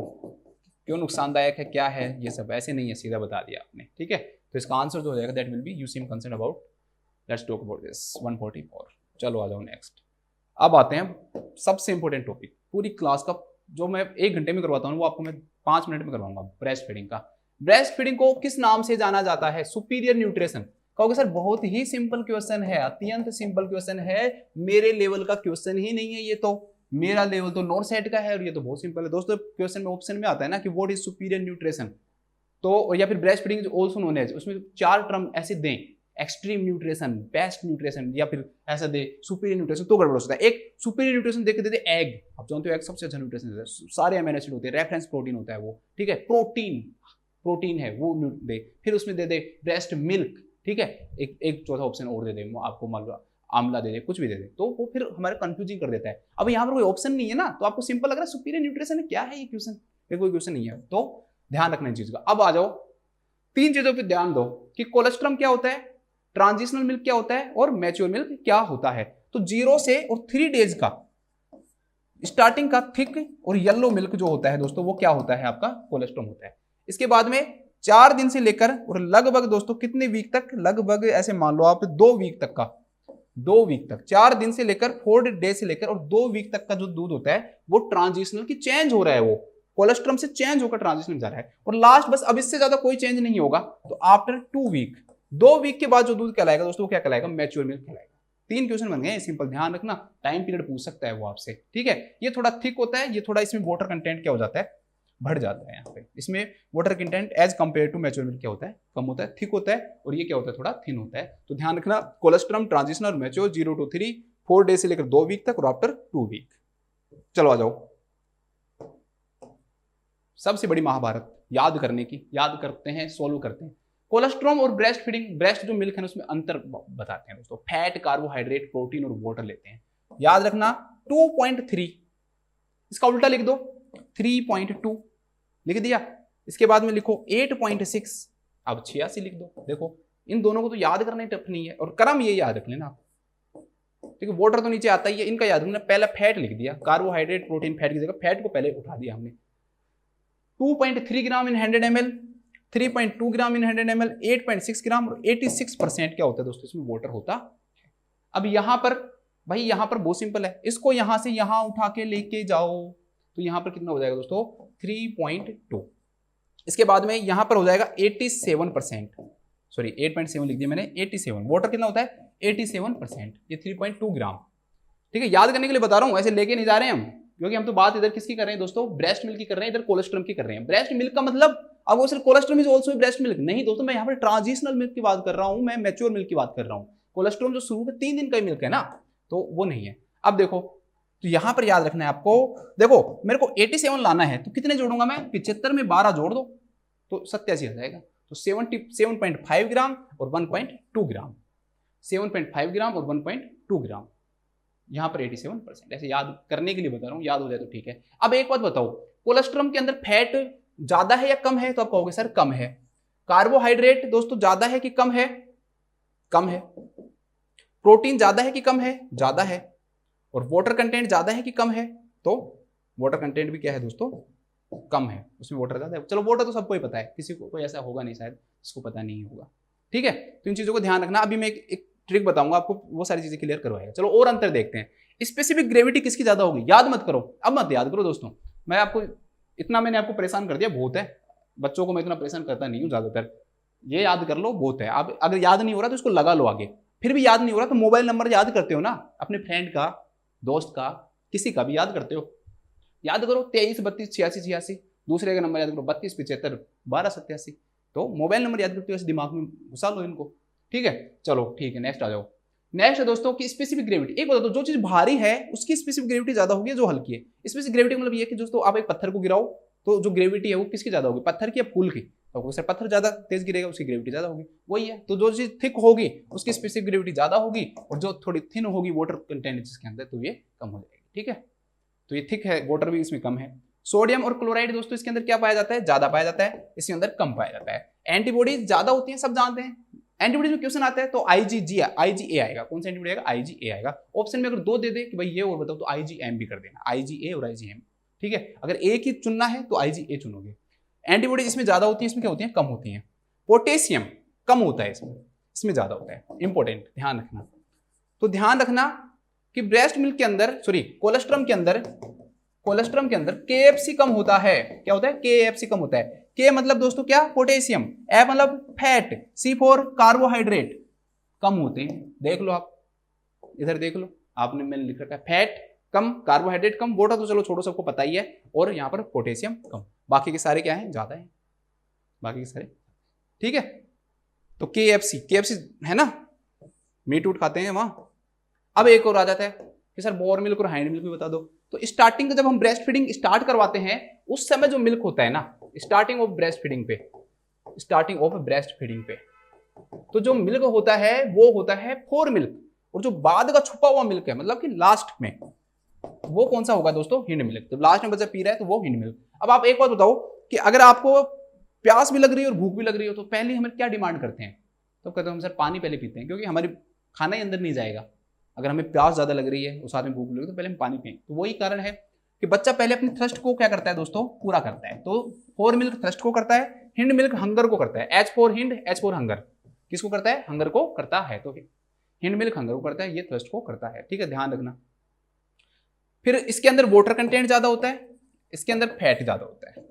क्यों नुकसानदायक है, क्या है, ये सब ऐसे नहीं है, सीधा बता दिया आपने, ठीक है। तो इसका आंसर जो हो जाएगा that will be you seem concern about, let's talk about this 144। चलो आ जाओ नेक्स्ट। अब आते हैं सबसे इंपॉर्टेंट टॉपिक, पूरी क्लास का जो मैं 1 घंटे में करवाता हूँ वो आपको मैं 5 मिनट में करवाऊंगा, ब्रेस्ट फीडिंग का। ब्रेस्ट फीडिंग को किस नाम से जाना जाता है, सुपीरियर न्यूट्रिशन। कहोगे सर बहुत ही सिंपल क्वेश्चन है, अत्यंत सिंपल क्वेश्चन है, मेरे लेवल का क्वेश्चन ही नहीं है ये, तो मेरा लेवल तो नॉर्थ साइड का है, और ये तो बहुत सिंपल है दोस्तों। क्वेश्चन में ऑप्शन में आता है ना कि व्हाट इज सुपीरियर न्यूट्रिशन, तो या फिर breast feeding also known as, उसमें 4 टर्म ऐसे दें, एक्सट्रीम न्यूट्रिशन, बेस्ट न्यूट्रिशन, या फिर ऐसा दे सुपीरियर न्यूट्रिशन, तो गड़बड़ हो सकता है। एक सुपीरियर न्यूट्रिशन देख के देते एग, आप जानते हो एग सबसे अच्छा न्यूट्रिशन है, सारे अमीनो एसिड होते हैं, रेफरेंस प्रोटीन होता है वो, ठीक है, प्रोटीन है वो दे, फिर उसमें दे दे ब्रेस्ट मिल्क, ठीक है, एक चौथा ऑप्शन और दे दे, आपको मान लो आंवला दे दे, कुछ भी दे दे, तो वो फिर हमारे कंफ्यूजिंग कर देता है। अब यहाँ पर कोई ऑप्शन नहीं है ना, तो आपको सिंपल लग रहा है सुपीरियर न्यूट्रिशन है, क्या है ये क्वेश्चन, ये कोई क्वेश्चन नहीं है, तो ध्यान रखना इन चीज का। अब आ जाओ 3 चीजों पर ध्यान दो कि कोलेस्ट्रम क्या होता है, ट्रांजिशनल मिल्क क्या होता है, और मैच्योर मिल्क क्या होता है। तो 0 से और 3 डेज का स्टार्टिंग का थिक और येलो मिल्क जो होता है दोस्तों, वो क्या होता है, आपका कोलेस्ट्रम होता है। इसके बाद में 4 दिन से लेकर और लगभग दोस्तों कितने वीक तक, लगभग ऐसे मान लो आप 2 वीक तक का, 2 वीक तक, 4 दिन से लेकर 4 डे से लेकर और 2 वीक तक का जो दूध होता है वो ट्रांजिशनल की चेंज हो रहा है, वो कोलेस्ट्रम से चेंज होकर ट्रांजिशनल जा रहा है। और लास्ट बस अब इससे ज्यादा कोई चेंज नहीं होगा, तो आफ्टर 2 वीक, 2 वीक के बाद जो दूध कहलाएगा दोस्तों वो क्या कहलाएगा, मैच्योर मिल्क कहलाएगा। 3 क्वेश्चन बन गए, सिंपल, ध्यान रखना, टाइम पीरियड पूछ सकता है वो आपसे, ठीक है। ये थोड़ा थिक होता है, ये थोड़ा इसमें वाटर कंटेंट क्या हो जाता है, बढ़ जाता है, यहाँ पे इसमें water content as compare to mature milk क्या होता है, कम होता है, थिक होता है, और ये क्या होता है, थोड़ा थिन होता है। तो ध्यान रखना, कोलेस्ट्रम, ट्रांजिशनल और मैच्योर 0 to 3, 4 डेज से लेकर 2 वीक तक, और आफ्टर 2 वीक। चलो आ जाओ सबसे बड़ी महाभारत याद करने की, याद करते हैं, सोल्व करते हैं। कोलेस्ट्रॉम और ब्रेस्ट फीडिंग, ब्रेस्ट जो मिल्क है उसमें अंतर बताते हैं दोस्तों, फैट, कार्बोहाइड्रेट, प्रोटीन और वाटर लेते हैं। याद रखना 2.3, इसका उल्टा लिख दो 3.2, लिख दिया। इसके बाद में लिखो 8.6, अब 86 लिख दो। देखो इन दोनों को तो याद करना ही टफ नहीं है, और क्रम ये याद रख लेना आप, ठीक है। वाटर तो नीचे आता ही है, इनका याद रखना, पहला फैट लिख दिया, कार्बोहाइड्रेट, प्रोटीन, फैट की जगह फैट को पहले उठा दिया हमने। 2.3 ग्राम इन 100 ml, 3.2 ग्राम इन 100 ml, 8.6 ग्राम, और 86% क्या होता है दोस्तों, इसमें वाटर होता है। अब यहां पर भाई, यहां पर बहुत सिंपल है, इसको यहां से यहां उठा के लेके जाओ, तो यहां पर कितना हो जाएगा दोस्तों, 3.2। इसके बाद में यहां पर हो जाएगा 87%, सॉरी 8.7 लिख दिया मैंने, 87, वाटर कितना होता है 87%, ये 3.2 ग्राम, ठीक है। याद करने के लिए बता रहा हूं, ऐसे लेके नहीं जा रहे हैं हम, क्योंकि हम तो बात इधर किसकी कर रहे हैं दोस्तों, ब्रेस्ट मिल्क की कर रहे हैं, इधर कोलेस्ट्रम की कर रहे हैं। ब्रेस्ट मिल्क का मतलब अब वो सिर्फ colostrum is also breast milk नहीं दोस्तों, मैं यहाँ पर ट्रांजिशनल मिल्क की बात कर रहा हूं, मैं मैच्योर मिल्क की बात कर रहा हूं। कोलेस्ट्रम जो शुरू में 3 दिन का मिल्क है ना, तो वो नहीं है। अब देखो, तो यहां पर याद रखना है आपको, देखो मेरे को 87 लाना है, तो कितने जोड़ूंगा मैं, 75 में 12 जोड़ दो तो 87 आ जाएगा। तो 7.5 ग्राम और 1.2 ग्राम, 7.5 ग्राम और 1.2 ग्राम, यहां पर 87%, ऐसे याद करने के लिए बता रहा हूं, याद हो जाए तो ठीक है। अब एक बात बताओ, कोलेस्ट्रम के अंदर फैट ज्यादा है या कम है, तो आप कहोगे सर कम है। कार्बोहाइड्रेट दोस्तों ज्यादा है कि कम है, कम है। प्रोटीन ज्यादा है कि कम है, ज्यादा है। और वाटर कंटेंट ज्यादा है कि कम है, तो वाटर कंटेंट भी क्या है दोस्तों, कम है, उसमें वाटर ज़्यादा है। चलो वाटर तो सबको ही पता है, किसी को कोई ऐसा होगा नहीं शायद जिसको पता नहीं होगा, ठीक है। तो इन चीज़ों को ध्यान रखना। अभी मैं एक ट्रिक बताऊंगा आपको, वो सारी चीज़ें क्लियर करवाएगा। चलो और अंतर देखते हैं। स्पेसिफिक ग्रेविटी किसकी ज़्यादा होगी, याद मत करो, अब मत याद करो दोस्तों, मैं आपको इतना मैंने आपको परेशान कर दिया बहुत है। बच्चों को मैं इतना परेशान करता नहीं हूँ ज़्यादातर, ये याद कर लो बहुत है। आप अगर याद नहीं हो रहा तो इसको लगा लो आगे, फिर भी याद नहीं हो रहा तो मोबाइल नंबर याद करते हो ना, अपने फ्रेंड का, दोस्त का, किसी का भी याद करते हो, याद करो 23 32 86 86, दूसरे का नंबर याद करो 32 75 12 87। तो मोबाइल नंबर याद करते हो, ऐसे दिमाग में घुसा लो इनको, ठीक है। चलो ठीक है, नेक्स्ट आ जाओ। नेक्स्ट है दोस्तों की स्पेसिफिक ग्रेविटी। एक बता दो, जो चीज भारी है उसकी स्पेसिफिक ग्रेविटी ज्यादा होगी जो हल्की है। स्पेसिफिक ग्रेविटी मतलब ये कि दोस्तों आप एक पत्थर को गिराओ तो जो ग्रेविटी है वो किसकी ज्यादा होगी, पत्थर की या फूल की। तो सर पत्थर ज्यादा तेज गिरेगा उसकी ग्रेविटी ज्यादा होगी, वही है। तो जो चीज थिक होगी उसकी स्पेसिफिक ग्रेविटी ज्यादा होगी, और जो थोड़ी थिन होगी वाटर कंटेंट जिसके अंदर तो ये कम हो जाएगी, ठीक है। तो ये थिक है, वाटर भी इसमें कम है। सोडियम और क्लोराइड दोस्तों इसके अंदर क्या पाया जाता है, ज्यादा पाया जाता है, इसके अंदर कम पाया जाता है। एंटीबॉडीज ज्यादा होती है, सब जानते हैं। एंटीबॉडीज में क्वेश्चन आता है तो आईजीए आएगा, कौन सा एंटीबॉडी आएगा, आईजीए आएगा। ऑप्शन में अगर दो दे दे कि भाई ये और बताओ तो आईजीएम भी कर देना, आईजीए और आईजीएम, ठीक है। अगर एक ही चुनना है तो आईजीए चुनोगे। एंटीबॉडीज इसमें ज्यादा होती है, इसमें क्या होती है, कम होती है। पोटेशियम कम होता है इसमें ज्यादा होता है, इंपॉर्टेंट ध्यान रखना। तो ध्यान रखना कि ब्रेस्ट मिल्क के अंदर, सॉरी कोलेस्ट्रम के अंदर केएफसी कम होता है। क्या होता है, केएफसी कम होता है। के मतलब दोस्तों क्या, पोटेशियम, एफ मतलब फैट, सी फॉर कार्बोहाइड्रेट, कम होते हैं। देख लो आप, इधर देख लो, आपने मैंने लिख रखा है फैट कम, कार्बोहाइड्रेट कम, वाटर तो चलो छोड़ो सबको पता ही है, और यहाँ पर पोटेशियम कम। बाकी के सारे क्या है, ज्यादा है, बाकी के सारे, ठीक है। तो केएफसी है ना, मीट उट खाते हैं वहां। अब एक और आ जाता है कि सर बोर मिल्क और हाइंड मिल्क भी बता दो। तो स्टार्टिंग का जब हम ब्रेस्ट फीडिंग स्टार्ट करवाते हैं उस समय जो मिल्क होता है ना, स्टार्टिंग ऑफ ब्रेस्ट फीडिंग पे, तो जो मिल्क होता है वो होता है फोर मिल्क, और जो बाद का छुपा हुआ मिल्क है मतलब कि लास्ट में, वो कौन सा होगा दोस्तों, हिंड मिल्क। तो लास्ट में बच्चा पी रहा है तो वो हिंड मिल्क। अब आप एक बात बताओ कि अगर आपको प्यास भी लग रही है और भूख भी लग रही हो तो पहले हम क्या डिमांड करते हैं, तो कहते हैं हम सर पानी पहले पीते हैं, क्योंकि हमारी खाना ही अंदर नहीं जाएगा। अगर हमें प्यास ज्यादा लग रही है और साथ में भूख लग रही है तो पहले हम पानी पिए। तो वही कारण है कि बच्चा पहले अपनी थ्रस्ट को क्या करता है दोस्तों, पूरा करता है। तो फोर मिल्क थ्रस्ट को करता है, हिंड मिल्क हंगर को करता है। H for hind, H for hunger, किसको करता है, हंगर को करता है। तो हिंड मिल्क हंगर को करता है, ये थ्रस्ट को करता है, ठीक है, ध्यान रखना। फिर इसके अंदर वाटर कंटेंट ज्यादा होता है, इसके अंदर फैट ज्यादा होता है।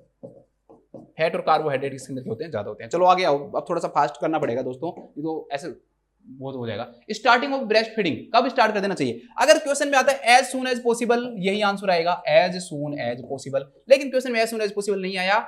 फैट और कार्बोहाइड्रेट इसके अंदर होते हैं, ज्यादा होते हैं। चलो आगे आओ, अब थोड़ा सा फास्ट करना पड़ेगा दोस्तों, ये तो ऐसे बहुत हो जाएगा। स्टार्टिंग ऑफ ब्रेस्ट फीडिंग कब स्टार्ट कर देना चाहिए, अगर क्वेश्चन में आता है एज सून एज पॉसिबल, यही आंसर आएगा, एज सून एज पॉसिबल। लेकिन क्वेश्चन में एज सून एज पॉसिबल नहीं आया,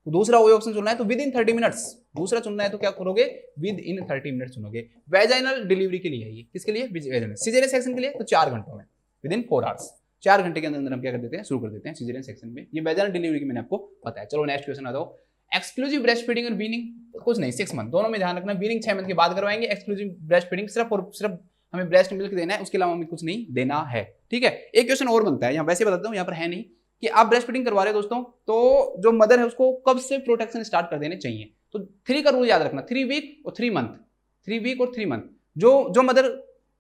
दूसरा वही ऑप्शन चुनना है तो विद इन 30 मिनट्स, दूसरा चुनना है तो क्या करोगे, विद इन 30 मिनट्स चुनोगे। वेजाइनल डिलीवरी के लिए है ये, किसके लिए, वेजाइनल। सिजेरियन सेक्शन के लिए तो 4 घंटों में, विद इन 4 आवर्स, 4 घंटे के अंदर हम क्या कर देते हैं, शुरू कर देते हैं सिजेरियन सेक्शन में। ये वेजाइनल डिलीवरी की मैंने आपको बताया। चलो नेक्स्ट क्वेश्चन आ जाओ। एक्सक्लूसिव ब्रेस्ट फीडिंग और वीनिंग कुछ नहीं, 6 मंथ, दोनों में ध्यान रखना। वीनिंग 6 मंथ के बाद करवाएंगे, एक्सक्लूसिव ब्रेस्ट फीडिंग सिर्फ और सिर्फ हमें ब्रेस्ट मिल्क देना है, उसके अलावा हमें कुछ नहीं देना है, ठीक है। एक क्वेश्चन और बनता है, यहाँ वैसे बताता हूँ, यहाँ पर है नहीं, कि आप ब्रेस्ट फीडिंग करवा रहे हो दोस्तों, तो जो मदर है उसको कब से प्रोटेक्शन स्टार्ट कर देने चाहिए। तो 3 का रूल याद रखना, 3 वीक और 3 मंथ, 3 वीक और 3 मंथ। जो मदर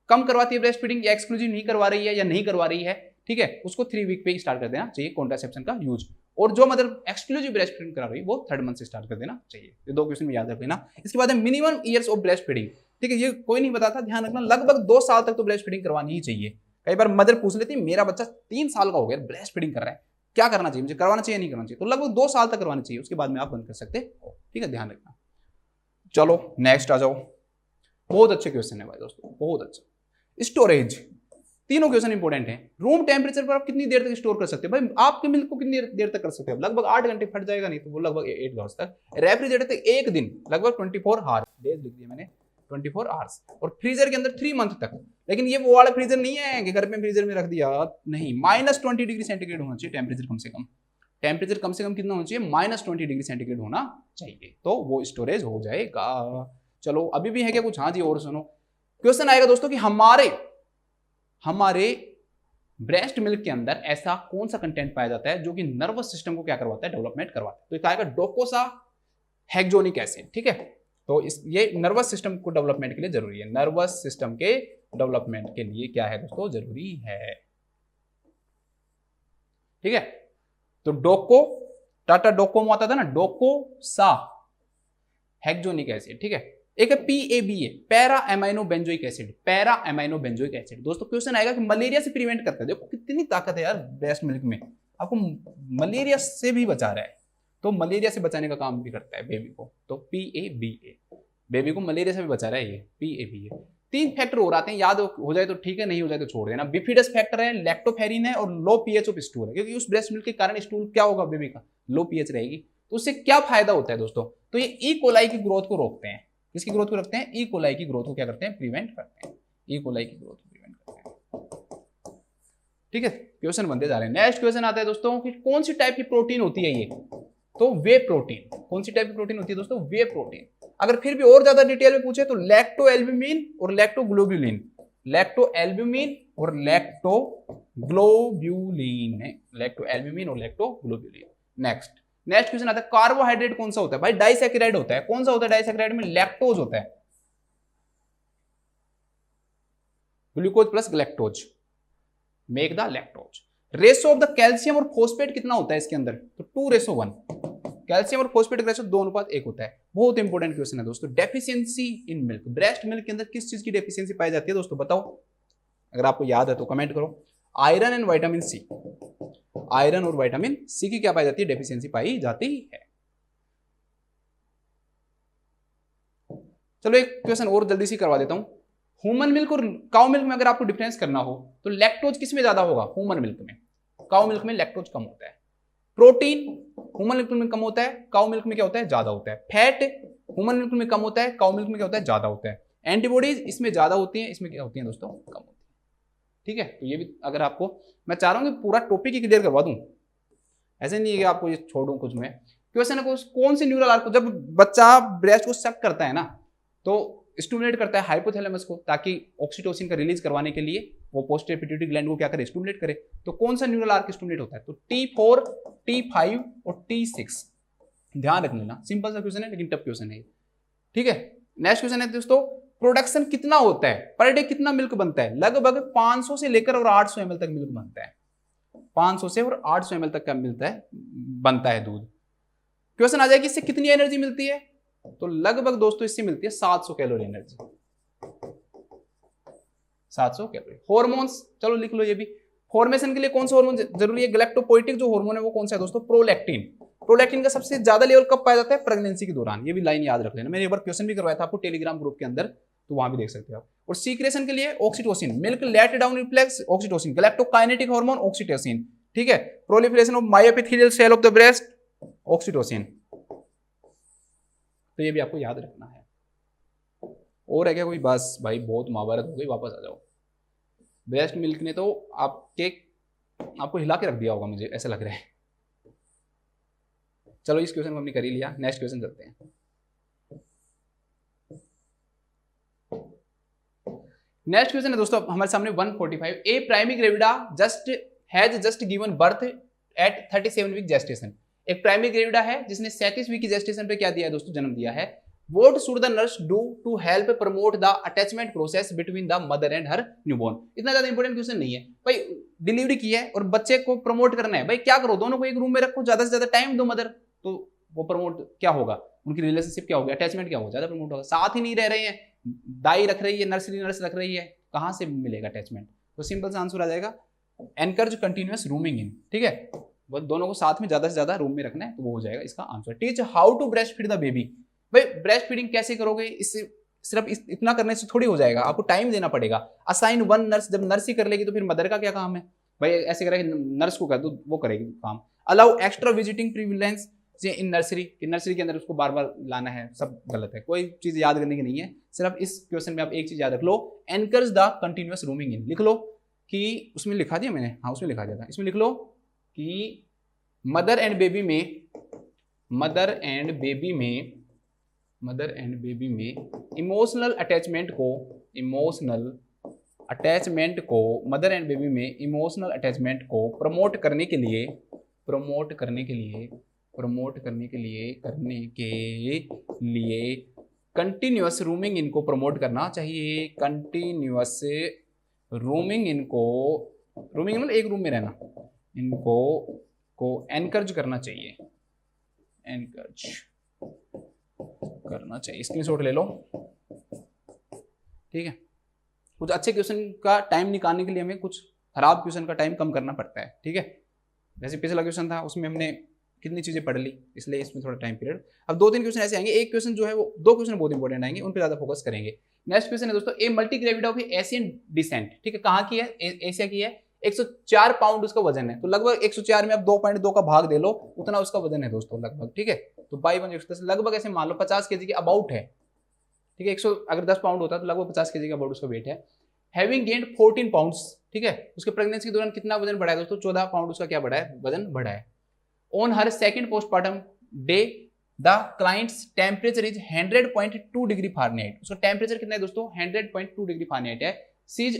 कम करवाती है ब्रेस्ट फीडिंग, या एक्सक्लूसिव नहीं करवा रही है या नहीं करवा रही है, ठीक है, उसको 3 वीक पे स्टार्ट कर देना चाहिए कॉन्ट्रासेप्शन का यूज। और जो मदर एक्सक्लूसिव ब्रेस्ट फीडिंग करा रही है वो 3rd मंथ से स्टार्ट कर देना चाहिए। ये 2 क्वेश्चन में याद रख लेना। इसके बाद है minimum years of breast feeding, ठीक है, ये कोई नहीं बताता, ध्यान रखना। लगभग 2 साल तक तो ब्रेस्ट फीडिंग करवानी ही चाहिए। कई बार मदर पूछ लेती है मेरा बच्चा 3 साल का हो गया, ब्रेस्ट फीडिंग कर रहा है, क्या करना चाहिए, मुझे करवाना चाहिए नहीं करना चाहिए। तो लगभग 2 साल तक करवानी चाहिए, उसके बाद में आप बंद कर सकते हो, ठीक है, ध्यान रखना। चलो नेक्स्ट आ जाओ। बहुत अच्छे क्वेश्चन है भाई दोस्तों, बहुत अच्छा। स्टोरेज, तीनों क्वेश्चन इंपॉर्टेंट हैं। रूम टेम्परेचर पर आप कितनी देर तक स्टोर कर सकते हो, भाई आपके मिल्क को कितनी देर तक कर सकते हो, लगभग 8 घंटे, फट जाएगा नहीं तो वो लगभग 8 आवर्स तक। रेफ्रिजरेटर तक 1 दिन, लगभग 24 आवर्स, डेज लिख दिया मैंने, 24 आवर्स। और फ्रीजर के अंदर 3 मंथ तक। लेकिन ये वो वाला फ्रीजर नहीं है कि घर में फ्रीजर में रख दिया, नहीं, -20 डिग्री सेंटीग्रेड होना चाहिए टेम्परेचर, कम से कम टेम्परेचर कम से कम कितना होना चाहिए, -20 डिग्री सेंटीग्रेड होना चाहिए, तो वो स्टोरेज हो जाएगा। चलो अभी भी है क्या कुछ, हाँ जी, और सुनो। क्वेश्चन आएगा दोस्तों कि हमारे ब्रेस्ट मिल्क के अंदर ऐसा कौन सा कंटेंट पाया जाता है जो कि नर्वस सिस्टम को क्या करवाता है, डेवलपमेंट करवाता है। तो ये आएगा डोकोसा हेक्सोनिक एसिड, ठीक है। तो ये नर्वस सिस्टम को डेवलपमेंट के लिए जरूरी है, नर्वस सिस्टम के डेवलपमेंट के लिए क्या है दोस्तों, जरूरी है, ठीक है। तो डोको टाटा डोकोमो आता था ना, डोकोसा हेक्सोनिक एसिड, ठीक है। एक है PABA, para amino benzoic acid, para amino benzoic acid. दोस्तों क्वेश्चन आएगा कि मलेरिया से प्रिवेंट करता है, देखो कितनी ताकत है यार ब्रेस्ट मिल्क में, आपको मलेरिया से भी बचा रहा है, तो मलेरिया से बचाने का काम भी करता है बेबी को, तो PABA, बेबी को मलेरिया से भी बचा रहा है ये PABA। 3 फैक्टर और आते हैं, याद हो जाए तो ठीक है, नहीं हो जाए तो छोड़ देना। बिफिडस फैक्टर है, लैक्टोफेरिन है, और लो पीएच ऑफ स्टूल है, क्योंकि उस ब्रेस्ट मिल्क के कारण स्टूल क्या होगा बेबी का, लो पीएच रहेगी। तो उससे क्या फायदा होता है दोस्तों, तो ये ई कोलाई की ग्रोथ को रोकते हैं। किसकी ग्रोथ को रखते हैं, ई कोलाई की ग्रोथ को क्या करते हैं, प्रिवेंट करते हैं, ई कोलाई की ग्रोथ को प्रिवेंट करते हैं, ठीक है। क्वेश्चन बनते जा रहे हैं। नेक्स्ट क्वेश्चन आता है दोस्तों कि कौन सी टाइप की प्रोटीन होती है ये, तो वे प्रोटीन। कौन सी टाइप की प्रोटीन होती है दोस्तों, वे प्रोटीन। अगर फिर भी और ज्यादा डिटेल में पूछे तो लैक्टोएल्ब्यूमिन और लैक्टोग्लोब्यूलिन, लैक्टोएल्ब्यूमिन और लैक्टोग्लोब्यूलिन है, लैक्टोएल्ब्यूमिन और लैक्टोग्लोब्यूलिन। नेक्स्ट क्वेश्चन आता है कार्बोहाइड्रेट कौन सा होता है, भाई डाइसैकेराइड होता है। कौन सा होता है डाइसैकेराइड में, लैक्टोज होता है, glucose plus lactose make the lactose. Ratio of the calcium और फोस्फेट कितना होता है इसके अंदर, तो 2:1, कैल्शियम और फोस्फेट का रेशो 2:1 होता है। बहुत इंपॉर्टेंट क्वेश्चन है दोस्तों। Deficiency in milk, breast milk के अंदर किस चीज की डेफिशिएंसी पाई जाती है दोस्तों, बताओ, अगर आपको याद है तो कमेंट करो। Iron and vitamin C, iron और विटामिन सी की क्या पाई जाती है, डेफिशिएंसी पाई जाती है। चलो एक क्वेश्चन और जल्दी से करवा देता हूं। ह्यूमन मिल्क और काउ मिल्क में अगर आपको डिफरेंस करना हो तो लैक्टोज किस में ज्यादा होगा, ह्यूमन मिल्क में, काउ मिल्क में लैक्टोज कम होता है। प्रोटीन ह्यूमन मिल्क में कम होता है, काउ मिल्क में क्या होता है, ज्यादा होता है। फैट ह्यूमन मिल्क में कम होता है, काउ मिल्क में क्या होता है, ज्यादा होता है। एंटीबॉडीज इसमें ज्यादा होती है, इसमें क्या होती है दोस्तों, कम होती है, ठीक है। तो ये भी अगर आपको, मैं चाह रहा हूं कि पूरा टॉपिक ही क्लियर करवा दूं, ऐसे नहीं है कि आपको ये छोड़ूं कुछ में। क्वेश्चन है कौन सी न्यूरल आर्क, जब बच्चा ब्रेस्ट को सक करता है ना तो स्टिमुलेट करता है हाइपोथैलेमस को, ताकि ऑक्सीटोसिन का रिलीज करवाने के लिए वो पोस्टीरियर पिट्यूटरी ग्लैंड को क्या करे, स्टिमुलेट करे। तो कौन सा न्यूरल आर्क स्टिमुलेट होता है, तो T4, T5 और T6, ध्यान रख लेना। सिंपल सा क्वेश्चन है लेकिन टफ क्वेश्चन है, ठीक है। नेक्स्ट क्वेश्चन है दोस्तों, प्रोडक्शन कितना होता है पर डे, कितना मिल्क बनता है, लगभग 500 से लेकर और 800 ml तक मिल्क बनता है, 500 से और 800 ml तक का मिलता है, बनता है दूध। क्वेश्चन आ जाएगी इससे कितनी एनर्जी मिलती है, तो लगभग दोस्तों इससे मिलती है 700 कैलोरी एनर्जी, 700 कैलोरी। हॉर्मोन्स चलो लिख लो, ये भी फॉर्मेशन के लिए कौन सा हार्मोन जरूरी है, गैलेक्टोपोएटिक जो हार्मोन है वो कौन सा है दोस्तों, प्रोलैक्टिन। प्रोलैक्टिन का सबसे ज्यादा लेवल कब पाया जाता है, प्रेगनेंसी के दौरान। ये भी लाइन याद रख लेना, मैंने एक बार क्वेश्चन भी करवाया था आपको टेलीग्राम ग्रुप के अंदर, तो वहां भी देख सकते हो आप। और सीक्रेशन के लिए oxytocin, milk let down reflex oxytocin, galactokinetic hormone oxytocin, ठीक है। Proliferation of myoepithelial cell of the breast oxytocin, तो ये भी आपको याद रखना है। और है क्या कोई, बस भाई बहुत महाभारत हो गई, वापस आ जाओ। ब्रेस्ट मिल्क ने तो आपको हिला के रख दिया होगा, मुझे ऐसा लग रहा है। चलो इस क्वेश्चन को हमने कर ही लिया, नेक्स्ट क्वेश्चन चलते हैं। नेक्स्ट क्वेश्चन है दोस्तों हमारे सामने 145, a primary gravida has just given birth at 37 week gestation. एक प्राइमरी ग्रेविडा है जिसने 37 वीक की जेस्टेशन पे क्या दिया है दोस्तों, जन्म दिया है। What should the nurse do to help promote the attachment process between the mother and her newborn? इतना ज्यादा इंपॉर्टेंट क्वेश्चन नहीं है भाई, डिलीवरी की है और बच्चे को प्रमोट करना है, भाई क्या करो, दोनों को एक रूम में रखो, ज्यादा से ज्यादा टाइम दो मदर, तो वो प्रमोट क्या होगा, उनकी रिलेशनशिप क्या होगी, अटैचमेंट क्या होगा, ज्यादा प्रमोट होगा। साथ ही नहीं रह रहे हैं, दाई रख रही है, नर्सरी नर्स रख रही है, कहां से मिलेगा अटैचमेंट। तो सिंपल सा आंसर आ जाएगा एनकरेज कंटिन्यूअस रूमिंग इन, ठीक है। वो दोनों को साथ में ज्यादा से ज्यादा रूम में रखना है, तो वो हो जाएगा इसका answer. Teach how to breast feed the baby, भाई ब्रेस्ट फीडिंग कैसे करोगे, इससे सिर्फ इतना करने से थोड़ी हो जाएगा, आपको टाइम देना पड़ेगा। असाइन 1 नर्स, जब नर्स ही कर लेगी तो फिर मदर का क्या काम है, भाई ऐसे करेगा नर्स को कर दो, वो करेगी काम। Allow extra visiting prevalence in nursery, nursery के अंदर उसको बार बार लाना है, सब गलत है, कोई चीज याद करने की नहीं है। सिर्फ इस क्वेश्चन में आप एक चीज याद रख लो, encourage the continuous rooming in, लिख लो कि उसमें लिखा दिया मैंने, हाँ उसमें लिखा दिया था, इसमें लिख लो कि मदर एंड बेबी में इमोशनल अटैचमेंट को प्रमोट करने के लिए कंटिन्यूअस रूमिंग इनको प्रमोट करना चाहिए। कंटिन्यूअस रूमिंग इनको, रूमिंग मतलब एक रूम में रहना, इनको को एनकरेज करना चाहिए, एनकरेज करना चाहिए। स्क्रीनशॉट ले लो, ठीक है। कुछ अच्छे क्वेश्चन का टाइम निकालने के लिए हमें कुछ खराब क्वेश्चन का टाइम कम करना पड़ता है, ठीक है। जैसे पिछला क्वेश्चन था उसमें हमने कितनी चीजें पढ़ ली, इसलिए इसमें थोड़ा टाइम पीरियड। अब 2-3 क्वेश्चन ऐसे आएंगे, एक क्वेश्चन जो है वो, 2 क्वेश्चन बहुत इंपॉर्टेंट आएंगे, उन पर ज्यादा फोकस करेंगे। नेक्स्ट क्वेश्चन है दोस्तों, a multigravid of Asian descent, ठीक है। कहाँ की है? एशिया की है। 104 पाउंड उसका वजन है, तो लगभग 104 में आप 2.2 का भाग दे लो, उतना उसका वजन है दोस्तों लगभग, ठीक है। तो बाई 1 लगभग ऐसे मान लो 50 kg के अबाउट है, ठीक है। 100 अगर 10 पाउंड होता है तो लगभग 50 kg का अबाउट उसका वेट है। हैविंग गेन्ड 14 पाउंड्स, ठीक है। उसके प्रेगनेंसी के दौरान कितना वजन बढ़ा है दोस्तों? 14 पाउंड उसका क्या बढ़ा है? वजन बढ़ा है। On her second postmortem day the clients temperature is 100.2 degree Fahrenheit. उसका टेम्परेचर कितना है दोस्तों? 100.2 डिग्री फारेनहाइट है। सी इज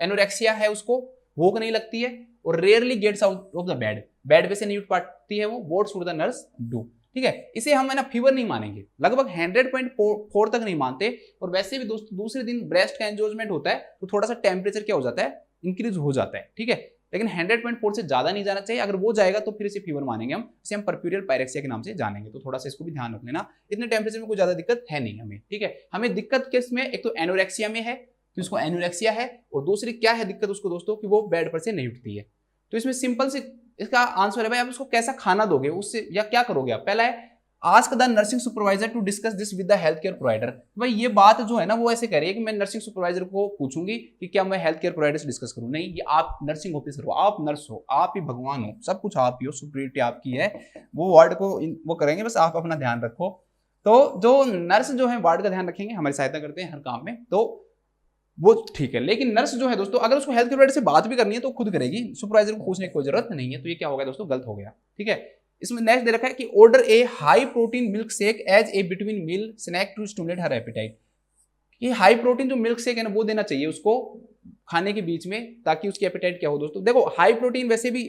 एनोरेक्सिया है, उसको भूख नहीं लगती है, और rarely gets out of the bed, bed पे से नहीं उठ पाती है वो। What should the nurse do, ठीक है। इसे हम है ना फीवर नहीं मानेंगे, लगभग 100.4 तक नहीं मानते। और वैसे भी दोस्तों दूसरे दिन ब्रेस्ट का एंजोजमेंट होता है तो थोड़ा सा टेम्परेचर क्या हो जाता है? इंक्रीज हो जाता है, ठीक है। लेकिन 100.4 से ज्यादा नहीं जाना चाहिए, अगर वो जाएगा तो फिर इसे फीवर मानेंगे हम, इसे हम पर्प्यूरियल पायरेक्सिया के नाम से जानेंगे। तो थोड़ा सा इसको भी ध्यान रख लेना, इतने टेम्परेचर में कोई ज्यादा दिक्कत है नहीं हमें, ठीक है। हमें दिक्कत किस में? एक तो एनोरेक्सिया में है कि उसको एनोरेक्सिया है, और दूसरी क्या है दिक्कत उसको दोस्तों? कि वो बेड पर से नहीं उठती है। तो इसमें सिंपल से इसका आंसर है भाई, आप उसको कैसा खाना दोगे उससे, या क्या करोगे आप? पहला है ask the nursing supervisor to discuss this with the health care provider. भाई ये बात जो है ना वो ऐसे कह रही है कि मैं नर्सिंग सुपरवाइजर को पूछूंगी कि क्या मैं हेल्थ केयर प्रोवाइडर से डिस्कस करूं। नहीं, ये आप नर्सिंग ऑफिसर हो, आप नर्स हो, आप ही भगवान हो, सब कुछ आप ही हो, सुपीरियरिटी आपकी है। वो वार्ड को वो करेंगे, बस आप अपना ध्यान रखो। तो जो नर्स जो है वार्ड का ध्यान रखेंगे, हमारी सहायता करते हैं हर काम में, तो वो ठीक है। लेकिन नर्स जो है दोस्तों, अगर उसको हेल्थ केयर प्रोवाइडर से बात भी करनी है तो खुद करेगी, सुपरवाइजर को पूछने की कोई जरूरत नहीं है। तो ये क्या हो गया दोस्तों? गलत हो गया, ठीक है। इसमें नेक्स्ट दे रखा है कि order a high protein milk shake as a between meal snack to stimulate her appetite. ये हाई प्रोटीन जो मिल्क शेक है ना वो देना चाहिए उसको खाने के बीच में, ताकि उसकी एपेटाइट क्या हो दोस्तों? देखो हाई प्रोटीन वैसे भी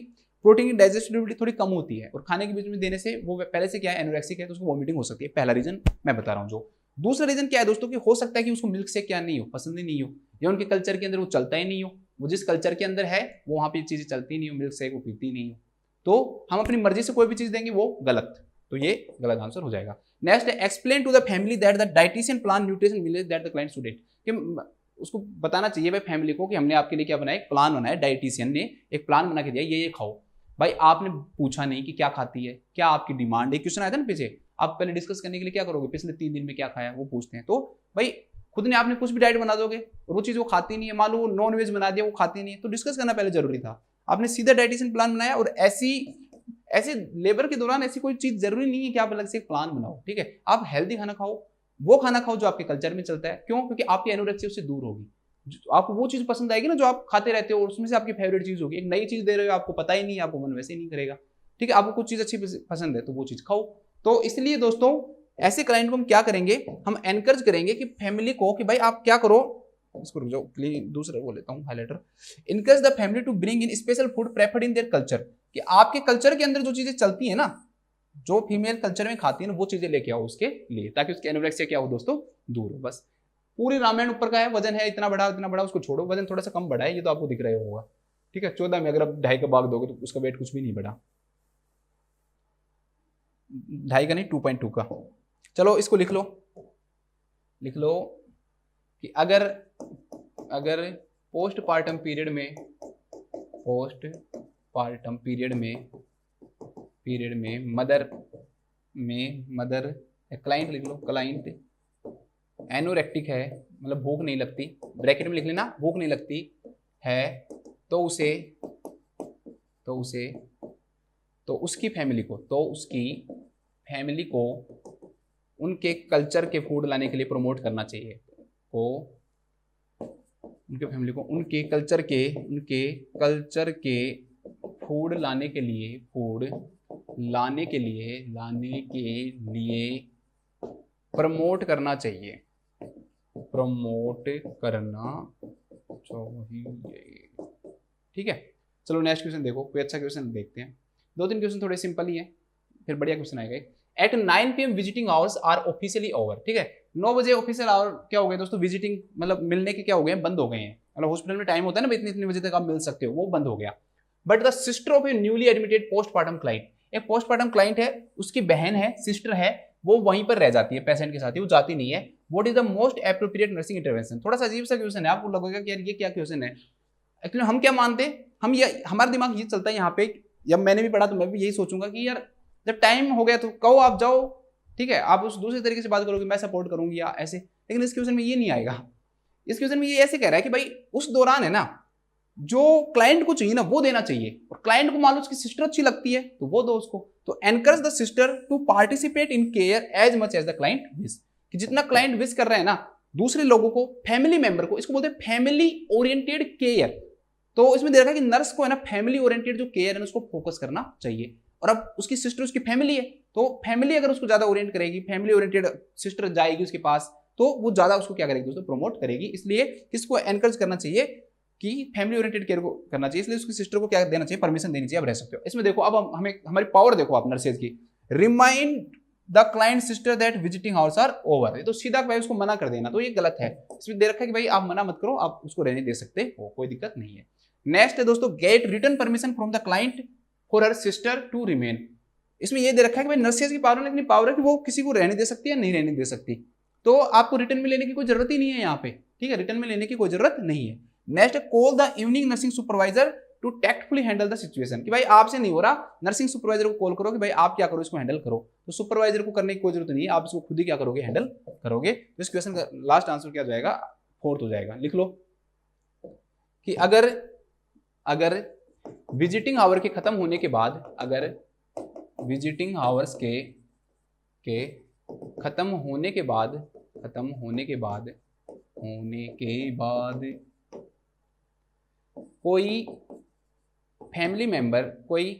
प्रोटीन की डाइजेस्टिबिलिटी थोड़ी कम होती है, और खाने के बीच में देने से वो पहले से क्या है एनोरेक्सिक है तो उसको वॉमिटिंग हो सकती है। पहला रीजन मैं बता रहा हूँ। जो दूसरा रीजन क्या है दोस्तों? कि हो सकता है कि उसको मिल्क शेक क्या नहीं हो, पसंद ही नहीं हो, या उनके कल्चर के अंदर वो चलता ही नहीं हो, वो जिस कल्चर के अंदर है वो वहां पे चीजें चलती नहीं हो, मिल्क शेक वो पीती नहीं हो, तो हम अपनी मर्जी से कोई भी चीज देंगे वो गलत। तो ये गलत आंसर हो जाएगा। नेक्स्ट है explain to the family that the dietitian plan nutrition meals that the client should eat. कि उसको बताना चाहिए भाई फैमिली को कि हमने आपके लिए क्या बनाया, एक प्लान बनाया, डाइटिशियन ने एक प्लान बना के दिया, ये खाओ। भाई आपने पूछा नहीं कि क्या खाती है, क्या आपकी डिमांड है। क्वेश्चन आया था ना पीछे, आप पहले डिस्कस करने के लिए क्या करोगे? पिछले 3 दिन में क्या खाया वो पूछते हैं। तो भाई खुद ने आपने कुछ भी डाइट बना दोगे और वो चीज वो खाती नहीं है, मान लो वो नॉन वेज बना दिया वो खाती नहीं है, तो डिस्कस करना पहले जरूरी था। आपने सीधा डाइटिशियन प्लान बनाया, और ऐसे लेबर के दौरान ऐसी कोई चीज जरूरी नहीं है कि आप अलग से एक प्लान बनाओ, ठीक है। आप हेल्दी खाना खाओ, वो खाना खाओ जो आपके कल्चर में चलता है। क्यों? क्योंकि आपकी एनोरेक्सिया उससे दूर होगी, आपको वो चीज पसंद आएगी ना जो आप खाते रहते हो, और उसमें से आपकी फेवरेट चीज होगी। एक नई चीज दे रहे हो, आपको पता ही नहीं, आपको मन वैसे ही नहीं करेगा, ठीक है। आपको कुछ चीज अच्छी पसंद है तो वो चीज खाओ। तो इसलिए दोस्तों ऐसे क्लाइंट को हम क्या करेंगे, हम एनकरेज करेंगे कि फैमिली को कि भाई आप क्या करो, इसको रुक जाओ दूसरा बोल लेता हूँ highlighter. Encourage the family to bring in special food preferred in their culture, कि आपके कल्चर के अंदर जो चीजें चलती है ना, जो फीमेल कल्चर में खाती है ना, वो चीजें लेके आओ उसके लिए, ताकि उसके एनोरेक्सिया क्या हो दोस्तों? दूर हो। बस पूरी रामायण ऊपर का है, वजन है इतना बड़ा उसको छोड़ो, वजन थोड़ा सा कम बढ़ा है, ये तो आपको दिख रहा होगा, ठीक है। 14 में अगर आप 2.5 का भाग दोगे तो उसका वेट कुछ भी नहीं बढ़ा, 2.5 का नहीं 2.2 का। चलो इसको लिख लो कि अगर पोस्टपार्टम पीरियड में मदर क्लाइंट लिख लो, क्लाइंट एनोरेक्टिक है, मतलब भूख नहीं लगती, ब्रैकेट में लिख लेना, भूख नहीं लगती है, तो उसकी फैमिली को उनके कल्चर के फूड लाने के लिए प्रमोट करना चाहिए, उनके फैमिली को उनके कल्चर के फूड लाने के लिए प्रमोट करना चाहिए, ठीक है। चलो नेक्स्ट क्वेश्चन देखो, कोई अच्छा क्वेश्चन देखते हैं। 2-3 क्वेश्चन थोड़े सिंपल ही है, फिर बढ़िया क्वेश्चन आएगा। At 9 PM visiting hours are officially over, ठीक है। 9 बजे ऑफिशियल आवर क्या हो गए दोस्तों? विजिटिंग मतलब मिलने के क्या हो गए, बंद हो गए हैं। मतलब हॉस्पिटल में टाइम होता है ना, इतने बजे तक आप मिल सकते हो, वो बंद हो गया। But the sister of A newly admitted postpartum client, एक पोस्टमार्टम क्लाइंट है, उसकी बहन है, सिस्टर है, वो वहीं पर रह जाती है पेशेंट के साथ ही, वो जाती नहीं है। What is the most appropriate nursing intervention? थोड़ा सा अजीब सा क्वेश्चन है, आपको लगेगा कि यार ये क्या क्वेश्चन है। एक्चुअली हम क्या मानते हैं, हम ये हमारा दिमाग ये चलता है यहाँ पे, जब मैंने भी पढ़ा तो मैं भी यही सोचूंगा कि यार जब टाइम हो गया तो कहो आप जाओ, ठीक है, आप उस दूसरे तरीके से बात करोगे, मैं सपोर्ट करूंगी या ऐसे। लेकिन इस क्वेश्चन में ये नहीं आएगा। इस क्वेश्चन में ये ऐसे कह रहा है कि भाई उस दौरान है ना, जो क्लाइंट को चाहिए ना वो देना चाहिए, और क्लाइंट को मान लो उसकी सिस्टर अच्छी लगती है तो वो दो उसको। तो encourage the sister to participate in care as much as the client wish, कि जितना क्लाइंट विश कर रहे हैं ना दूसरे लोगों को, फैमिली मेंबर को, इसको बोलते हैं फैमिली ओरिएंटेड केयर। तो इसमें दे रखा है कि नर्स को है ना फैमिली ओरिएंटेड जो केयर है उसको फोकस करना चाहिए। और अब उसकी सिस्टर उसकी फैमिली है, तो फैमिली अगर उसको ज्यादा ओरिएंट करेगी, फैमिली ओरिएंटेड सिस्टर जाएगी उसके पास, तो वो ज्यादा उसको क्या करेगी दोस्तों, प्रमोट करेगी। इसलिए किसको एनकरेज करना चाहिए कि फैमिली ओरिएंटेड केयर को करना चाहिए, इसलिए उसकी सिस्टर को क्या देना चाहिए, परमिशन देनी चाहिए, आप रह सकते हो। इसमें देखो अब हमें हमारी पावर देखो आप नर्सेज की, remind the client sister that visiting hours are over, तो सीधा भाई उसको मना कर देना, तो ये गलत है। इसमें दे रखा है कि भाई आप मना मत करो, आप उसको रहने दे सकते हो, कोई दिक्कत नहीं है। नेक्स्ट है दोस्तों, get return permission from the client for her sister to remain. इसमें ये दे रखा है कि भाई नर्सेज की पावर में पावर है कि वो किसी को रहने दे सकती है, नहीं रहने दे सकती, तो आपको रिटर्न में लेने की कोई जरूरत ही नहीं है यहाँ पे, ठीक है, रिटर्न में लेने की कोई जरूरत नहीं है। Next, call the evening nursing supervisor to tactfully handle the situation, कि भाई आपसे नहीं हो रहा, नर्सिंग सुपरवाइजर को कॉल करो कि भाई आप क्या करो, इसको हैंडल करो। तो सुपरवाइजर को करने की कोई जरूरत नहीं है, आप इसको खुद ही क्या करोगे, हैंडल करोगे। तो इस क्वेश्चन का लास्ट आंसर क्या जाएगा, 4th हो जाएगा। लिख लो कि अगर विजिटिंग आवर के खत्म होने के बाद, अगर विजिटिंग आवर्स के खत्म होने के बाद कोई फैमिली मेंबर, कोई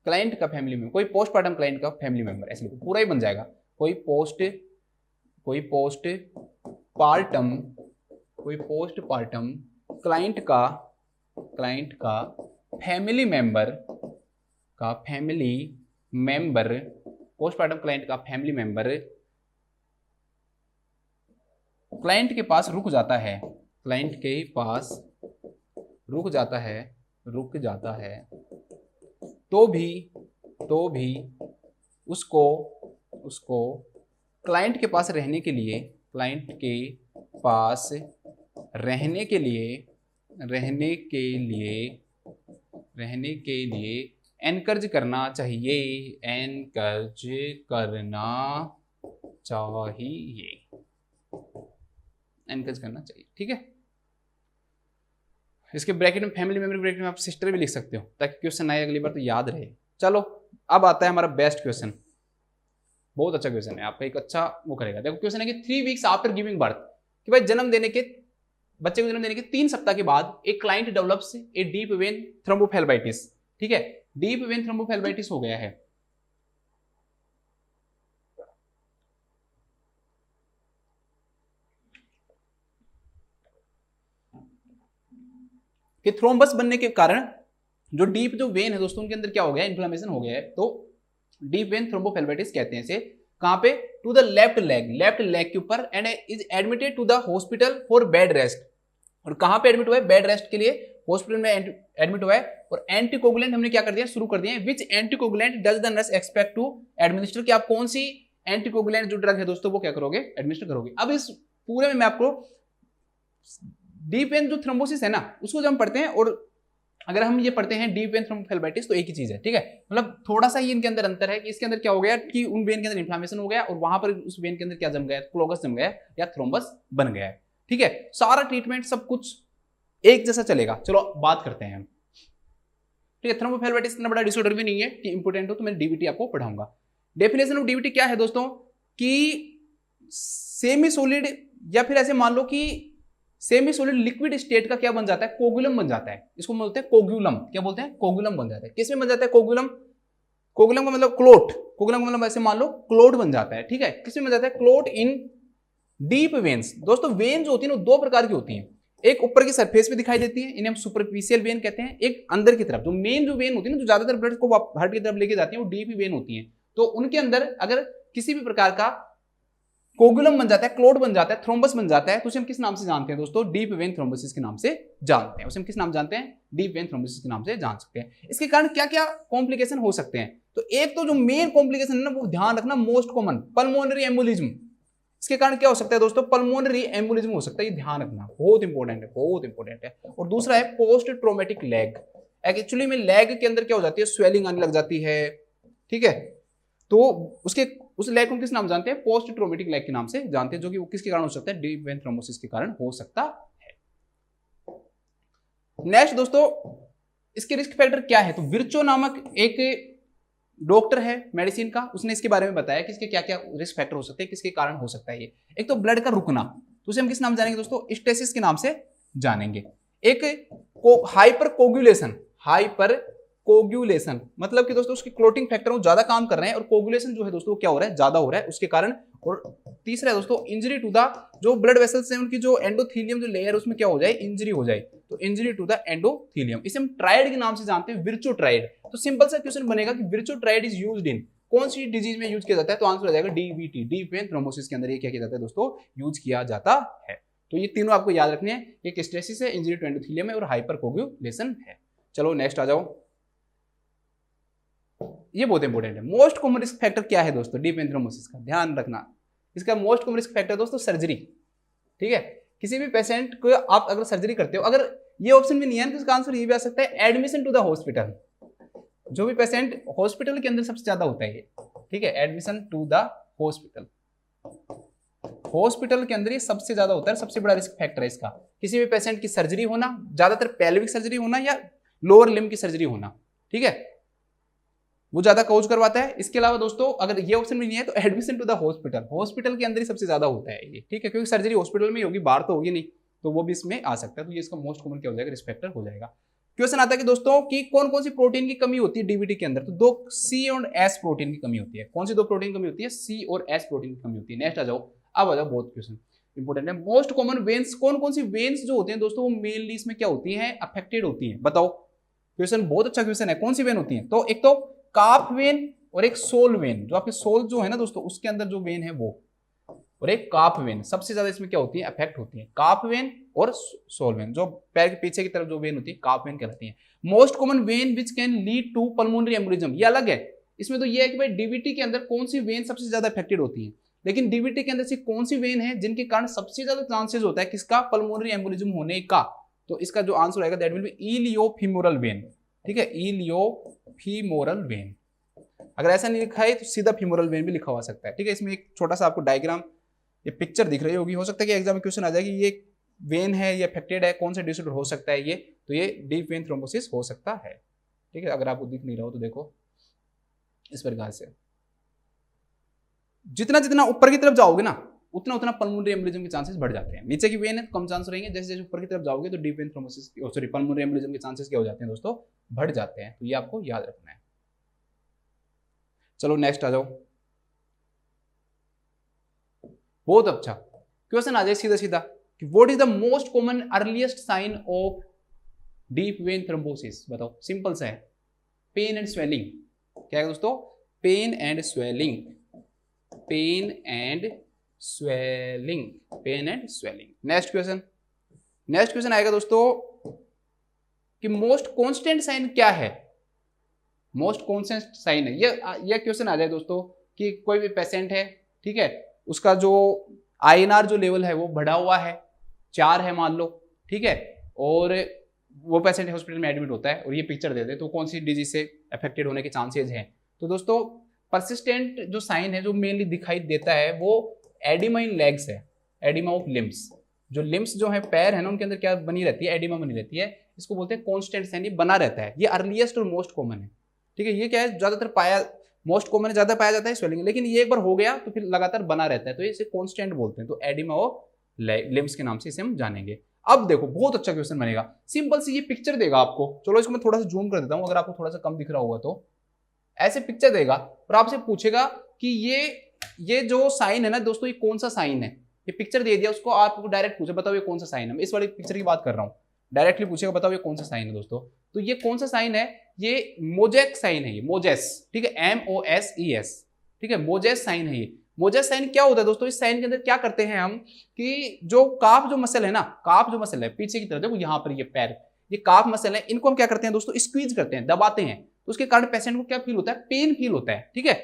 क्लाइंट का फैमिली मेंबर, कोई पोस्टमार्टम क्लाइंट का फैमिली मेंबर, ऐसे लिखो, पूरा ही बन जाएगा, कोई पोस्टमार्टम क्लाइंट का फैमिली मेंबर, पोस्टमार्टम क्लाइंट का फैमिली मेंबर क्लाइंट के पास रुक जाता है, तो भी उसको क्लाइंट के पास रहने के लिए एनकरेज करना चाहिए, ठीक है। इसके ब्रैकेट में फैमिली मेंबर ब्रैकेट में आप सिस्टर भी लिख सकते हो, ताकि क्वेश्चन आए अगली बार तो याद रहे। चलो अब आता है हमारा बेस्ट क्वेश्चन, बहुत अच्छा क्वेश्चन है, आपका एक अच्छा वो करेगा। देखो क्वेश्चन है कि 3 वीक्स आफ्टर गिविंग बर्थ, कि भाई बच्चे को जन्म देने के 3 सप्ताह के बाद एक client develops a deep vein thrombophlebitis, ठीक है, डीप वेन थ्रोम्बोफ्लेबाइटिस हो गया है। कि थ्रोम्बस बनने के कारण जो वेन है दोस्तों उनके अंदर क्या हो गया, इन्फ्लेमेशन हो गया है, तो डीप वेन थ्रोम्बोफ्लेबाइटिस कहते हैं इसे। कहां पे, टू द लेफ्ट लेग के ऊपर, and is admitted to the hospital for bed rest. और कहां पे एडमिट हुआ है, बेड रेस्ट के लिए हॉस्पिटल में एडमिट हुआ है। और एंटीकोगुलेंट हमने क्या कर दिया, शुरू कर दिया है। Which anticoagulant does the nurse expect to administer, कि आप कौन सी एंटीकोगुलेंट जो ड्रग है दोस्तों वो क्या करोगे, एडमिनिस्टर करोगे। अब इस पूरे में मैं आपको डीप वेन जो थ्रोम्बोसिस है ना उसको जब हम पढ़ते हैं, और अगर हम ये पढ़ते हैं डीप वेन थ्रोम्बोफ्लेबाइटिस, तो एक ही चीज है, ठीक है। मतलब थोड़ा सा ही इनके अंदर अंतर है कि इसके अंदर क्या हो गया कि उन वेन के अंदर इन्फ्लेमेशन हो गया, और वहां पर उस वेन के अंदर क्या जम गया, क्लोगस जम गया या थ्रोम्बस बन गया है, ठीक है। सारा ट्रीटमेंट सब कुछ एक जैसा चलेगा। चलो बात करते हैं हम, ठीक है। थ्रोम्बोफ्लेबाइटिस इतना बड़ा डिसऑर्डर भी नहीं है कि इंपोर्टेंट हो, तो मैं डीवीटी आपको पढ़ाऊंगा। डेफिनेशन ऑफ डीवीटी क्या है दोस्तों, कि सेमी सॉलिड, या फिर ऐसे मान लो कि सेमी सॉलिड लिक्विड स्टेट का क्या बन जाता है, कोगुलम बन जाता है। इसको बोलते हैं कोगुलम, क्या बोलते हैं, कोगुलम बन जाता है। किसमें बन जाता है कोगुलम, कोगुलम का मतलब क्लोट, कोगुलम का मतलब ऐसे मान लो क्लोट बन जाता है, ठीक है। किसमें बन जाता है, क्लोट इन डीप वेन्स। दोस्तों वेन जो होती है ना 2 प्रकार की होती है, एक ऊपर की सरफेस पे दिखाई देती है, इन्हें हम सुपरफिशियल वेन कहते हैं, एक अंदर की तरफ जो मेन जो वेन होती है ना, जो ज्यादातर ब्लड को हार्ट की तरफ लेके जाती है, वो डीप वेन होती है। तो उनके अंदर अगर किसी भी प्रकार का कोगुलम बन जाता है, क्लोट बन जाता है, थ्रोम्बस बन जाता है, तो उसे हम किस नाम से जानते हैं दोस्तों, डीप वेन थ्रोम्बोसिस के नाम से जानते हैं। उसे हम किस नाम जानते हैं, डीप वेन थ्रोम्बोसिस के नाम से जान सकते हैं। इसके कारण क्या क्या कॉम्प्लिकेशन हो सकते हैं, तो एक तो जो मेन कॉम्प्लिकेशन है ना, वो ध्यान रखना, मोस्ट कॉमन पल्मोनरी एम्बोलिज्म। इसके कारण क्या हो सकता है दोस्तों, पल्मोनरी एम्बोलिज्म हो सकता है, ये ध्यान रखना, बहुत इंपॉर्टेंट है, बहुत इंपॉर्टेंट है। और दूसरा है पोस्ट ट्रोमेटिक लैग। एक्चुअली में लैग के अंदर क्या हो जाती है, स्वेलिंग आने लग जाती है, ठीक है। तो उसके उस लैग को किस नाम जानते हैं, पोस्ट ट्रोमेटिक लैग के नाम से जानते हैं, जो कि वो किसके कारण हो सकता है, डीप वेन थ्रोम्बोसिस के कारण हो सकता है। नेक्स्ट दोस्तों, इसके रिस्क फैक्टर क्या है, तो विर्चो नामक एक डॉक्टर है मेडिसिन का, उसने इसके बारे में बताया कि इसके क्या क्या रिस्क फैक्टर हो सकते हैं, किसके कारण हो सकता है ये। एक तो ब्लड का रुकना, तो उसे हम किस नाम जानेंगे दोस्तों, स्टेसिस के नाम से जानेंगे। एक हाइपर कोगुलेशन, हाइपर कोगुलेशन मतलब कि दोस्तों उसकी क्लोटिंग फैक्टर ज्यादा काम कर रहे हैं, और कोगुलेशन जो है दोस्तों क्या हो रहा है, ज्यादा हो रहा है उसके कारण। और तीसरा है दोस्तों इंजरी टू द, जो ब्लड वेसल्स हैं उनकी जो एंडोथीलियम जो लेयर उसमें क्या हो जाए, इंजरी हो जाए, तो इंजरी टू द एंडोथीलियम। इसे हम ट्राइड के नाम से जानते हैं, विर्चो ट्राइड। तो सिंपल सा क्वेश्चन बनेगा कि Virchow tried is used in, कौन सी डिजीज में यूज किया जाता है, तो आंसर हो जाएगा डीवीटी, डीप वेन थ्रोम्बोसिस के अंदर ये क्या किया जाता है दोस्तों, यूज किया जाता है। तो ये तीनों आपको याद रखने हैं, एक स्टेसिस है, इंजरी टू एंडोथीलियम है, और हाइपर कोगुलेशन है। चलो नेक्स्ट आ जाओ, ये बहुत इंपॉर्टेंट है। मोस्ट कॉमन रिस्क फैक्टर क्या है दोस्तों, डीप वेन थ्रोम्बोसिस का, ध्यान रखना। इसका मोस्ट कॉमन रिस्क फैक्टर दोस्तों सर्जरी, ठीक है। किसी भी पेशेंट को आप अगर सर्जरी करते हो, अगर ये ऑप्शन में नहीं है तो इसका आंसर ये भी आ सकता है, एडमिशन टू द हॉस्पिटल। जो भी पेशेंट हॉस्पिटल के अंदर सबसे ज्यादा होता है ये, ठीक है, admission to the hospital, hospital के अंदर ये सबसे ज्यादा होता है, सबसे बड़ा रिस्क फैक्टर है इसका। किसी भी पेशेंट की सर्जरी होना, ज्यादातर पेल्विक सर्जरी होना या लोअर लिम्ब की सर्जरी होना, ठीक है, वो ज्यादा कॉज करवाता है। इसके अलावा दोस्तों अगर ये ऑप्शन भी नहीं है तो admission to the hospital, hospital के अंदर ही सबसे ज्यादा होता है ये, ठीक है, क्योंकि सर्जरी हॉस्पिटल में ही होगी, बाहर तो होगी नहीं, तो वो भी इसमें आ सकता है। तो ये इसका मोस्ट कॉमन क्या हो जाएगा, रिस्क फैक्टर हो जाएगा। क्वेश्चन आता है कि दोस्तों कि कौन कौन सी प्रोटीन की कमी होती है डीवीटी के अंदर, तो दो सी और एस प्रोटीन की कमी होती है। कौन सी दो प्रोटीन की कमी होती है, सी और एस प्रोटीन की कमी होती है। नेक्स्ट आ जाओ, अब आ जाओ, बहुत क्वेश्चन इंपॉर्टेंट है। मोस्ट कॉमन वेन्स, कौन कौन सी वेन्स जो होती हैं दोस्तों, वो मेनली इसमें क्या होती हैं, अफेक्टेड होती हैं, बताओ। क्वेश्चन बहुत अच्छा क्वेश्चन है, कौन सी वेन होती है, तो एक तो काफ वेन और एक सोल वेन, जो आपके सोल जो है ना दोस्तों उसके अंदर जो वेन है वो, और एक काफ वेन। सबसे ज्यादा इसमें क्या होती है, अफेक्ट होती है, काफ वेन और सोल वेन, जो पैर के पीछे की तरफ जो वेन होती है काफ वेन कहलाती है। Most common vein which can lead to pulmonary embolism, ये अलग है। इसमें तो ये है कि भाई डीवीटी के अंदर कौन सी वेन सबसे ज्यादा अफेक्टेड होती है, लेकिन डीवीटी के अंदर से कौन सी वेन है जिनके कारण सबसे ज्यादा चांसेस होता है किसका, पल्मोनरी एम्बोलिज्म होने का। तो इसका जो आंसर आएगा दैट विल बी इलियोफीमोरल वेन, ठीक है, इलियोफीमोरल वेन। अगर ऐसा नहीं लिखा है तो सीधा फीमोरल वेन भी लिखा हुआ सकता है, ठीक है। इसमें एक छोटा सा आपको डायग्राम, ये पिक्चर दिख रही होगी, हो सकता है कि एग्जाम में क्वेश्चन आ जाए कि ये वेन है, ये अफेक्टेड है, कौन सा डिसऑर्डर हो सकता है ये, तो ये डीप वेन थ्रोम्बोसिस हो सकता है, ठीक है। अगर आपको दिख नहीं रहा हो तो देखो इस प्रकार से, जितना जितना ऊपर की तरफ जाओगे ना उतना उतना पल्मोनरी एम्बोलिज्म के चांसेस बढ़ जाते हैं। नीचे की वेन है तो कम चांस रहेंगे, जैसे जैसे ऊपर की तरफ जाओगे तो deep vein thrombosis, sorry, pulmonary embolism के चांसेस क्या हो जाते हैं दोस्तों, बढ़ जाते हैं। तो ये आपको याद रखना है। चलो नेक्स्ट आ जाओ, बहुत अच्छा क्वेश्चन आ जाए सीधा सीधा कि what is the most common earliest sign of deep vein thrombosis, बताओ। सिंपल सा है, पेन एंड स्वेलिंग। क्या है दोस्तों, pain and swelling, pain and swelling, pain and swelling. Next question आएगा दोस्तों कि मोस्ट कांस्टेंट साइन क्या है, मोस्ट कांस्टेंट साइन है ये क्वेश्चन आ जाए दोस्तों कि कोई भी पेशेंट है, ठीक है, उसका जो INR जो लेवल है वो बढ़ा हुआ है, 4 है मान लो, ठीक है, और वो पेशेंट हॉस्पिटल में एडमिट होता है और ये पिक्चर दे दे, तो कौन सी डिजीज से अफेक्टेड होने के चांसेस हैं। तो दोस्तों परसिस्टेंट जो साइन है जो मेनली दिखाई देता है वो एडिमा इन लेग्स है, एडिमा ऑफ लिम्स। जो लिम्स जो है, पैर है ना, उनके अंदर क्या बनी रहती है, एडिमा बनी रहती है। इसको बोलते हैं कांस्टेंट साइन, ये बना रहता है। ये अर्लीस्ट और मोस्ट कॉमन है, ठीक है। ये क्या है, ज्यादातर पाया, मोस्ट कॉमन ज्यादा पाया जाता है स्वेलिंग, लेकिन ये एक बार हो गया तो फिर लगातार बना रहता है, तो इसे कांस्टेंट बोलते हैं। तो एडिमा ऑफ लिम्स के नाम से इसे हम जानेंगे। अब देखो बहुत अच्छा क्वेश्चन बनेगा, सिंपल सी ये पिक्चर देगा आपको। चलो इसको मैं थोड़ा सा जूम कर देता हूं, अगर आपको थोड़ा सा कम दिख रहा होगा तो ऐसे पिक्चर देगा और आपसे पूछेगा कि ये जो साइन है ना दोस्तों, ये कौन सा साइन है। ये पिक्चर दे दिया, उसको आपको डायरेक्ट पूछे बताओ ये कौन सा साइन है। मैं इस वाली पिक्चर की बात कर रहा हूँ, डायरेक्टली पूछेगा बताओ ये कौन सा साइन है दोस्तों। तो ये कौन सा साइन है, ये मोजेक साइन है, ये मोजेस, ठीक है, MOSES, ठीक है, मोजेस साइन है ये। मोजेस साइन क्या होता है दोस्तों, इस साइन के अंदर क्या करते हैं हम कि जो काफ जो मसल है ना, काफ जो मसल है पीछे की तरफ, देखो यहाँ पर ये पैर, ये काफ मसल है, इनको हम क्या करते हैं दोस्तों, स्क्वीज करते हैं, दबाते हैं। तो उसके कारण पेशेंट को क्या फील होता है, पेन फील होता है, ठीक है।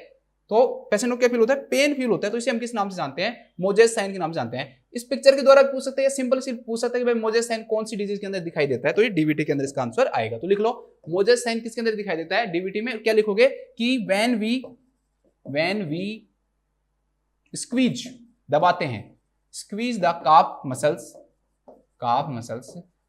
तो पेशेंट को क्या फील होता है, पेन फील होता है, तो इसे हम किस नाम से जानते हैं, मोजेस साइन के नाम से जानते हैं। इस पिक्चर के द्वारा पूछ सकते हैं, सिंपल सी पूछ सकते हैं कि भाई मोजेस साइन कौन सी डिजीज के अंदर दिखाई देता है, तो ये डीवीटी के अंदर इसका आंसर आएगा। तो लिख लो मोजेस साइन किसके अंदर दिखाई देता है, डीवीटी में। क्या लिखोगे कि व्हेन वी स्क्वीज, दबाते हैं, स्क्वीज द काफ मसल्स,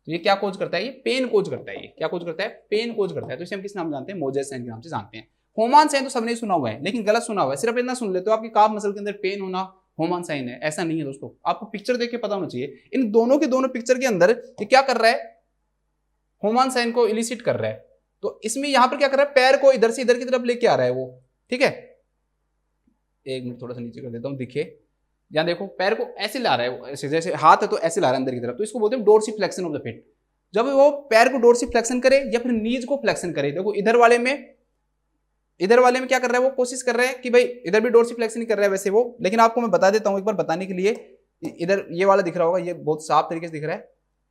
तो ये क्या कोज करता है, ये पेन कोज करता है, ये क्या कोज करता है, पेन कोज करता है। तो इसे हम किस नाम जानते हैं, मोजेस साइन के नाम से जानते हैं। होमान साइन तो सबने सुना हुआ है, लेकिन गलत सुना हुआ है, सिर्फ इतना सुन ले तो आपकी काफ मसल के अंदर पेन होना होमान साइन है, ऐसा नहीं है दोस्तों। आपको पिक्चर देख के पता होना चाहिए, इन दोनों के दोनों पिक्चर के अंदर ये क्या कर रहा है, होमान साइन को इलिसिट कर रहा है। तो इसमें यहां पर क्या कर रहा है, पैर को इधर से इधर की तरफ लेके आ रहा है वो, ठीक है। एक मिनट थोड़ा सा नीचे कर देता हूं, दिखे, यहां देखो पैर को ऐसे ला रहा है, ऐसे जैसे हाथ है तो ऐसे ला रहा है अंदर की तरफ, तो इसको बोलते हैं डोर्सिफ्लेक्शन ऑफ द फीट। जब वो पैर को डोर्सिफ्लेक्शन करे या फिर नीज को फ्लेक्शन करे, देखो इधर वाले में क्या कर रहा है, वो कोशिश कर रहा है कि भाई इधर भी डोर्सिफ्लेक्शन ही कर रहा है वैसे वो, लेकिन आपको मैं बता देता हूं एक बार बताने के लिए। इधर ये वाला दिख रहा होगा, ये बहुत साफ तरीके से दिख रहा है,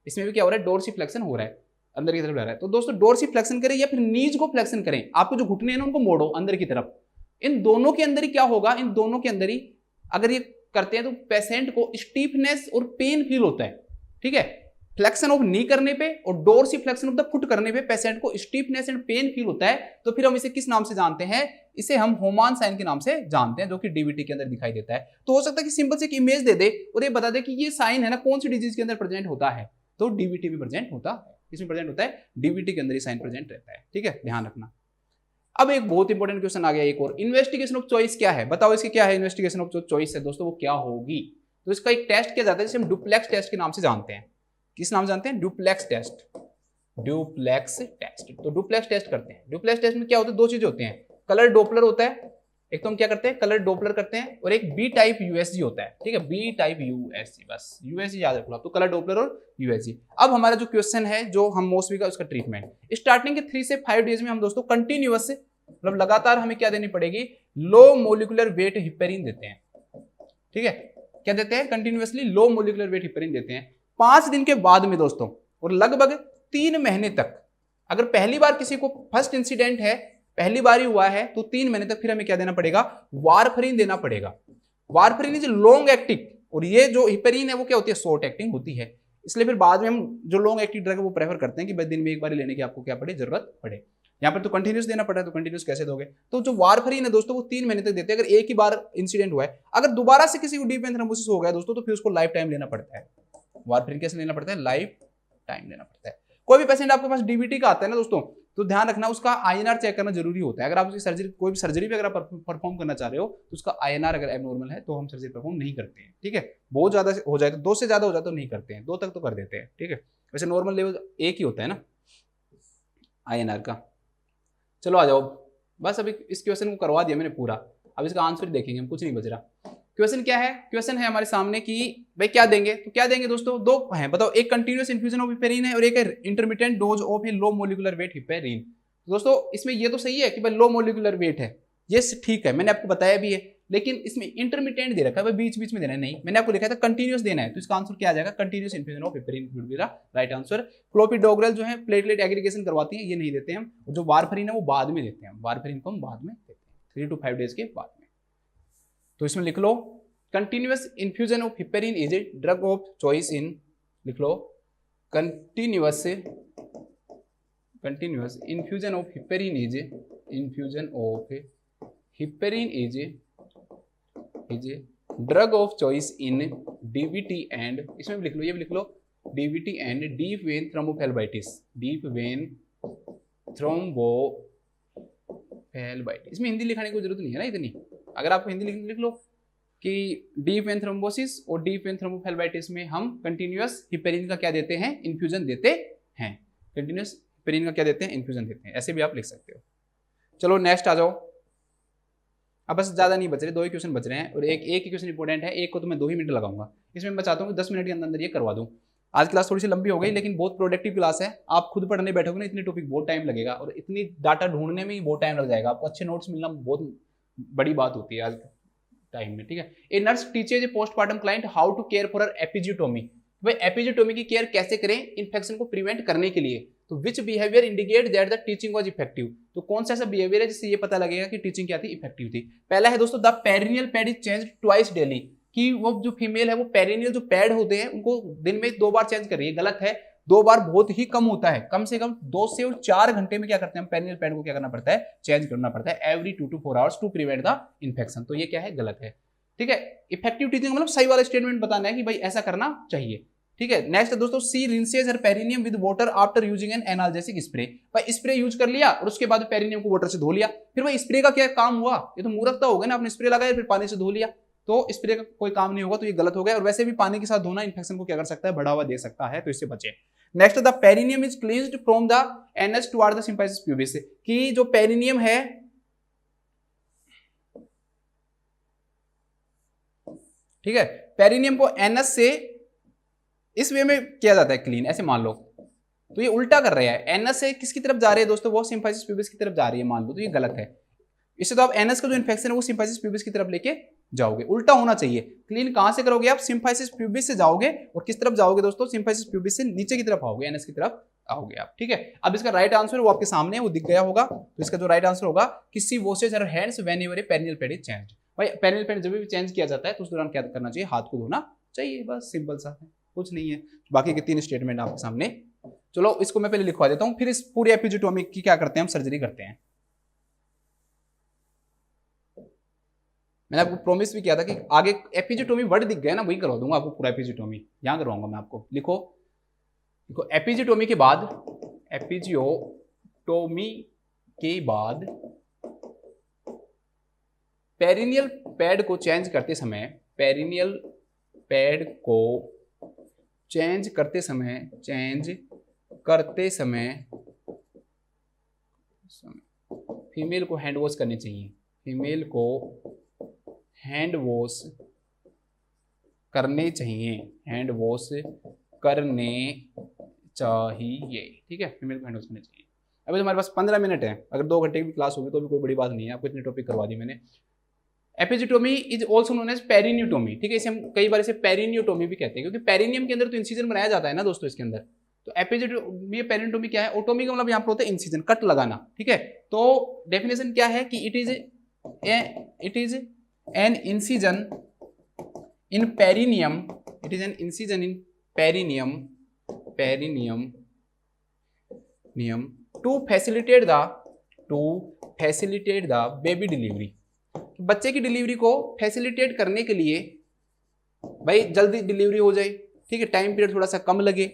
इसमें भी क्या हो रहा है, डोर्सिफ्लेक्शन हो रहा है, अंदर की तरफ जा रहा है। तो दोस्तों डोर्सिफ्लेक्शन करें या फिर नीज को फ्लेक्शन करें, आपको जो घुटने हैं ना उनको मोड़ो अंदर की तरफ, इन दोनों के अंदर ही क्या होगा, इन दोनों के अंदर ही अगर ये करते हैं तो पेशेंट को स्टीफनेस और पेन फील होता है, ठीक है। फ्लेक्शन ऑफ नी करने पे और डोर्सिफ्लेक्शन ऑफ द फुट करने पे पेशेंट को स्टीफनेस एंड पेन फील होता है। तो फिर हम इसे किस नाम से जानते हैं, इसे हम होमान साइन के नाम से जानते हैं, जो कि डीवीटी के अंदर दिखाई देता है। तो हो सकता है कि सिंपल से एक इमेज दे दे और ये बता दे कि ये साइन है ना कौन सी डिजीज के अंदर प्रेजेंट होता है, तो डीवीटी में प्रेजेंट होता है। इसमें प्रेजेंट होता है, डीवीटी के अंदर ये साइन प्रेजेंट रहता है, ठीक है, ध्यान रखना। अब एक बहुत इंपॉर्टेंट क्वेश्चन आ गया, एक और, इन्वेस्टिगेशन ऑफ चॉइस क्या है, बताओ इसकी क्या है, इन्वेस्टिगेशन ऑफ चॉइस है दोस्तों, वो क्या होगी। तो इसका एक टेस्ट किया जाता है जिसे हम डुप्लेक्स टेस्ट के नाम से जानते हैं। किस नाम से जानते हैं, डुप्लेक्स टेस्ट, डुप्लेक्स टेस्ट। तो डुप्लेक्स टेस्ट करते हैं। डुप्लेक्स टेस्ट में क्या होता है, दो चीजें होती हैं, कलर डोपलर होता है, एक तो हम क्या करते हैं कलर डोपलर करते हैं, और एक बी टाइप यूएसजी होता है, ठीक है, बी टाइप यूएसजी, बस यूएसजी याद रख लो, तो कलर डोपलर और यूएसजी। अब हमारा जो क्वेश्चन है, जो हम मोस्टली का उसका ट्रीटमेंट, स्टार्टिंग के 3 से 5 डेज में हम दोस्तों कंटिन्यूअस मतलब लगातार हमें क्या देनी पड़ेगी, लो मोलिकुलर वेट हिपेरिन देते हैं, ठीक है, क्या देते हैं, continuously low molecular weight heparin देते हैं 5 दिन के बाद में दोस्तों, और लगभग 3 महीने तक। अगर पहली बार किसी को फर्स्ट इंसिडेंट है, पहली बार ही हुआ है, तो 3 महीने तक फिर हमें क्या देना पड़ेगा, वारफरीन देना पड़ेगा। वारफरीन इज लॉन्ग एक्टिंग, और ये जो हिपेरिन है वो क्या होती है, शॉर्ट एक्टिंग होती है, इसलिए फिर बाद में हम जो लॉन्ग एक्टिंग ड्रग है वो प्रेफर करते हैं कि दिन में एक बार लेने की आपको क्या पड़े, जरूरत पड़े। यहाँ पर तो कंटिन्यूस देना पड़ा है, तो कंटिन्यूस कैसे दोगे, तो जो वारफरीन है दोस्तों वो 3 महीने तक देते हैं, अगर एक ही बार इंसिडेंट हुआ है। अगर दोबारा से किसी को डीप वेन थ्रोम्बोसिस हो गया दोस्तों, तो फिर उसको लाइफ टाइम लेना पड़ता है। वारफरीन कैसे लेना पड़ता है, लाइफ टाइम लेना पड़ता है। कोई भी पेशेंट आपके पास डीवीटी का आता है ना दोस्तों, तो ध्यान रखना उसका आईएनआर चेक करना जरूरी होता है। अगर आप उसकी सर्जरी, कोई भी सर्जरी भी अगर आप परफॉर्म करना चाह रहे हो, तो उसका आईएनआर अगर एबनॉर्मल है तो हम सर्जरी परफॉर्म नहीं करते हैं, ठीक है। बहुत ज्यादा हो जाए तो 2 से ज्यादा हो जाए तो नहीं करते हैं, 2 तक तो कर देते हैं, ठीक है। वैसे नॉर्मल लेवल 1 ही होता है ना आईएनआर का। चलो आ जाओ, बस अभी इस क्वेश्चन को करवा दिया मैंने पूरा, अब इसका आंसर देखेंगे हम, कुछ नहीं बच रहा। क्वेश्चन क्या है, क्वेश्चन है हमारे सामने कि भाई क्या देंगे, तो क्या देंगे दोस्तों, 2 हैं, बताओ, एक कंटिन्यूअस इन्फ्यूजन ऑफ हिपेरिन है और एक है intermittent dose of A low molecular weight heparin. दोस्तों इसमें ये तो सही है कि भाई लो मोलिकुलर वेट है, ये ठीक है, मैंने आपको बताया भी है, लेकिन इसमें इंटरमिटेंट दे रखा है, बीच बीच में देना है, नहीं, मैंने आपको लिखा था कंटिन्यूस देना है, तो इसका आंसर क्या आ जाएगा, continuous infusion of heparin would be the right answer. Clopidogrel जो है प्लेटलेट एग्रीगेशन करवाती है, ये नहीं देते हम, जो वारफरीन है वो बाद में देते हैं, वारफरीन को हम बाद में देते हैं 3 to 5 डेज के बाद में। तो इसमें लिख लो continuous infusion of heparin is a drug of choice in, लिख लो continuous infusion of heparin is a drug of choice in DVT and, इसमें भी लिख लो, ये भी लिख लो, DVT and deep vein thrombophlebitis, इसमें हिंदी लिखाने की जरूरत नहीं है ना इतनी, अगर आपको हिंदी लिखनी लिख लो कि डीप वेन थ्रोम्बोसिस और डीप वेन थ्रोम्बोफेल्बाइटिस में हम कंटिन्यूअस हिपेरिन का क्या देते हैं, इन्फ्यूजन देते हैं, कंटिन्यूअस हिपेरिन का क्या देते हैं, इन्फ्यूजन देते हैं, ऐसे भी आप लिख सकते हो। चलो नेक्स्ट आ जाओ, अब बस ज्यादा नहीं बच रहे, 2 ही क्वेश्चन बच रहे हैं, और एक ही क्वेश्चन इंपॉर्टेंट है, एक को तो मैं 2 ही मिनट लगाऊंगा, इसमें मैं चाहता हूँ कि 10 मिनट के अंदर ये करवा दूं। आज क्लास थोड़ी सी लंबी हो गई, लेकिन बहुत प्रोडक्टिव क्लास है, आप खुद पढ़ने बैठोगे ना, इतने टॉपिक बहुत टाइम लगेगा, और इतनी डाटा ढूंढने में ही बहुत टाइम लग जाएगा, आपको अच्छे नोट्स मिलना बहुत बड़ी बात होती है आज टाइम में, ठीक है। A nurse teaches a postpartum client how to care for episiotomy, भाई एपिजियोटोमी की केयर कैसे करें इन्फेक्शन को प्रिवेंट करने के लिए, तो which behaviour indicate that the teaching was effective, तो कौन सा ऐसा बिहेवियर है जिससे ये पता लगेगा कि टीचिंग क्या थी, इफेक्टिव थी। पहला है दोस्तों the perineal pad is changed twice daily, कि वो जो फीमेल है वो पेरिनियल जो पैड होते हैं उनको दिन में 2 बार चेंज कर रही है, गलत है। 2 बार बहुत ही कम होता है, कम से कम 2 से 4 घंटे में क्या करते हैं हम, पेरिनियल पैड को क्या करना पड़ता है, चेंज करना पड़ता है every 2 to 4 hours to prevent the infection. तो ये क्या है, गलत है। ठीक है, इफेक्टिव टीचिंग मतलब सही वाला स्टेटमेंट बताना है कि भाई ऐसा करना चाहिए। ठीक है, नेक्स्ट है दोस्तों she rinses her perineum with water after using an analgesic spray. भाई स्प्रे यूज कर लिया और उसके बाद पेरिनियम को वाटर से धो लिया, फिर भाई स्प्रे का क्या काम हुआ, ये तो मूर्खता हो गया ना, आपने स्प्रे लगाया फिर पानी से धो लिया, तो स्प्रे का कोई काम नहीं होगा, तो ये गलत हो गया। और वैसे भी पानी के साथ धोना इन्फेक्शन को क्या कर सकता है, बढ़ावा दे सकता है, तो इससे बचे। Next the perineum is cleansed from the anus toward the symphysis pubis, कि जो पेरिनियम है, ठीक है, पेरिनियम को एनएस से इस वे में किया जाता है क्लीन, ऐसे मान लो, तो ये उल्टा कर रहा है, एनएस से किसकी तरफ जा रहे हैं दोस्तों, वो सिम्फाइसिस प्यूबिस की तरफ जा रही है मान लो, तो ये गलत है। इससे तो आप एनएस का जो इन्फेक्शन है वो सिम्फाइसिस प्यूबिस की तरफ लेके जाओगे, उल्टा होना चाहिए। क्लीन कहां से करोगे आप, सिम्फाइसिस प्यूबिस से जाओगे, और किस तरफ जाओगे दोस्तों, सिम्फाइसिस प्यूबिस से नीचे की तरफ आओगे, एनएस की तरफ आओगे आप। ठीक है, अब इसका राइट आंसर वो आपके सामने वो दिख गया होगा, तो इसका जो राइट आंसर होगा किसी washes her hands whenever a perineal pad is changed. भाई पेरिनियल पैड जब भी चेंज किया जाता है तो उस दौरान क्या करना चाहिए, हाथ को धोना चाहिए, बस सिंपल सा है, कुछ नहीं है। बाकी के 3 स्टेटमेंट आपके सामने। चलो इसको मैं पहले लिखवा देता हूं, फिर इस पूरी एपिजियोटोमी की क्या करते हैं हम, सर्जरी करते हैं। मैंने आपको प्रॉमिस भी किया था कि आगे एपिजियोटोमी वर्ड दिख गया ना, वही करवा दूंगा आपको पूरा एपिजियोटोमी, यहां करवाऊंगा मैं आपको। लिखो देखो, एपिजियोटोमी के बाद, एपिजियोटोमी के बाद पेरिनियल पैड को चेंज करते समय, पेरिनियल पैड को चेंज करते समय फीमेल को हैंड वॉश करनी चाहिए, फीमेल को हैंड वॉश करने चाहिए, हैंड वॉश करने चाहिए। ठीक है, फीमेल को हैंड वॉश करने चाहिए। अभी हमारे पास 15 मिनट है, अगर 2 घंटे की क्लास होगी तो भी कोई बड़ी बात नहीं है, आपको इतने टॉपिक करवा दी मैंने। Episiotomy is also known as perineotomy. ठीक है, इसे हम कई बार इसे पेरिनियोटोमी भी कहते हैं, क्योंकि पेरिनियम के अंदर तो इंसिजन बनाया जाता है ना दोस्तों इसके अंदर। तो एपिजियोटोमी पेरिनियोटोमी क्या है, ओटोमी का मतलब यहाँ पर होता है इंसिजन, कट लगाना। ठीक है, तो डेफिनेशन क्या है कि it is an incision in perineum, it is an incision in perineum to facilitate the baby delivery. बच्चे की डिलीवरी को फैसिलिटेट करने के लिए, भाई जल्दी डिलीवरी हो जाए, ठीक है, टाइम पीरियड थोड़ा सा कम लगे,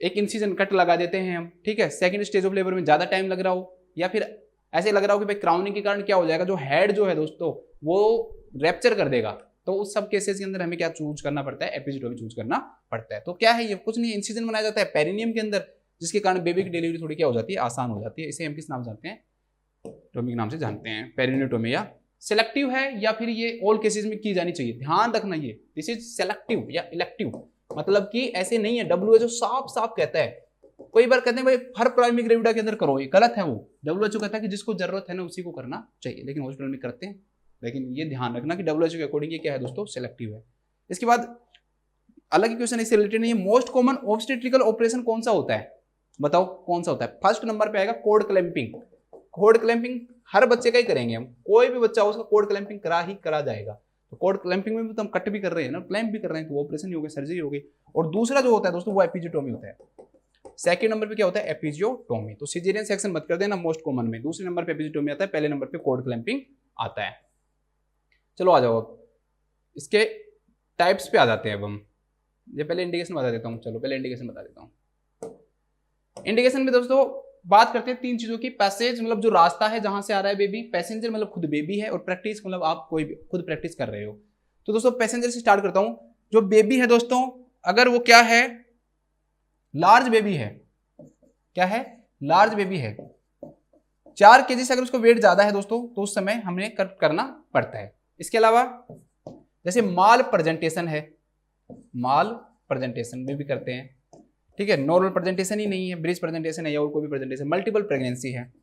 एक इंसिजन कट लगा देते हैं हम। ठीक है, सेकंड स्टेज ऑफ लेबर में ज्यादा टाइम लग रहा हो, या फिर ऐसे लग रहा हो कि भाई क्राउनिंग के कारण क्या हो जाएगा, जो हेड जो है दोस्तों वो रैप्चर कर देगा, तो उस सब केसेस के अंदर हमें क्या चूज करना पड़ता है, एपिजियोटोमी चूज करना पड़ता है। तो क्या है ये, कुछ नहीं, इंसिजन बनाया जाता है पेरिनियम के अंदर, जिसके कारण बेबी की डिलीवरी थोड़ी क्या हो जाती है, आसान हो जाती है। इसे हम किस नाम जानते हैं, टोमी के नाम से जानते हैं, पेरिनियोटोमी। या सिलेक्टिव है या फिर ये ऑल केसेस में की जानी चाहिए, ध्यान रखना ये, दिस इज सेलेक्टिव या इलेक्टिव, मतलब कि ऐसे नहीं है। WHO साफ साफ कहता है, कोई बार कहते हैं भाई हर प्राइमरी ग्रेविडा के अंदर करो, ये गलत है। वो WHO कहता है कि जिसको जरूरत है ना उसी को करना चाहिए, लेकिन हॉस्पिटल में करते हैं। लेकिन ये ध्यान रखना कि WHO के अकॉर्डिंग ये क्या है दोस्तों, सिलेक्टिव है। इसके बाद अलग ही क्वेश्चन इससे रिलेटेड नहीं है, मोस्ट कॉमन ऑब्स्टेट्रिकल ऑपरेशन कौन सा होता है, बताओ कौन सा होता है। फर्स्ट नंबर पे आएगा कोड क्लैंपिंग। कोड क्लैंपिंग हर बच्चे का ही करेंगे हम, कोई भी बच्चा हो उसका कोड क्लैंपिंग करा जाएगा। तो कोड क्लैंपिंग में भी तो हम कट भी कर रहे हैं ना, क्लैंप भी कर रहे हैं, तो वो ऑपरेशन ही हो गई, सर्जरी हो गई। और दूसरा जो होता है दोस्तों वो एपिजियोटोमी होता है। सेकंड नंबर पे क्या होता है, एपिजियोटोमी। तो सिजेरियन सेक्शन मत कर देना मोस्ट कॉमन में, दूसरे नंबर पे एपिजियोटोमी आता है, पहले नंबर पे कोड क्लैंपिंग आता है। चलो आ जाओ, इसके टाइप्स पे आ जाते हैं अब हम। ये पहले इंडिकेशन बता देता हूँ, चलो पहले इंडिकेशन बता देता हूँ। इंडिकेशन में दोस्तों बात करते हैं 3 चीजों की, पैसेज मतलब जो रास्ता है जहां से आ रहा है बेबी, पैसेंजर मतलब खुद बेबी है, और प्रैक्टिस मतलब आप कोई खुद प्रैक्टिस कर रहे हो। तो दोस्तों पैसेंजर से स्टार्ट करता हूं। जो बेबी है दोस्तों, अगर वो क्या है, लार्ज बेबी है, क्या है, लार्ज बेबी है, 4 kg से अगर उसको वेट ज्यादा है दोस्तों, तो उस समय हमें करना पड़ता है। इसके अलावा जैसे माल प्रेजेंटेशन है, माल प्रेजेंटेशन में भी करते हैं, ठीक है, नॉर्मल प्रेजेंटेशन ही नहीं है, ब्रिज प्रेजेंटेशन है या और कोई भी प्रेजेंटेशन, मल्टीपल प्रेगनेंसी है,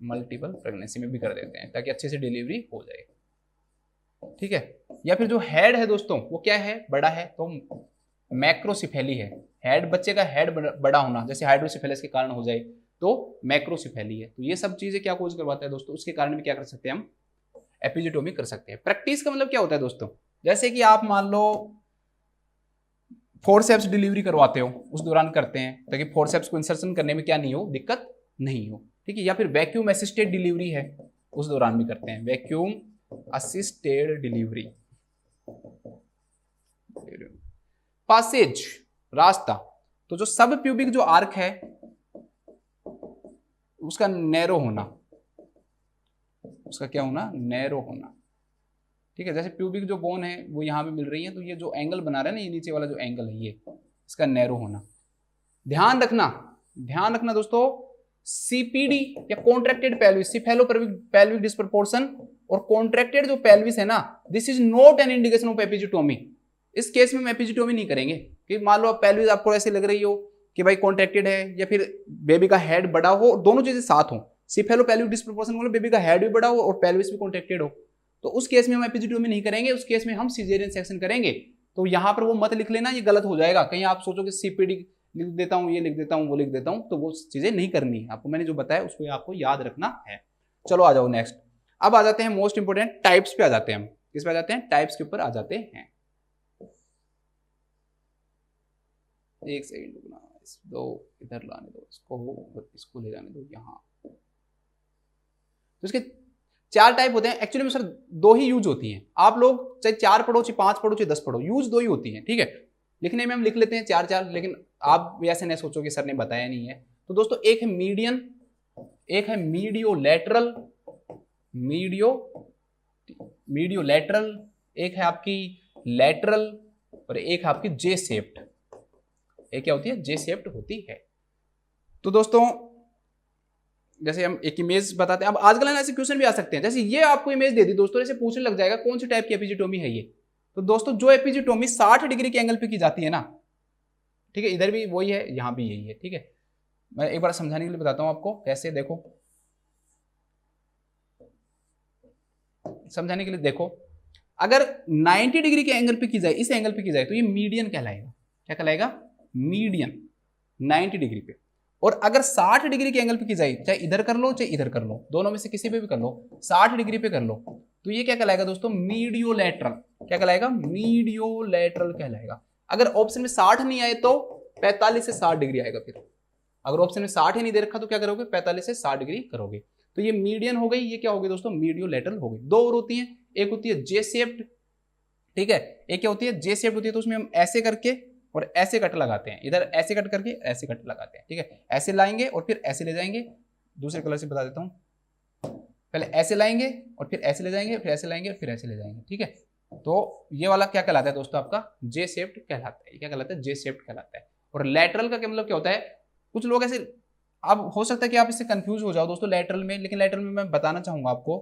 मल्टीपल प्रेगनेंसी में भी कर देते हैं ताकि अच्छे से डिलीवरी हो जाए। ठीक है, या फिर जो हेड है दोस्तों वो क्या है, बड़ा है, तो मैक्रोसिफेली है। हेड, बच्चे का हेड बड़ा होना, जैसे हाइड्रोसिफेलिस के कारण हो जाए तो मैक्रोसिफेली है। तो ये सब चीजें क्या कोज करवाता है दोस्तों, उसके कारण भी क्या कर सकते हैं हम, एपिजियोटोमी कर सकते हैं। प्रैक्टिस का मतलब क्या होता है दोस्तों, जैसे कि आप मान लो फोर्सेप्स डिलीवरी करवाते हो, उस दौरान करते हैं ताकि फोर्सेप्स को इंसर्शन करने में क्या नहीं हो, दिक्कत नहीं हो, ठीक है। या फिर वैक्यूम असिस्टेड डिलीवरी है, उस दौरान भी करते हैं, वैक्यूम असिस्टेड डिलीवरी। पासेज, रास्ता, तो जो सब प्यूबिक जो आर्क है उसका नैरो होना, उसका क्या होना, नैरो होना, ठीक है। जैसे प्यूबिक जो बोन है वो यहां पे मिल रही है, तो ये जो एंगल बना रहा है ना, ये नीचे वाला जो एंगल है ये, इसका नैरो होना। ध्यान रखना दोस्तों, सीपीडी या कॉन्ट्रैक्टेड पेल्विस, सिफेलोपेल्विक डिस्प्रपोर्शन और कॉन्ट्रैक्टेड जो पेल्विस है ना, this is not an indication of episiotomy. इस केस में हम एपिजियोटोमी नहीं करेंगे कि मान लो पेल्विस आपको ऐसे लग रही हो कि भाई कॉन्ट्रैक्टेड है, या फिर बेबी का हेड बड़ा हो, दोनों चीजें साथ हो, सिफेलोपेल्विक डिस्प्रपोर्शन मतलब बेबी का हेड भी बड़ा हो और पेल्विस भी कॉन्ट्रैक्टेड हो, तो उस केस में हम एपिजियोटोमी नहीं करेंगे, उस केस में हम सिजेरियन सेक्शन करेंगे। तो यहां पर वो मत लिख लेना, ये गलत हो जाएगा, कहीं आप सोचो कि सीपीडी लिख देता हूं, ये लिख देता हूं, वो लिख देता हूं, तो वो चीजें नहीं करनी है आपको, मैंने जो बताया उसको आपको याद रखना है। चलो आ जाओ नेक्स्ट, अब आ जाते हैं मोस्ट इंपोर्टेंट टाइप्स पे आ जाते हैं हम। किस पे आ जाते हैं, टाइप्स के ऊपर आ जाते हैं। एक सेकंड रुकना, दो इधर लाने दो, इसको ले जाने दो यहाँ। तो इसके 4 टाइप होते हैं एक्चुअली में सर, 2 ही यूज होती हैं। आप लोग चाहे 4 पढ़ो, चाहे 5 पढ़ो, चाहे 10 पढ़ो, यूज 2 ही होती हैं, ठीक है। लिखने में हम लिख लेते हैं 4, लेकिन आप ऐसे नहीं सोचो कि सर ने बताया नहीं है। तो दोस्तों एक है मीडियन, एक है मीडियोलैटरल, मीडियोलैटरल, एक है आपकी लैटरल, और एक है आपकी जे शेप्ड। एक क्या होती है, जे शेप्ड होती है। तो दोस्तों जैसे हम एक इमेज बताते हैं, अब आजकल ऐसे क्वेश्चन भी आ सकते हैं, जैसे ये आपको इमेज दे दी दोस्तों, ऐसे पूछने लग जाएगा कौन सी टाइप की एपिजियोटोमी है ये। तो दोस्तों जो एपिजियोटोमी 60 डिग्री के एंगल पे की जाती है ना, ठीक है, इधर भी वही है, यहां भी यही है, ठीक है। मैं एक बार समझाने के लिए बताता हूं आपको कैसे, देखो समझाने के लिए, देखो अगर 90 डिग्री के एंगल पे की जाए, इस एंगल पे की जाए, तो ये मीडियन कहलाएगा। क्या कहलाएगा, मीडियन, 90 डिग्री पे। और अगर 60 डिग्री के एंगल पे की जाए, चाहे इधर कर लो चाहे इधर कर लो, दोनों में से किसी पे भी कर लो, 60 डिग्री पे कर लो, तो ये क्या कहलाएगा दोस्तों, मीडियोलैटरल। क्या कहलाएगा, मीडियोलैटरल कहलाएगा। अगर ऑप्शन में 60 नहीं आए तो 45 से 60 डिग्री आएगा। फिर अगर ऑप्शन में 60 ही नहीं दे रखा तो क्या करोगे, 45 से 60 डिग्री करोगे। तो ये मीडियन हो गई, ये क्या हो गई दोस्तों, मीडियोलैटरल हो गई। 2 और होती है, एक होती है जे शेप्ड, ठीक है, एक क्या होती है, जे शेप्ड होती है, तो उसमें हम ऐसे करके और ऐसे कट लगाते हैं, इधर ऐसे कट करके ऐसे कट लगाते हैं, ठीक है। ऐसे लाएंगे और फिर ऐसे ले जाएंगे, दूसरे कलर से बता देता हूं, पहले ऐसे लाएंगे और फिर ऐसे ले जाएंगे, फिर ऐसे लाएंगे और फिर ऐसे ले जाएंगे, ठीक है। तो ये वाला क्या कहलाता है दोस्तों, आपका जे शेप्ड कहलाता है। क्या कहलाता है, जे शेप्ड कहलाता है। और लैटरल का क्या मतलब क्या होता है, कुछ लोग ऐसे, अब हो सकता है कि आप इससे कंफ्यूज हो जाओ दोस्तों लैटरल में, लेकिन लैटरल में मैं बताना चाहूंगा आपको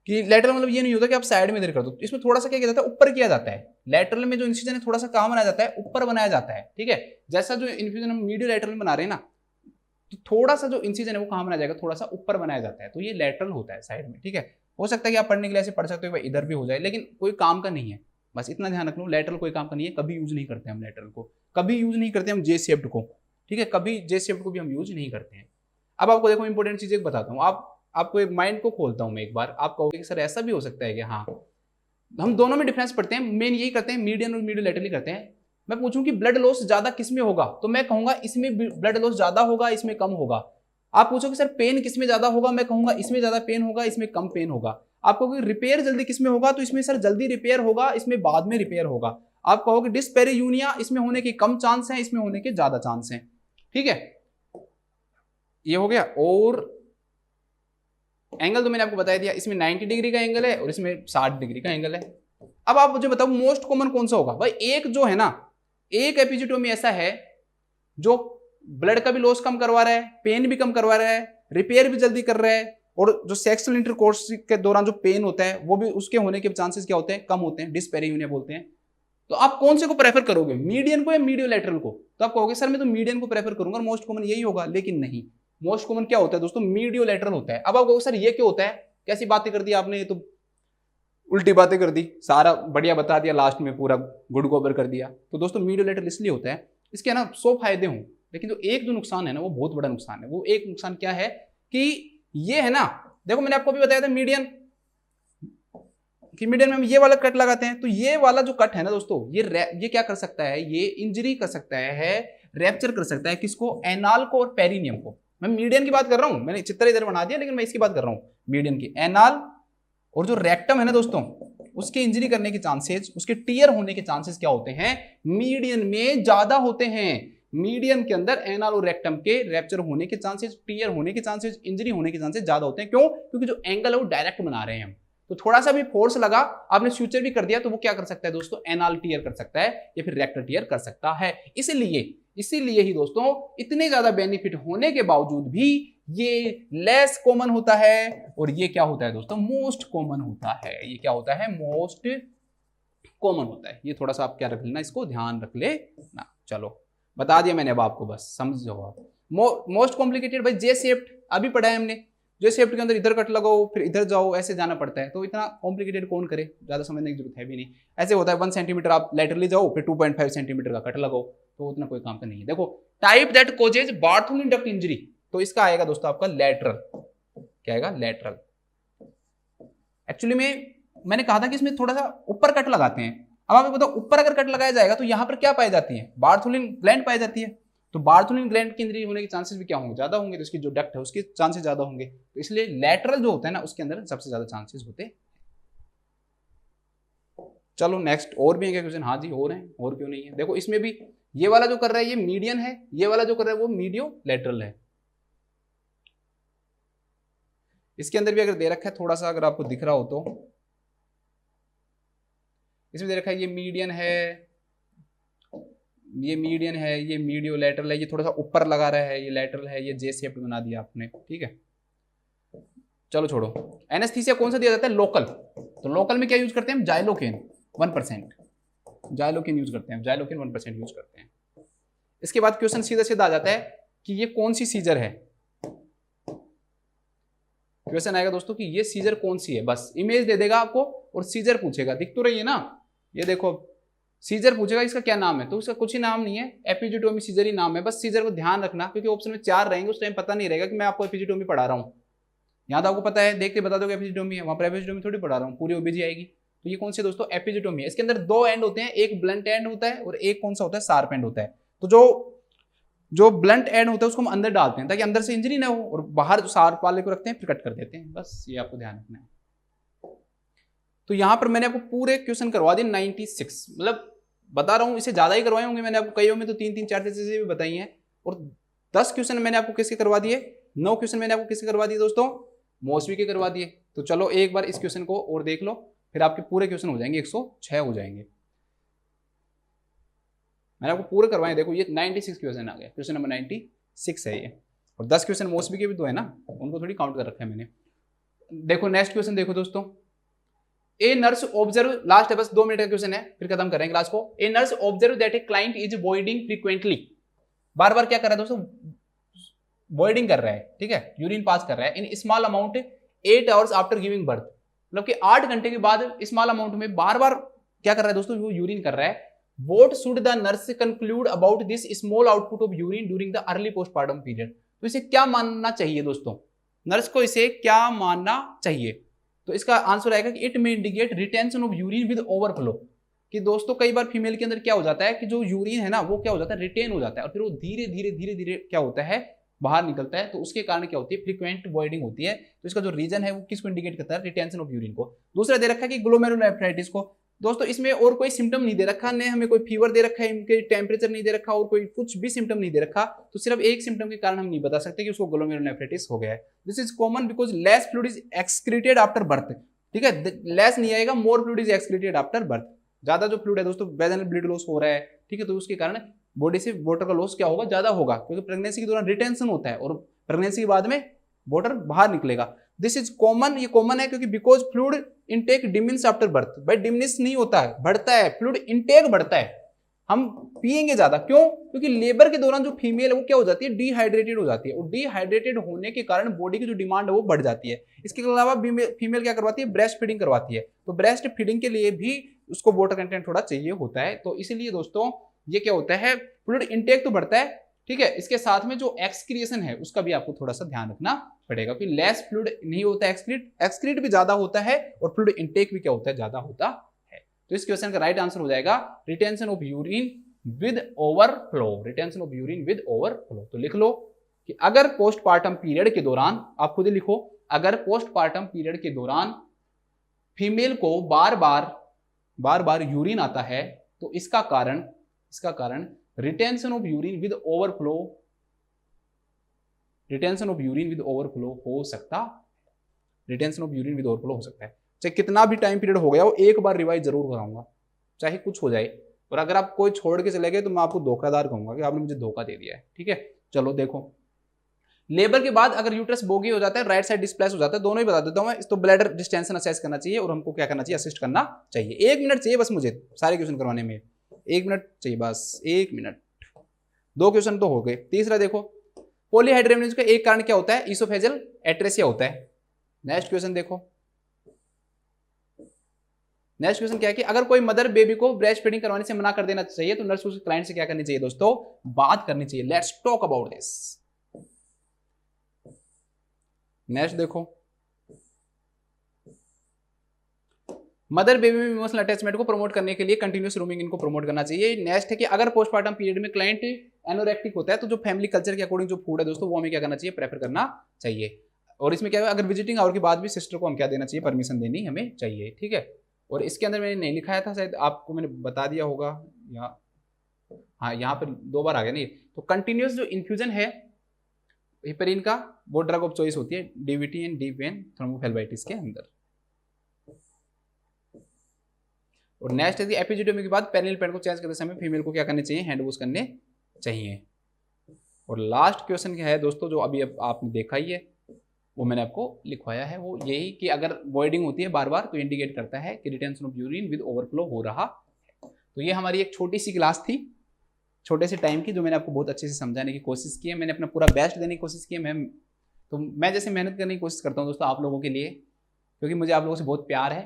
कि लैटरल मतलब ये नहीं होता कि आप साइड में इधर कर दो, इसमें थोड़ा सा क्या किया जाता है, ऊपर किया जाता है। लैटरल में जो इंसिजन है थोड़ा सा कहां बनाया जाता है, ऊपर बनाया जाता है, ठीक है। जैसा जो इंफ्यूजन हम मीडियो लैटरल में बना रहे हैं ना, तो थोड़ा सा जो इंसिजन है वो कहां बनाया जाएगा, थोड़ा सा ऊपर बनाया जाता है, तो ये लैटरल होता है साइड में, ठीक है। हो सकता है कि आप पढ़ने के लिए ऐसे पढ़ सकते हो इधर भी हो जाए, लेकिन कोई काम का नहीं है, बस इतना ध्यान रख लो, लैटरल कोई काम का नहीं है, कभी यूज नहीं करते हम लैटरल को, कभी यूज नहीं करते हम जे शेप्ड को, ठीक है, कभी जे शेप्ड को भी हम यूज नहीं करते हैं। अब आपको देखो इंपॉर्टेंट चीज एक बताता हूँ, आपको एक माइंड को खोलता हूं मैं एक बार, आप कहोगे कि सर ऐसा भी हो सकता है कि हाँ, हम दोनों में डिफरेंस पढ़ते हैं, मेन यही करते हैं, मीडियन और मीडियोलैटरली करते हैं। मैं पूछूं कि ब्लड लॉस ज्यादा किसमें होगा, तो मैं कहूंगा इसमें ब्लड लॉस ज्यादा होगा, इसमें कम होगा। आप पूछो कि सर पेन किसमें ज्यादा होगा, मैं कहूंगा इसमें ज्यादा पेन होगा, इसमें कम पेन होगा। आप कहोगे रिपेयर जल्दी किसमें होगा, तो इसमें सर जल्दी रिपेयर होगा, इसमें बाद में रिपेयर होगा। आप कहोगे डिस्पेरियूनिया, इसमें होने के कम चांस है, इसमें होने के ज्यादा चांस है, ठीक है, ये हो गया। और एंगल तो मैंने आपको बता दिया, इसमें 90 डिग्री का एंगल है और इसमें 60 डिग्री का एंगल है। अब आप मुझे बताओ मोस्ट कॉमन कौन सा होगा भाई, एक जो है ना, एक एपिजियोटोमी ऐसा है जो ब्लड का भी लॉस कम करवा रहा है, पेन भी कम करवा रहा है, रिपेयर भी जल्दी कर रहा है, और जो सेक्सुअल इंटरकोर्स के दौरान जो पेन होता है वो भी उसके होने के चांसेस क्या होते हैं, कम होते हैं, डिस्पेरियूनिया बोलते हैं। तो आप कौन से को प्रेफर करोगे, मीडियन को या मीडियोलैटरल को? तो आप कहोगे सर मैं तो मीडियन को प्रेफर करूंगा, मोस्ट कॉमन यही होगा, लेकिन नहीं, मोस्ट कॉमन क्या होता है दोस्तों, मीडियोलैटरल होता है। अब आप कहोगे सर ये क्या होता है, कैसी बातें कर दी आपने, ये तो उल्टी बातें कर दी, सारा बढ़िया बता दिया, लास्ट में पूरा गुड़ गोबर कर दिया। तो दोस्तों मीडियो लेटरल इसलिए होता है, इसके ना 100 फायदे हों, लेकिन जो एक जो नुकसान है ना वो बहुत बड़ा नुकसान है। वो एक नुकसान क्या है कि ये है ना, देखो मैंने आपको भी बताया था मीडियन, कि मीडियन में हम ये वाला कट लगाते हैं, तो ये वाला जो कट है ना दोस्तों, ये क्या कर सकता है, ये इंजरी कर सकता है, रैप्चर कर सकता है किसको, एनाल को और पेरिनियम को। मैं मीडियन की बात कर रहा हूं, मैंने चित्र इधर बना दिया, लेकिन मैं इसकी बात कर रहा हूं मीडियन की। एनाल और जो रेक्टम है ना दोस्तों, उसके इंजरी करने के चांसेस, उसके टीयर होने के चांसेस क्या होते हैं, मीडियन में ज्यादा होते हैं। मीडियन के अंदर एनाल और रेक्टम के रैप्चर होने के चांसेस, टीयर होने के चांसेस, इंजरी होने के चांसेस ज्यादा होते हैं। क्यों? क्योंकि जो एंगल है वो डायरेक्ट बना रहे हैं हम। तो थोड़ा सा भी फोर्स लगा, आपने फ्यूचर भी कर दिया, तो वो क्या कर सकता है दोस्तों, एनाल टीयर कर सकता है या फिर रेक्टल टीयर कर सकता है। इसीलिए ही दोस्तों इतने ज्यादा बेनिफिट होने के बावजूद भी ये लेस कॉमन होता है, और ये क्या होता है दोस्तों, मोस्ट कॉमन होता है। ये क्या होता है, मोस्ट कॉमन होता है। ये थोड़ा सा आप क्या रख लेना, इसको ध्यान रख ले ना। चलो बता दिया मैंने अब आपको, बस समझ जाओ आप। मोस्ट कॉम्प्लिकेटेड भाई जे शेप्ड अभी पढ़ा है हमने, जे शेप्ड के अंदर इधर कट लगाओ फिर इधर जाओ, ऐसे जाना पड़ता है। तो इतना कॉम्प्लिकेटेड कौन करे, ज्यादा समझने की जरूरत है भी नहीं। ऐसे होता है 1 सेंटीमीटर आप लेटरली जाओ, फिर 2.5 सेंटीमीटर का कट लगाओ, तो उतना कोई काम का नहीं है। देखो type that causes Bartholin duct injury, तो इसका आएगा दोस्तों आपका लेटरल। क्या आएगा, लेटरल। एक्चुअली में मैंने कहा था कि इसमें थोड़ा सा ऊपर कट लगाते हैं। अब आपको बताओ, ऊपर अगर कट लगाया जाएगा तो यहां पर क्या पाई जाती है, बार्थुलिन ग्लैंड पाई जाती है। तो बार्थुलिन ग्लैंड की इंजरी होने के चांसेस भी क्या होंगे, ज्यादा होंगे। तो इसकी जो डक्ट है उसके चांसेस ज्यादा होंगे। तो इसलिए लेटरल जो होता है ना, उसके अंदर सबसे ज्यादा चांसेस होते हैं। चलो नेक्स्ट, और भी है क्या क्वेश्चन? हाँ जी और हैं, और क्यों नहीं है। देखो इसमें भी ये वाला जो कर रहा है ये मीडियन है, ये वाला जो कर रहा है वो मीडियो लेटरल है। इसके अंदर भी अगर दे रखा है थोड़ा सा, अगर आपको दिख रहा हो तो इसमें दे रखा है ये मीडियन है, ये मीडियन है, ये मीडियो लेटरल है। ये थोड़ा सा ऊपर लगा रहा है, ये लेटरल है, ये जे शेप बना दिया आपने, ठीक है। चलो छोड़ो। एनेस्थीसिया कौन सा दिया जाता है, लोकल। तो लोकल में क्या यूज करते हैं हम, जाइलोकेन 1%, जाइलोकेन यूज करते हैं, जाइलोकेन 1% यूज करते हैं। इसके बाद क्वेश्चन सीधा सीधा आ जाता है कि ये कौन सी सीजर है। क्वेश्चन आएगा दोस्तों कि ये सीजर कौन सी है, बस इमेज दे देगा आपको और सीजर पूछेगा, दिख तो रही है ना, ये देखो सीजर पूछेगा इसका क्या नाम है, तो उसका कुछ ही नाम नहीं है, एपिजियोटोमी सीजर ही नाम है। बस सीजर को ध्यान रखना, क्योंकि ऑप्शन में 4 रहेंगे, उस टाइम पता नहीं रहेगा कि मैं आपको एपिजियोटोमी पढ़ा रहा हूँ। यहाँ तो आपको पता है, देख के बता दो कि एपिजियोटोमी है, वहाँ पर एपिजियोटोमी थोड़ी पढ़ा रहा हूँ, पूरी ओबीजी आएगी। तो ये कौन सी दोस्तों, एपिजियोटोमी है। इसके अंदर 2 एंड होते हैं, एक ब्लंट एंड होता है और एक कौन सा होता है, शार्प एंड होता है। तो जो ब्लंट एंड होता है उसको हम अंदर डालते हैं ताकि अंदर से इंजरी ना हो, और बाहर जो शार्प वाले को रखते हैं फिर कट कर देते हैं। बस ये आपको ध्यान रखना है। तो यहां पर मैंने आपको पूरे क्वेश्चन करवा दिए 96, मतलब बता रहा हूं इससे ज्यादा ही करवाए होंगे मैंने आपको, कईयों में तो 3-3 4 चीजें भी बताई हैं। और 10 क्वेश्चन मैंने आपको किसके करवा दिए, 9 क्वेश्चन मैंने आपको किसके करवा दिए दोस्तों, मौसवी के करवा दिए। तो चलो एक बार इस क्वेश्चन को और देख लो, फिर आपके पूरे क्वेश्चन हो जाएंगे, 106 हो जाएंगे। मैंने आपको पूरे करवाए, देखो ये 96 क्वेश्चन आ गया, क्वेश्चन नंबर 96 है ये। और 10 क्वेश्चन मौसवी के भी तो है ना, उनको थोड़ी काउंट कर रखा है मैंने। देखो नेक्स्ट क्वेश्चन देखो दोस्तों, ए नर्स ऑब्जर्व, लास्ट है बस 2 मिनट का क्वेश्चन है फिर खत्म करेंगे क्लास को। A nurse observe that a client is voiding frequently, बार बार क्या कर रहा है दोस्तों, वॉइडिंग कर रहा है, ठीक है, यूरिन पास कर रहा है in small amount 8 hours after giving birth, मतलब कि 8 घंटे के बाद स्मॉल अमाउंट में बार बार क्या कर रहा है दोस्तों, वो यूरिन कर रहा है। What should the nurse conclude about this small output of urine during the early postpartum period? तो इसे क्या मानना चाहिए दोस्तों, नर्स को इसे क्या मानना चाहिए? तो इसका आंसर आएगा कि it may indicate retention of urine with overflow, कि दोस्तों कई बार फीमेल के अंदर क्या हो जाता है कि जो यूरिन है ना वो क्या हो जाता है, रिटेन हो जाता है और फिर वो धीरे धीरे क्या होता है, बाहर निकलता है। तो उसके कारण क्या होती है, फ्रीक्वेंट वॉइडिंग होती है। तो इसका जो रीजन है वो किसको इंडिकेट करता है, रिटेंशन ऑफ यूरिन को। दूसरा दे रखा है कि ग्लोमेरुलोनेफ्राइटिस को। दोस्तों इसमें और कोई सिम्टम नहीं दे रखा, ने हमें कोई फीवर दे रखा है, इनके टेम्परेचर नहीं दे रखा और कोई कुछ भी सिम्टम नहीं दे रखा, तो सिर्फ एक सिम्टम के कारण हम नहीं बता सकते कि उसको ग्लोमेरुलोनेफ्राइटिस हो गया है। This is common because less fluid is excreted after birth, ठीक है, लेस नहीं आएगा, more fluid is excreted after birth. ज्यादा जो फ्लूइड है दोस्तों, वेजाइनल ब्लड लॉस हो रहा है, ठीक है, तो उसके कारण बॉडी से वाटर का लॉस क्या होगा, ज्यादा होगा, क्योंकि प्रेगनेंसी के दौरान रिटेंशन होता है और प्रेगनेंसी के बाद में वाटर बाहर निकलेगा। दिस इज कॉमन, ये कॉमन है क्योंकि because fluid intake diminish after birth. भाई डिमिनिश नहीं होता है, बढ़ता है, फ्लूइड इनटेक बढ़ता है। हम पिएंगे ज्यादा। क्यों? क्योंकि लेबर के दौरान जो फीमेल है वो क्या हो जाती है, डिहाइड्रेटेड हो जाती है, और डिहाइड्रेटेड होने के कारण बॉडी की जो डिमांड है वो बढ़ जाती है। इसके अलावा फीमेल क्या करवाती है, ब्रेस्ट फीडिंग करवाती है, तो ब्रेस्ट फीडिंग के लिए भी उसको वाटर कंटेंट थोड़ा चाहिए होता है। तो इसीलिए दोस्तों ये क्या होता है, फ्लूइड इनटेक तो बढ़ता है, ठीक है, इसके साथ में जो एक्सक्रिएशन है उसका भी आपको थोड़ा सा ध्यान रखना पड़ेगा, क्योंकि लेस फ्लूइड नहीं होता है, एक्सक्रीट भी ज्यादा होता है और फ्लूइड इनटेक भी क्या होता है, ज्यादा होता है। तो इस क्वेश्चन का राइट आंसर हो जाएगा retention of urine with overflow, retention of urine with overflow. तो लिख लो कि अगर पोस्टपार्टम पीरियड के दौरान, आप खुद ही लिखो, अगर पोस्टपार्टम पीरियड के दौरान फीमेल को बार बार यूरिन आता है तो इसका कारण retention of urine with overflow, retention of urine with overflow हो सकता है, retention of urine with overflow हो सकता है। चाहे कितना भी टाइम पीरियड हो गया हो, एक बार रिवाइज जरूर कराऊंगा, चाहे कुछ हो जाए। और अगर आप कोई छोड़ के चले गए तो मैं आपको धोखादार कहूंगा कि आपने मुझे धोखा दे दिया है, ठीक है। चलो देखो, लेबर के बाद अगर यूट्रस बोगी हो जाता है, राइट साइड डिस्प्लेस हो जाता है, दोनों ही बता देता हूं मैं, तो ब्लैडर डिस्टेंशन असेस करना चाहिए और हमको क्या करना चाहिए, असिस्ट करना चाहिए। 1 मिनट चाहिए बस मुझे सारे क्वेश्चन करवाने में, 1 मिनट चाहिए बस, 1 मिनट। 2 क्वेश्चन तो हो गए। तीसरा देखो, पॉलीहाइड्रेमिनोज का एक कारण क्या होता है, इसोफेजल एट्रेसिया होता है। नेक्स्ट क्वेश्चन देखो, नेक्स्ट क्वेश्चन क्या है कि अगर कोई मदर बेबी को ब्रेस्ट फीडिंग करवाने से मना कर देना चाहिए तो नर्स उस क्लाइंट से क्या करनी चाहिए दोस्तों, बात करनी चाहिए। Let's talk about this. Next देखो, मदर बेबी में इमोशनल अटैचमेंट को प्रमोट करने के लिए कंटिन्यूस रूमिंग इनको प्रमोट करना चाहिए। नेक्स्ट है कि अगर पोस्टपार्टम पीरियड में क्लाइंट एनोरेक्टिक होता है तो जो फैमिली कल्चर के अकॉर्डिंग जो फूड है दोस्तों वो हमें क्या करना चाहिए, प्रेफर करना चाहिए। और इसमें क्या है, अगर विजिटिंग आवर के बाद भी सिस्टर को हम क्या देना चाहिए, परमिशन देनी हमें चाहिए, ठीक है। और इसके अंदर मैंने नहीं लिखाया था, शायद आपको मैंने बता दिया होगा, या हाँ यहाँ पर 2 बार आ गया नहीं। तो कंटिन्यूस जो इन्फ्यूजन है हिपेरिन का, वो ड्रग ऑफ चॉइस होती है DVT and deep vein thrombophlebitis के अंदर। और नेक्स्ट है एपिजियोटोमी के बाद पेरिनियल पैड को चेंज करते समय फीमेल को क्या करने चाहिए, हैंड वॉश करने चाहिए। और लास्ट क्वेश्चन क्या है दोस्तों, जो अभी आपने देखा ही है, वो मैंने आपको लिखवाया है, वो यही कि अगर वॉइडिंग होती है बार बार तो इंडिकेट करता है कि retention of urine with overflow हो रहा है। तो ये हमारी एक छोटी सी क्लास थी, छोटे से टाइम की, जो मैंने आपको बहुत अच्छे से समझाने की कोशिश की है। मैंने अपना पूरा बेस्ट देने की कोशिश की है। मैं जैसे मेहनत करने की कोशिश करता हूँ दोस्तों आप लोगों के लिए, क्योंकि मुझे आप लोगों से बहुत प्यार है,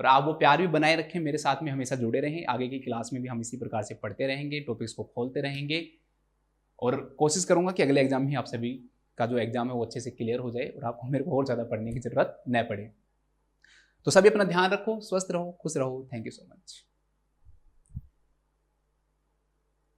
और आप वो प्यार भी बनाए रखें, मेरे साथ में हमेशा जुड़े रहें। आगे की क्लास में भी हम इसी प्रकार से पढ़ते रहेंगे, टॉपिक्स को खोलते रहेंगे, और कोशिश करूंगा कि अगले एग्जाम ही आप सभी का जो एग्जाम है वो अच्छे से क्लियर हो जाए और आपको मेरे को और ज़्यादा पढ़ने की जरूरत न पड़े। तो सभी अपना ध्यान रखो, स्वस्थ रहो, खुश रहो। Thank you so much.